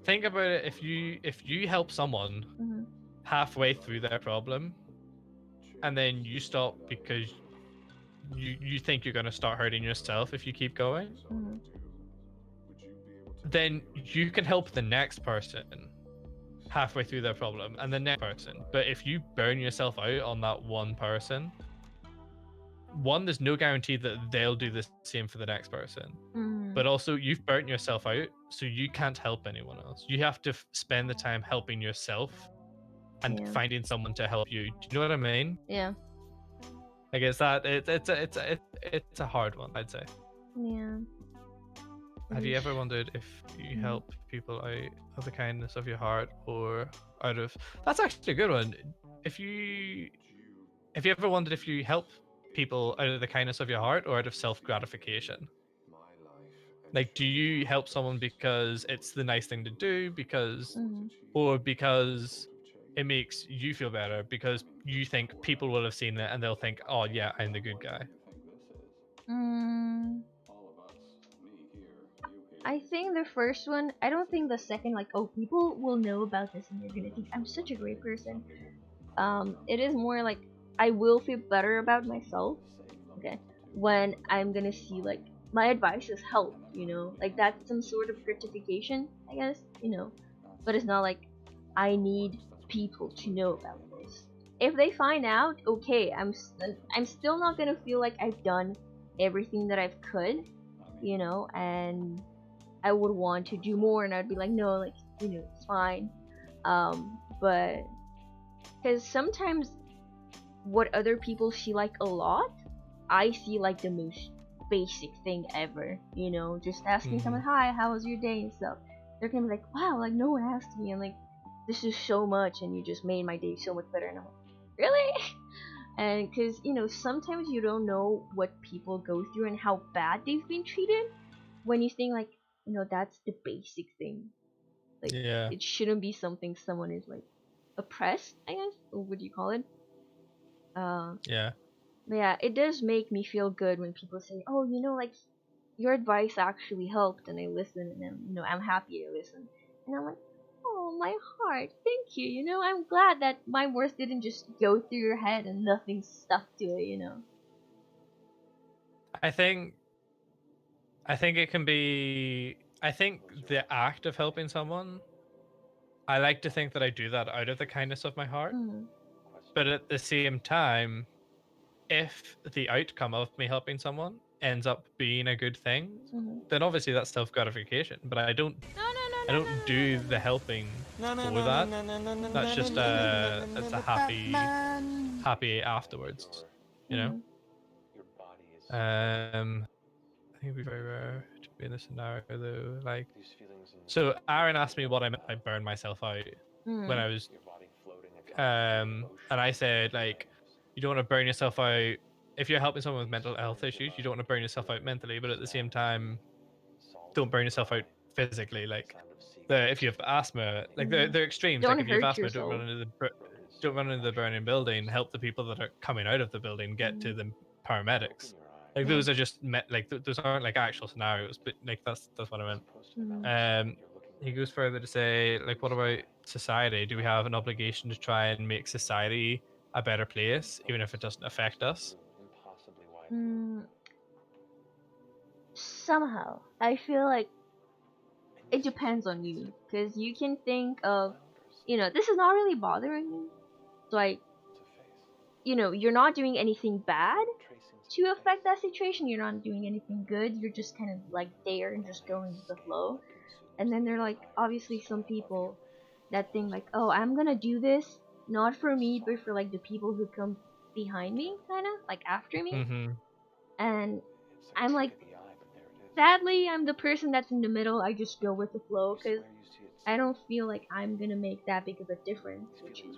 think about it. If you help someone Mhm. halfway through their problem, and then you stop because you think you're gonna start hurting yourself if you keep going, Mhm. then you can help the next person halfway through their problem and the next person. But if you burn yourself out on that one person, one, there's no guarantee that they'll do the same for the next person. Mm, But also, you've burnt yourself out, so you can't help anyone else. You have to spend the time helping yourself and yeah, finding someone to help you. Do you know what I mean? yeah, I guess that it's a hard one, I'd say. yeah. It Have you is. ever wondered if you Mm, help people out of the kindness of your heart or out of? That's actually a good one. If you have you ever wondered if you help people out of the kindness of your heart or out of self gratification? Like, do you help someone because it's the nice thing to do, because, mm, or because it makes you feel better, because you think people will have seen it and they'll think, oh yeah, I'm the good guy. mm. I think the first one. I don't think the second. Like, oh, people will know about this and they're gonna think I'm such a great person. It is more like I will feel better about myself. Okay, when I'm gonna see like my advice has helped. Like that's some sort of gratification, I guess. But it's not like I need people to know about this. If they find out, okay, I'm still not gonna feel like I've done everything that I've could, and I would want to do more, and I'd be like, no, like it's fine. But because sometimes what other people see like a lot, I see like the most basic thing ever. Just asking Mm-hmm. someone, "Hi, how was your day?" and stuff. They're gonna be like, "Wow, like no one asked me," and like, "This is so much," and you just made my day so much better. And I'm like, "Really?" And because sometimes you don't know what people go through and how bad they've been treated. When you think like, that's the basic thing. Like, Yeah, it shouldn't be something someone is like oppressed, I guess, or what do you call it? Uh, yeah. but yeah, it does make me feel good when people say, "Oh, like your advice actually helped," and I listen, and then I'm happy to listen, and I'm like, "Oh, my heart, thank you." I'm glad that my words didn't just go through your head and nothing stuck to it. I think I think it can be. I think the act of helping someone. I like to think that I do that out of the kindness of my heart, Mm, but at the same time, if the outcome of me helping someone ends up being a good thing, mm. then obviously that's self gratification. But No, no, no, I no, don't no, do no, the no, helping Na na for na na that. na na na na That's na na just na na na that's a na happy Batman. afterwards, no. you know. Mm, Um, I think it'd be very rare to be in this scenario though. Like, so Aaron asked me what I meant by burn myself out when mm, I was, and I said like, you don't want to burn yourself out if you're helping someone with mental health issues. You don't want to burn yourself out mentally, but at the same time, don't burn yourself out physically. Like, if you have asthma, like mm. they're extremes. Like Don't if you have hurt asthma, yourself. don't run into the burning building. Help the people that are coming out of the building get Mm, to the paramedics. Like yeah. those are just those aren't like actual scenarios, but like that's what I meant. Mm. Um, he goes further to say, like, what about society? Do we have an obligation to try and make society a better place, even if it doesn't affect us? Mm, somehow, I feel like it depends on you, because you can think of, this is not really bothering me. So you're not doing anything bad to affect that situation. You're not doing anything good. You're just kind of like there and just going with the flow. And then there are like obviously some people that think like, oh, I'm gonna do this not for me, but for like the people who come behind me, kind of like after me. Mm-hmm. And I'm like, sadly, I'm the person that's in the middle. I just go with the flow because I don't feel like I'm gonna make that big of a difference, which is,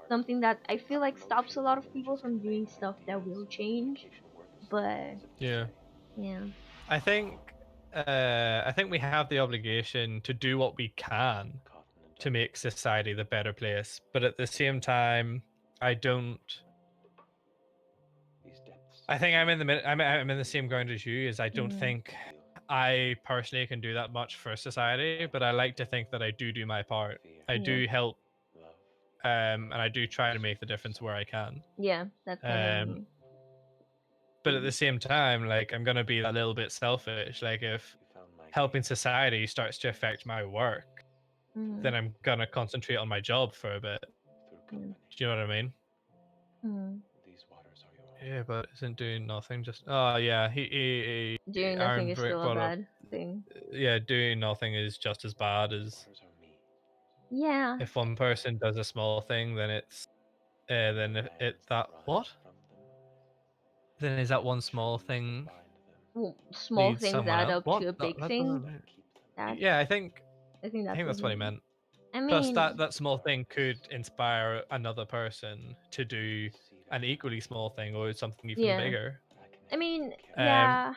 something that I feel like stops a lot of people from doing stuff that will change. But Yeah. yeah, I think we have the obligation to do what we can to make society the better place, but at the same time, I don't. I think I'm in the I'm in the same ground as you. Is I don't mm, think I personally can do that much for society, but I like to think that I do my part. I yeah, do help, and I do try to make the difference where I can. yeah, that's kind of Um, me. but at the same time, like I'm gonna be a little bit selfish. Like if helping society starts to affect my work, Mm, then I'm gonna concentrate on my job for a bit. mm, Do you know what I mean? mm. Yeah, but isn't doing nothing just? Oh yeah, Doing nothing Aaron is still a brought up. bad thing. Yeah, doing nothing is just as bad as Yeah. if one person does a small thing, then that what? Then is that one small thing Well, small leads things someone add else? up What? to a No, big that thing. doesn't. That Yeah, I think I that's think what that's he what he meant. meant. I Plus, mean, that small thing could inspire another person to do an equally small thing or something even yeah. bigger. I mean, Um, yeah.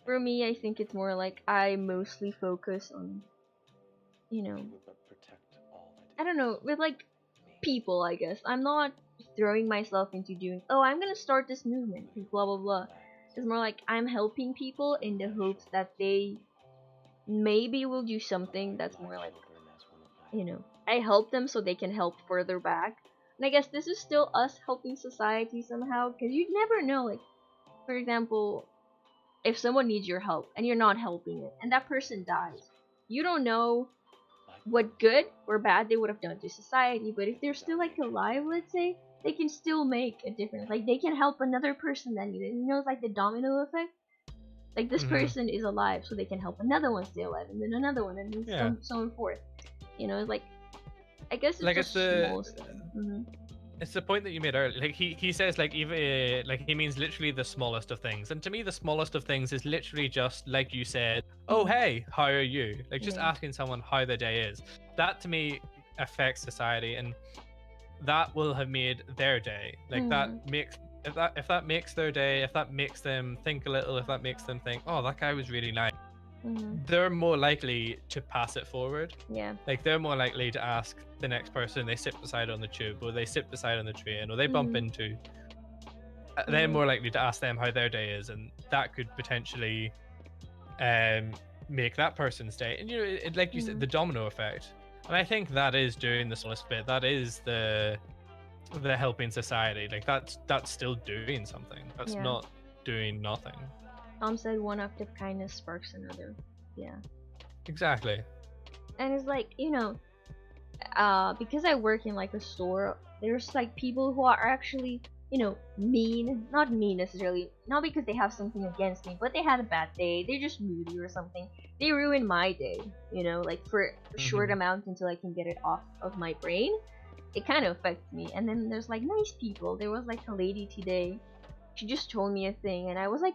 For me, I think it's more like I mostly focus on, you know, I don't know, with like people, I guess. I'm not throwing myself into doing, oh, I'm gonna start this movement, blah blah blah. It's more like I'm helping people in the hopes that they maybe will do something that's more like, I help them so they can help further back. And I guess this is still us helping society somehow, because you never know, like, for example, if someone needs your help and you're not helping it, and that person dies, you don't know what good or bad they would have done to society, but if they're still like alive, let's say, they can still make a difference. Like they can help another person that needs it. It's like the domino effect. Like this mhm. person is alive, so they can help another one stay alive, and then another one, and then Yeah, so on forth. It's like I guess it's like just small stuff. it's the point that you made earlier. Like he says like even like he means literally the smallest of things, and to me the smallest of things is literally just like you said. Oh Hmm. hey, how are you? Like just Yeah. asking someone how their day is. That to me affects society, and that will have made their day. Like that Hmm. makes if that makes their day, if that makes them think a little, if that makes them think, oh that guy was really nice, Hmm. they're more likely to pass it forward. Yeah. Like they're more likely to ask the next person they sit beside on the tube, or they sit beside on the train, or they bump Hmm. into. They're Hmm. more likely to ask them how their day is, and that could potentially um make that person's day. And like you said, Hmm. the domino effect. And I think that is doing the smallest bit. That is the helping society. Like that's still doing something. That's Yeah. not doing nothing. Tom said one act of kindness sparks another. Yeah. Exactly. And it's like, because I work in like a store, there's like people who are actually, mean. Not mean necessarily, not because they have something against me, but they had a bad day, they're just moody or something. They ruin my day, like for a short Hmm. amount until I can get it off of my brain. It kind of affects me. And then there's like nice people. There was like a lady today. She just told me a thing, and I was like,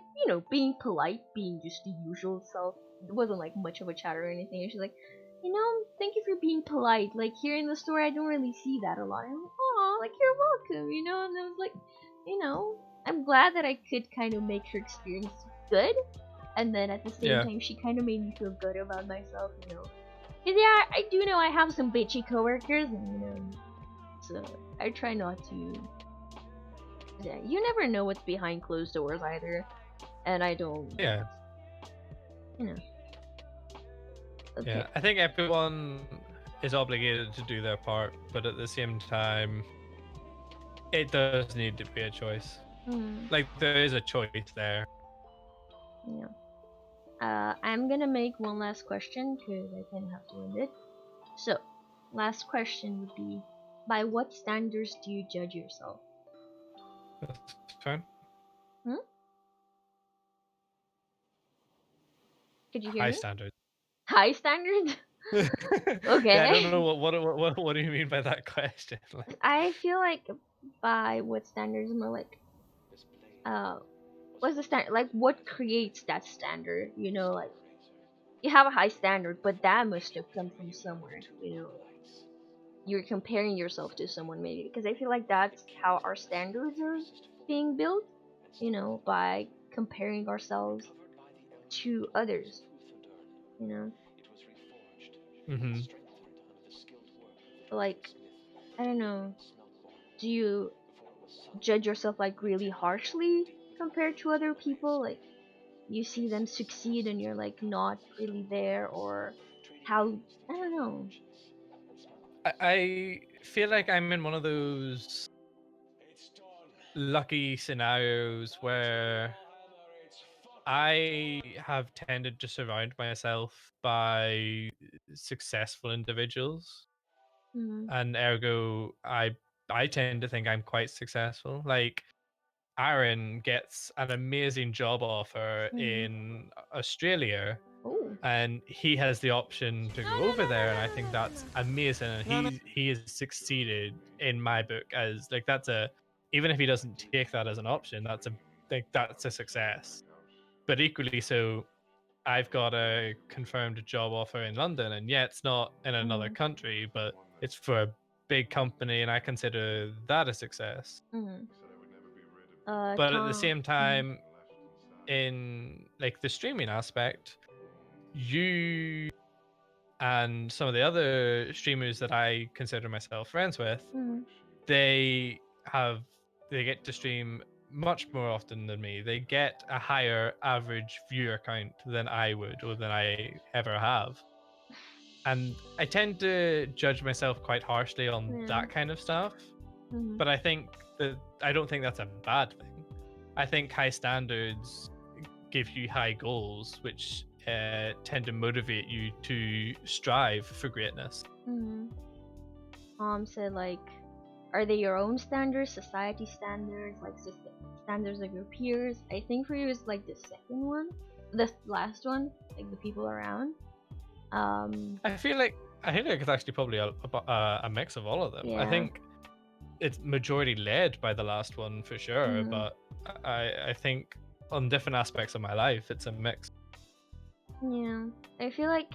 being polite, being just the usual self. It wasn't like much of a chat or anything. And she's like, thank you for being polite. Like here in the store, I don't really see that a lot. And I'm like, oh, like you're welcome. And I was like, I'm glad that I could kind of make her experience good. And then at the same Yeah. time, she kind of made me feel good about myself. Cause yeah, I do know I have some bitchy coworkers, and so I try not to. Yeah, you never know what's behind closed doors either, and I don't. Yeah. You know. Yeah. Okay. I think everyone is obligated to do their part, but at the same time, it does need to be a choice. Hmm. Like there is a choice there. Yeah. I'm gonna make one last question because I kind of have to end it. So, last question would be, by what standards do you judge yourself? That's fine. Hmm? Could you hear High me? standards. High standards? Yeah, I don't Okay. know what do you mean by that question? Like, I feel like by what standards more like uh what's the standard, like what creates that standard, like you have a high standard, but that must have come from somewhere, like you're comparing yourself to someone maybe, because I feel like that's how our standards are being built, by comparing ourselves to others, you know hmm like I don't know, do you judge yourself like really harshly compared to other people, like you see them succeed and you're like not really there, or how, I don't know. I feel like I'm in one of those lucky scenarios where I have tended to surround myself by successful individuals, Mm. and ergo, I tend to think I'm quite successful. Like Aaron gets an amazing job offer Mm. in Australia, Oh. and he has the option to go over there, and I think that's amazing. And No, no. he has succeeded in my book as like that's a even if he doesn't take that as an option, that's a like that's a success. But equally so, I've got a confirmed job offer in London, and yeah, it's not in another Mm. country, but it's for a big company, and I consider that a success. Mm. But at the Tom. same Mm. time, in like the streaming aspect, you and some of the other streamers that I consider myself friends with, Mm. they have they get to stream much more often than me. They get a higher average viewer count than I would or than I ever have. And I tend to judge myself quite harshly on Yeah. that kind of stuff. Mm. But I don't think that's a bad thing. I think high standards give you high goals, which tend to motivate you to strive for greatness. Mm. Said like, are they your own standards, society standards, like standards of your peers? I think for you is like the second one, the last one, like the people around. Um. I feel like it's actually probably a mix of all of them. I Yeah. think it's majority led by the last one for sure, Mm. but I think on different aspects of my life, it's a mix. Yeah. I feel like,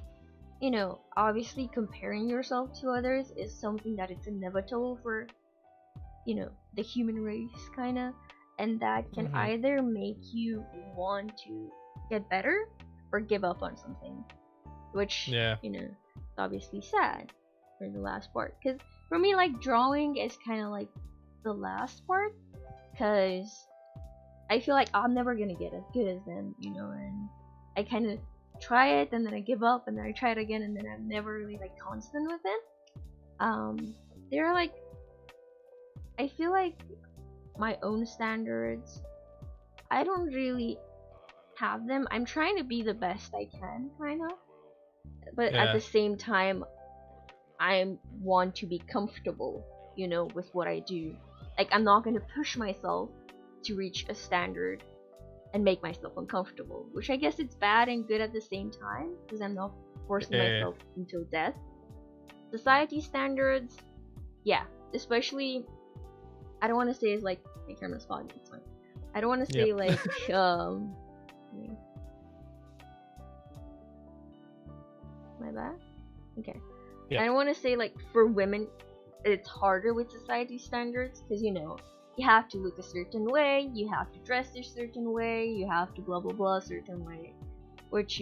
obviously comparing yourself to others is something that it's inevitable for, the human race, kind of. And that can Hmm. either make you want to get better or give up on something, which, Yeah, is obviously sad for the last part. Because for me, like, drawing is kind of like the last part, because I feel like I'm never gonna get as good as them, and I kind of try it and then I give up and then I try it again and then I'm never really like constant with it. Um, they're like, I feel like my own standards, I don't really have them. I'm trying to be the best I can, kind of, but at yeah, the same time, I want to be comfortable, with what I do. Like, I'm not gonna push myself to reach a standard and make myself uncomfortable, which I guess it's bad and good at the same time because I'm not forcing yeah, myself until death. Society standards, yeah, especially I don't want to say it's like my camera's foggy. It's fine. I don't want to say yep, like my bad. Okay, I yep, don't want to say like for women it's harder with society standards because you have to look a certain way, you have to dress a certain way, you have to blah blah blah a certain way, which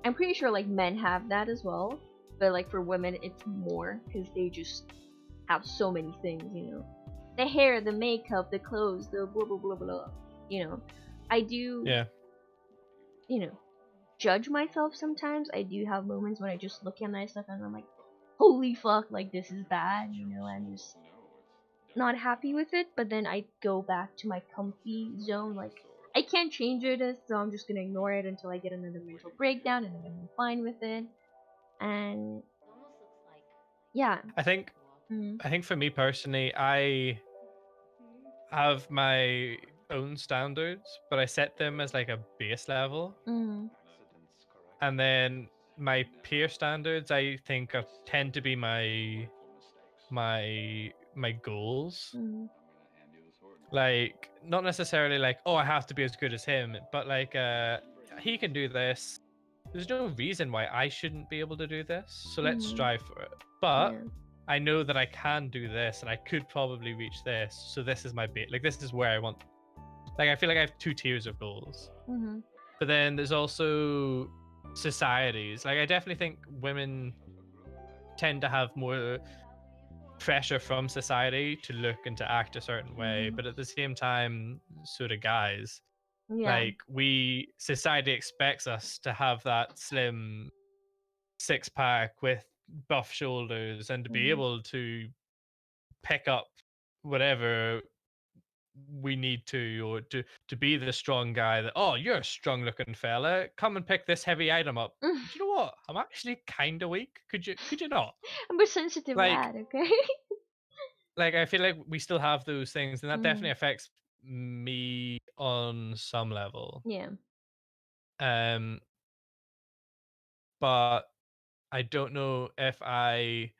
I'm pretty sure like men have that as well, but like for women it's more because they just have so many things, the hair, the makeup, the clothes, the blah blah blah blah. You know, I do, yeah, you know, judge myself sometimes. I do have moments when I just look at myself and I'm like, holy fuck, like this is bad, I'm just not happy with it. But then I go back to my comfy zone, like I can't change it, so I'm just gonna ignore it until I get another mental breakdown and then I'm fine with it. And yeah. I think Mm. I think for me personally, I have my own standards, but I set them as like a base level, Mm. and then my peer standards I think tend to be my goals. Mm. Like not necessarily like, oh, I have to be as good as him, but like he can do this. There's no reason why I shouldn't be able to do this. So let's Mm. strive for it. But Yeah. I know that I can do this and I could probably reach this. So this is my bait. Like this is where I want. Like I feel like I have two tiers of goals. Mhm. But then there's also societies. Like I definitely think women tend to have more pressure from society to look and to act a certain way, Mhm. but at the same time, so do guys. Yeah. Like we society expects us to have that slim six pack with buff shoulders and to be Mhm. able to pick up whatever we need to, or to be the strong guy that, oh, you're a strong looking fella, come and pick this heavy item up. Do you know what? I'm actually kind of weak. Could you not? I'm a sensitive Like lad, okay? I feel like we still have those things, and that definitely Mm, affects me on some level. yeah. Um, but I don't know if I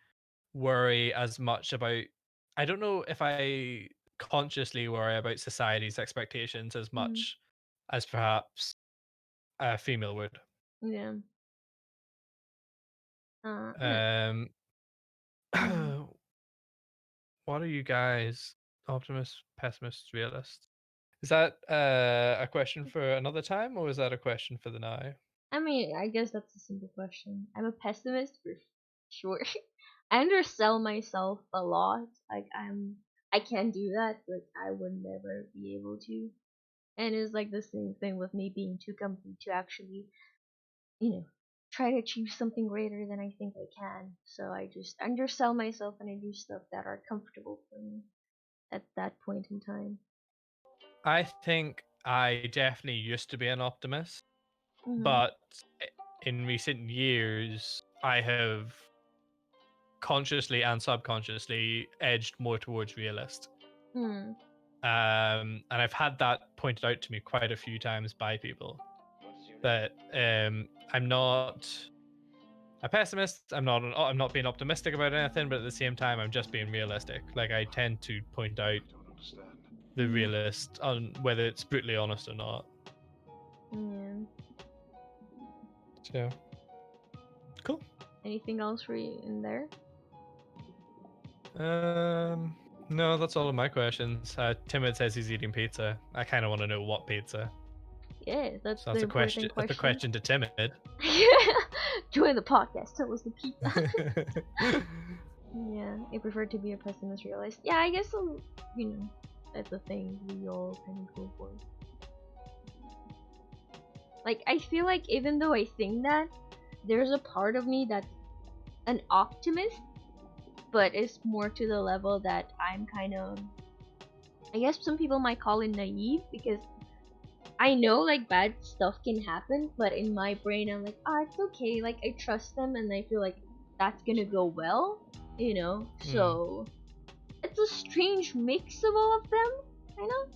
worry as much about. I don't know if I consciously worry about society's expectations as Mm, much as perhaps a female would. yeah. Mm, Um, mm. what are you guys? Optimists, pessimists, realists? Is that a question for another time, or is that a question for the now? I mean, I guess that's a simple question. I'm a pessimist for sure. I undersell myself a lot. Like I can do that, but I would never be able to. And it's like the same thing with me being too comfy to actually, you know, try to achieve something greater than I think I can. So I just undersell myself and I do stuff that are comfortable for me at that point in time. I think I definitely used to be an optimist, Mhm. but in recent years, I have consciously and subconsciously edged more towards realist. Mm. And I've had that pointed out to me quite a few times by people that I'm not a pessimist. I'm not being optimistic about anything, but at the same time, I'm just being realistic. Like I tend to point out the Mm. realist on whether it's brutally honest or not. Yeah. So cool. Anything else for you in there? No, that's all of my questions. Timid says he's eating pizza. I kind of want to know what pizza. Yeah, that's So the that's a question. important That's a question. question to Timid. Join the podcast. Tell us the pizza. Yeah, I prefer to be a pessimist realist. Yeah, I guess that's a thing we all kind of go for. Like, I feel like even though I think that, there's a part of me that's an optimist, but it's more to the level that I'm kind of, I guess some people might call it naive, because I know like bad stuff can happen, but in my brain I'm like, ah, it's okay. Like I trust them, and I feel like that's gonna go well. Hmm. So it's a strange mix of all of them, kind of,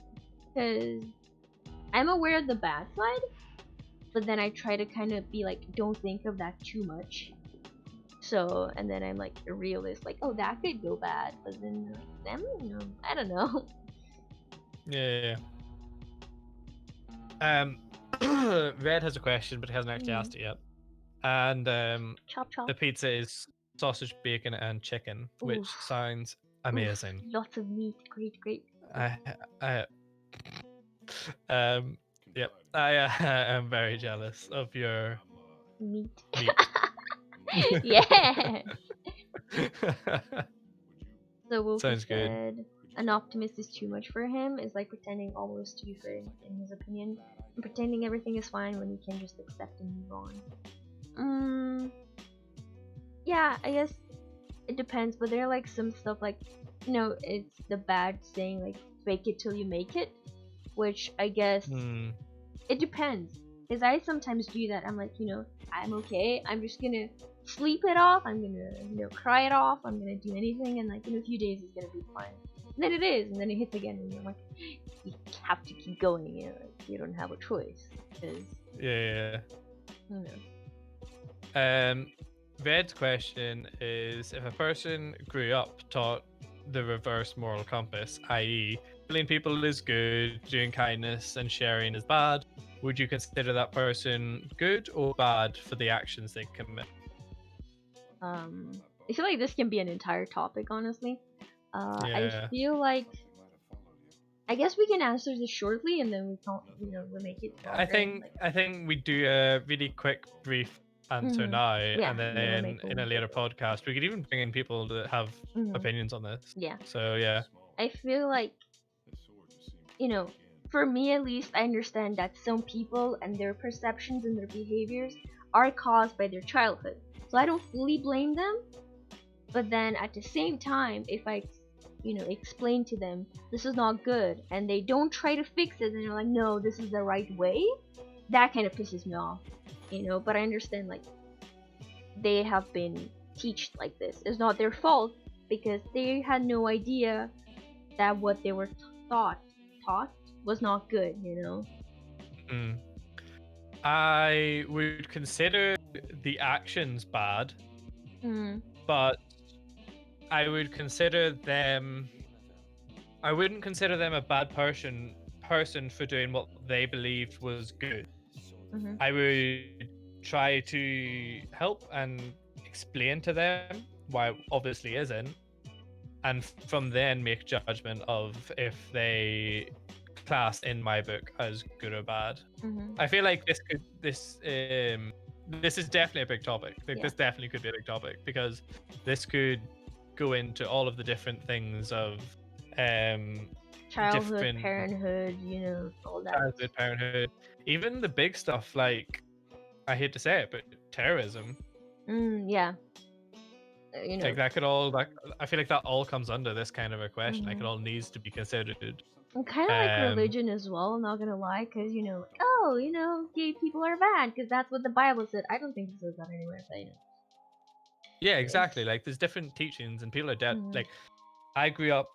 because I'm aware of the bad side, but then I try to kind of be like, don't think of that too much. So, and then I'm like a realist, like, oh, that could go bad, but then like, them, I don't know. Yeah. Red has a question, but he hasn't actually Mm. asked it yet. And Chop chop. the pizza is sausage, bacon, and chicken, which Oof. sounds Oof. amazing. Lots of meat. Great, great. I, I, um, yep. I am very jealous of your Meat. meat. Yes. So Wolfie Sounds good. said, an optimist is too much for him. Is like pretending always to be fair in his opinion, and pretending everything is fine when you can just accept and move on. Mm, yeah, I guess it depends, but there are like some stuff like, it's the bad saying like fake it till you make it, which I guess Hmm. it depends. Because I sometimes do that. I'm like, I'm okay. I'm just gonna sleep it off. I'm gonna, cry it off. I'm gonna do anything, and like in a few days it's gonna be fine. And then it is, and then it hits again, and you're like, you have to keep going. Like, you don't have a choice. Because, Yeah. you know. Red's question is: if a person grew up taught the reverse moral compass, i.e., killing people is good, doing kindness and sharing is bad, would you consider that person good or bad for the actions they commit? I feel like this can be an entire topic, honestly. I Yeah. feel like I guess we can answer this shortly, and then we can, we make it I longer. And think like, I think we do a really quick, brief answer now, yeah, and and then we then make a. in a later podcast we could even bring in people that have opinions on this. Yeah, So yeah. I feel like you know, for me at least, I understand that some people and their perceptions and their behaviors are caused by their childhood. So I don't fully blame them, but then at the same time, if I explain to them this is not good, and they don't try to fix it, and they're like, no, this is the right way. That kind of pisses me off. But I understand, like, they have been taught like this. It's not their fault because they had no idea that what they were taught was not good. Mm. I would consider the actions bad, Mm, but I would consider them. I wouldn't consider them a bad person for doing what they believed was good. mhm, I would try to help and explain to them why it obviously isn't, and from then make judgment of if they class in my book as good or bad. mhm. I feel like this is definitely a big topic. Like Yeah. this definitely could be a big topic because this could go into all of the different things of um Childhood, different parenthood, all that. childhood, parenthood, even the big stuff like, I hate to say it, but terrorism. Yeah. Like that could all that I feel like that all comes under this kind of a question. Like it Mhm. all needs to be considered. And kind of like Um, religion as well, not gonna lie, because, like, oh, gay people are bad, because that's what the Bible said. I don't think it says that anywhere, but, yeah, it's. exactly. Like there's different teachings, and people are dead. Mhm. Like I grew up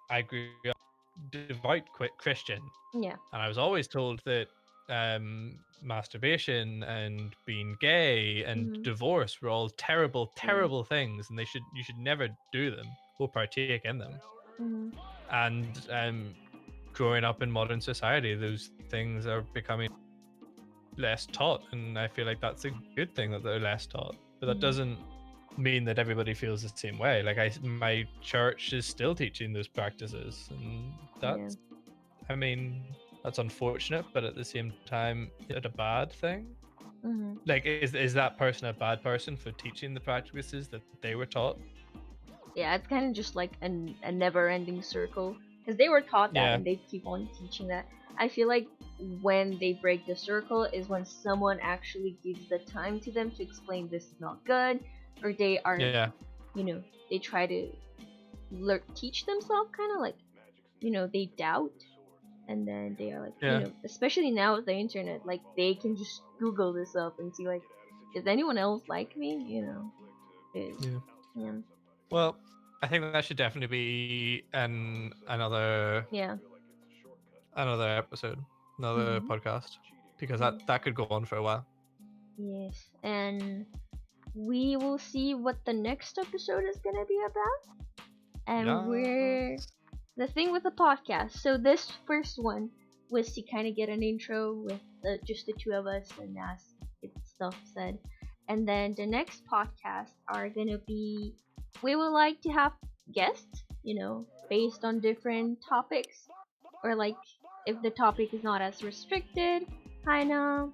devout Christian, Yeah. and I was always told that masturbation and being gay and Mhm. divorce were all terrible, Yeah. terrible things, and you should never do them or partake in them. Mhm. And growing up in modern society, those things are becoming less taught, and I feel like that's a good thing that they're less taught. But that Mhm. doesn't mean that everybody feels the same way. Like my church is still teaching those practices, and Yeah. that's, I mean, that's unfortunate, but at the same time, is it a bad thing? Mhm. Like, is that person a bad person for teaching the practices that they were taught? Yeah, it's kind of just like a never-ending circle, because they were taught that Yeah, and they keep on teaching that. I feel like when they break the circle is when someone actually gives the time to them to explain this is not good, or they are, yeah, they try to teach themselves, kind of like, they doubt, and then they are like, yeah, especially now with the internet, like they can just Google this up and see, like, is anyone else like me? Is yeah. yeah, Well, I think that should definitely be yeah. another episode, another Hmm. podcast, because Yeah. that could go on for a while. Yes, and we will see what the next episode is gonna be about. And we're Yes. the thing with the podcast. So this first one was to kind of get an intro with just the two of us and ask get stuff said. And then the next podcast are gonna be, we would like to have guests, based on different topics, or like if the topic is not as restricted, kinda,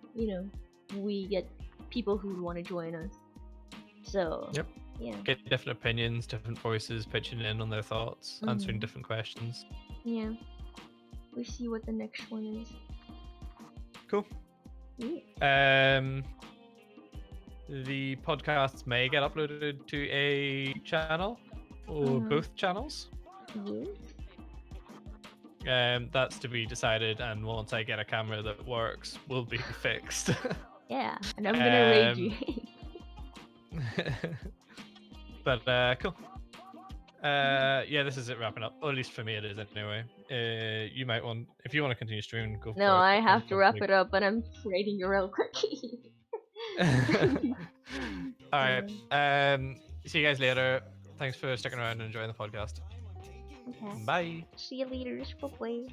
we get people who want to join us. So Yep. yeah. Get different opinions, different voices pitching in on their thoughts, answering Hmm. different questions. Yeah. We see what the next one is. Cool. Yeah. Um, the podcasts may get uploaded to a channel or Uh-huh. both channels. Yes. That's to be decided, and once I get a camera that works, will be fixed. Yeah. And I'm gonna raid you. um, but cool. Yeah, this is it wrapping up. Or at least for me, it is anyway. You might want, if you want to continue streaming, go No, for it. I I'm have to wrap probably. it up, but I'm raiding you real quick. All right. Yeah. See you guys later. Thanks for sticking around and enjoying the podcast. Okay. Bye. See you later. Bye.